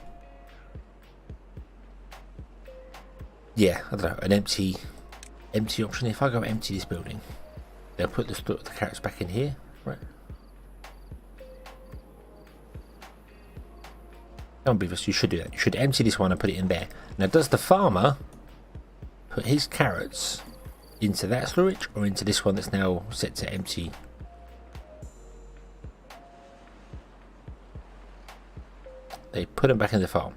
yeah, I don't know, an empty option. If I go empty this building, they'll put the carrots back in here, right? Don't be this. You should do that. You should empty this one and put it in there. Now, does the farmer put his carrots into that storage or into this one that's now set to empty? They put them back in the farm.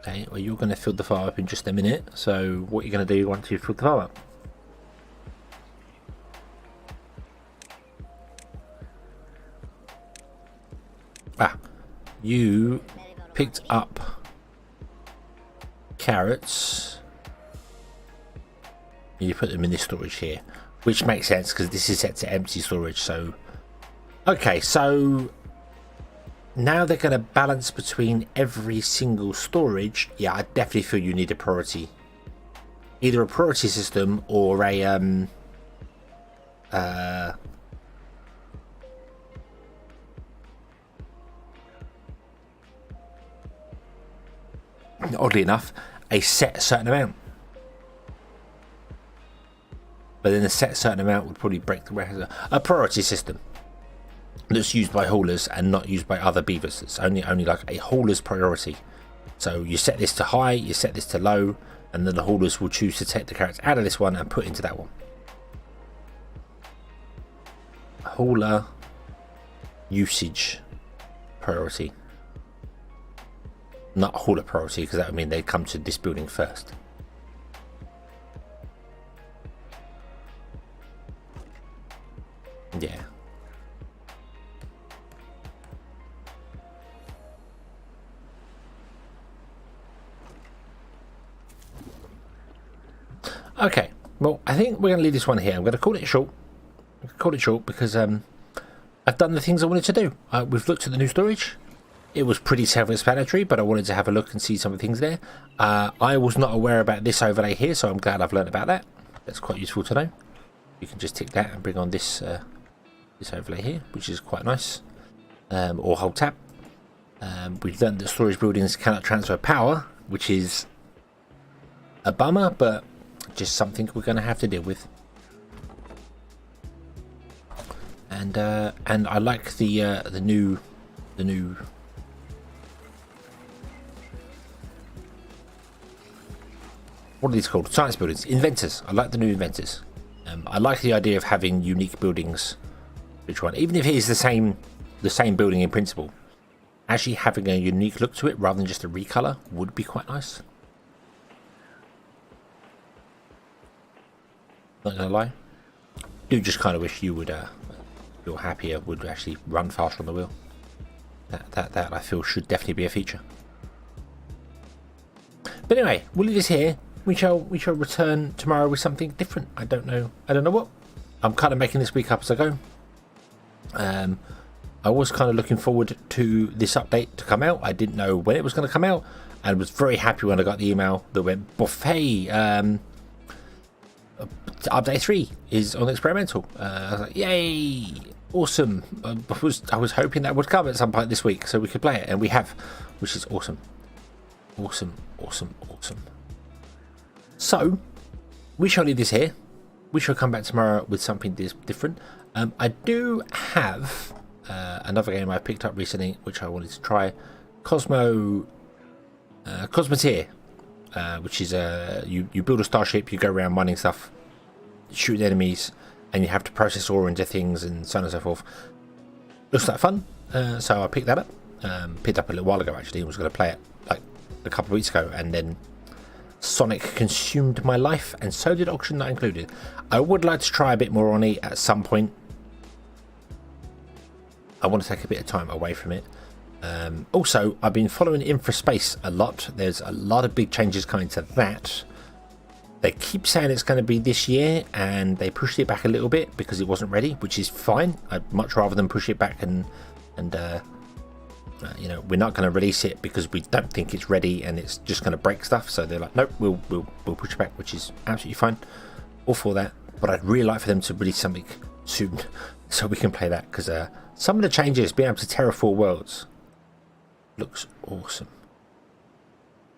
Okay, well, you're going to fill the farm up in just a minute. So what you're going to do once you've filled the farm up? You picked up carrots and you put them in this storage here, which makes sense because this is set to empty storage. So okay, so now they're going to balance between every single storage. Yeah, I definitely feel you need a priority, either a priority system or a oddly enough, a set certain amount. But then a set certain amount would probably break the warehouse. A priority system that's used by haulers and not used by other beavers. It's only like a hauler's priority. So you set this to high, you set this to low, and then the haulers will choose to take the carrots out of this one and put into that one. Hauler usage priority. Not hauler priority, because that would mean they'd come to this building first. Yeah. Okay, well, I think we're going to leave this one here. I'm going to call it short. Because I've done the things I wanted to do. We've looked at the new storage. It was pretty self-explanatory, but I wanted to have a look and see some of the things there. I was not aware about this overlay here, so I'm glad I've learned about that. That's quite useful to know. You can just tick that and bring on this this overlay here, which is quite nice. Or hold tab. We've learned that storage buildings cannot transfer power, which is a bummer, but just something we're going to have to deal with. And I like the new what are these called? Science buildings, inventors. I like the new inventors. I like the idea of having unique buildings. Which one? Even if it is the same building in principle, actually having a unique look to it rather than just a recolor would be quite nice. Not gonna lie, do just kind of wish you would, you're happier, would actually run faster on the wheel. That I feel should definitely be a feature. But anyway, we'll leave this here. We shall return tomorrow with something different. I don't know what. I'm kind of making this week up as I go. I was kind of looking forward to this update to come out. I didn't know when it was going to come out, and was very happy when I got the email that went, "Buffet, update 3 is on experimental." I was like, "Yay, awesome!" I was hoping that would come at some point this week so we could play it, and we have, which is awesome. Awesome. So we shall leave this here. We shall come back tomorrow with something different. I do have another game I picked up recently, which I wanted to try, Cosmoteer, which is you build a starship, you go around mining stuff, shooting enemies, and you have to process ore into things and so on and so forth. Looks like fun, so I picked that up. Picked up a little while ago actually, and was going to play it like a couple of weeks ago, and then Sonic consumed my life, and so did Auction Not Included. I would like to try a bit more on it at some point. I want to take a bit of time away from it. Also, I've been following Infraspace a lot. There's a lot of big changes coming to that. They keep saying it's going to be this year, and they pushed it back a little bit because it wasn't ready, which is fine. I'd much rather than push it back and you know, we're not going to release it because we don't think it's ready and it's just going to break stuff. So they're like, nope, we'll push it back, which is absolutely fine. All for that. But I'd really like for them to release something soon so we can play that, because some of the changes, being able to terraform worlds, looks awesome.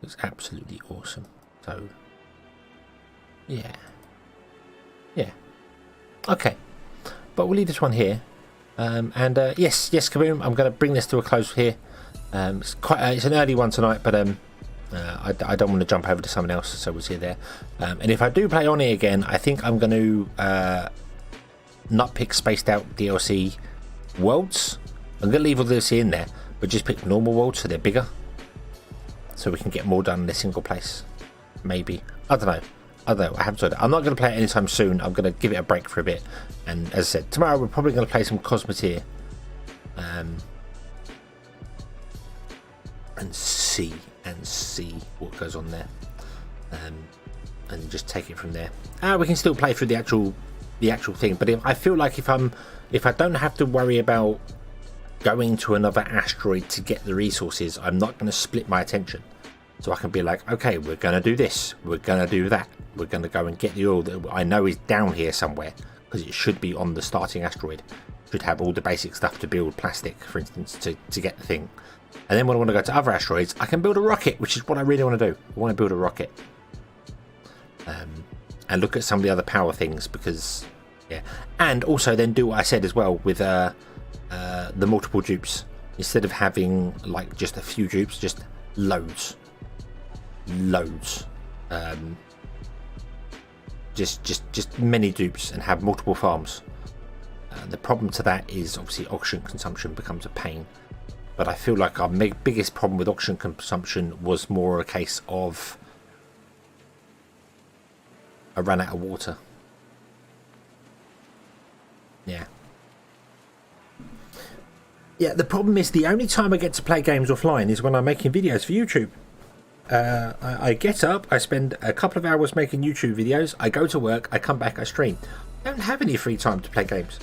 Looks absolutely awesome. So yeah. Okay, but we'll leave this one here. Yes, Kaboom, I'm going to bring this to a close here. It's it's an early one tonight, but I don't want to jump over to someone else, so we'll see you there. And if I do play on it again, I think I'm going to not pick spaced out DLC worlds. I'm going to leave all the DLC in there, but just pick normal worlds so they're bigger, so we can get more done in a single place. Maybe, I don't know. I haven't tried it. I'm not going to play it anytime soon. I'm going to give it a break for a bit, and as I said, tomorrow we're probably going to play some Cosmoteer, and see what goes on there, and just take it from there. We can still play through the actual thing, but I feel like if I don't have to worry about going to another asteroid to get the resources, I'm not going to split my attention. So I can be like, okay, we're going to do this, we're going to do that, we're going to go and get the oil that I know is down here somewhere, because it should be on the starting asteroid. Should have all the basic stuff to build plastic, for instance, to get the thing. And then when I want to go to other asteroids, I can build a rocket, which is what I really want to do. I want to build a rocket. And look at some of the other power things, because, yeah. And also then do what I said as well with the multiple dupes. Instead of having like just a few dupes, just loads. Just many dupes and have multiple farms. The problem to that is obviously oxygen consumption becomes a pain. But I feel like our biggest problem with oxygen consumption was more a case of I ran out of water. Yeah. Yeah, the problem is the only time I get to play games offline is when I'm making videos for YouTube. I get up, I spend a couple of hours making YouTube videos, I go to work, I come back, I stream. I don't have any free time to play games.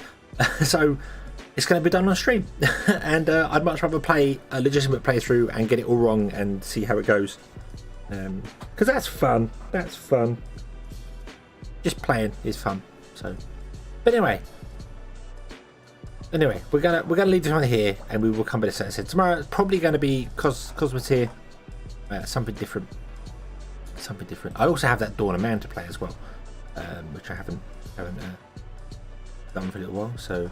So it's going to be done on stream. And I'd much rather play a legitimate playthrough and get it all wrong and see how it goes. Because that's fun. That's fun. Just playing is fun. So, but anyway, we're gonna leave this one here, and we will come back to it. Tomorrow it's probably going to be Cosmos here. Something different. Something different. I also have that Dawn of Man to play as well, which I haven't done for a little while. So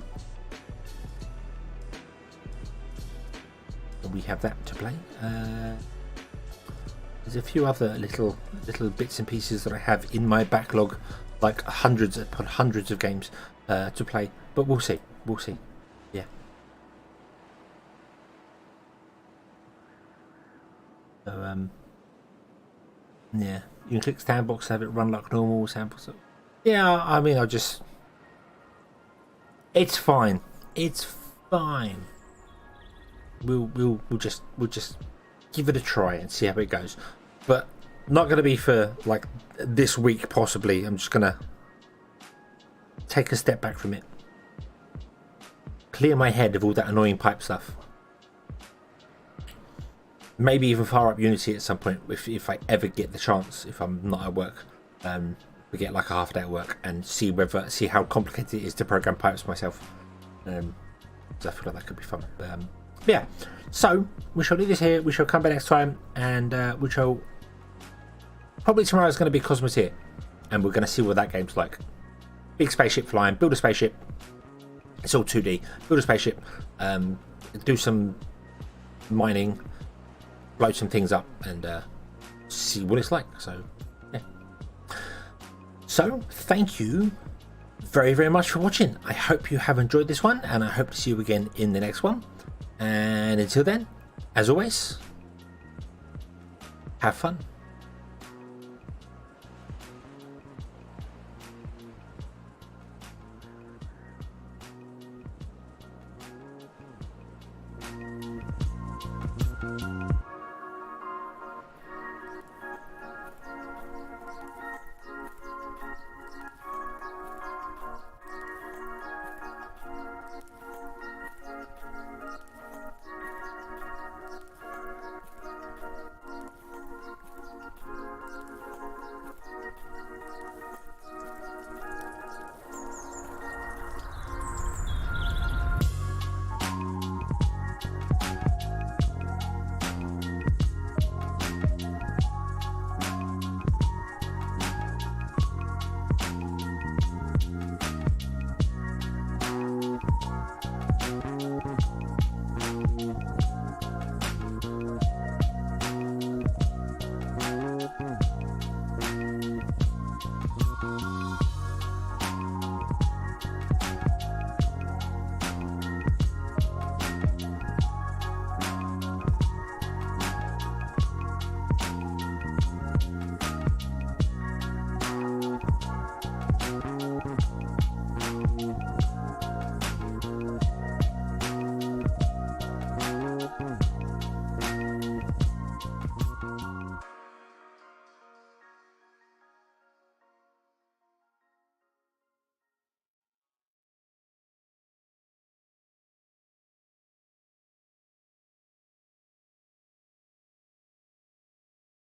we have that to play. There's a few other little bits and pieces that I have in my backlog, like hundreds upon hundreds of games to play. But we'll see. We'll see. Yeah. So yeah, you can click sandbox to have it run like normal sandbox. Yeah, I mean, it's fine. It's fine. We'll just give it a try and see how it goes. But not going to be for like this week possibly. I'm just going to take a step back from it. Clear my head of all that annoying pipe stuff. Maybe even fire up Unity at some point if I ever get the chance, if I'm not at work. We get like a half day at work and see how complicated it is to program pipes myself. So I feel like that could be fun. Yeah, so we shall leave this here. We shall come back next time, and we shall probably tomorrow is going to be Cosmos here, and we're going to see what that game's like. Big spaceship flying, build a spaceship. It's all 2D. Build a spaceship, do some mining, blow some things up, and see what it's like. So yeah. So thank you very, very much for watching. I hope you have enjoyed this one, and I hope to see you again in the next one. And until then, as always, have fun.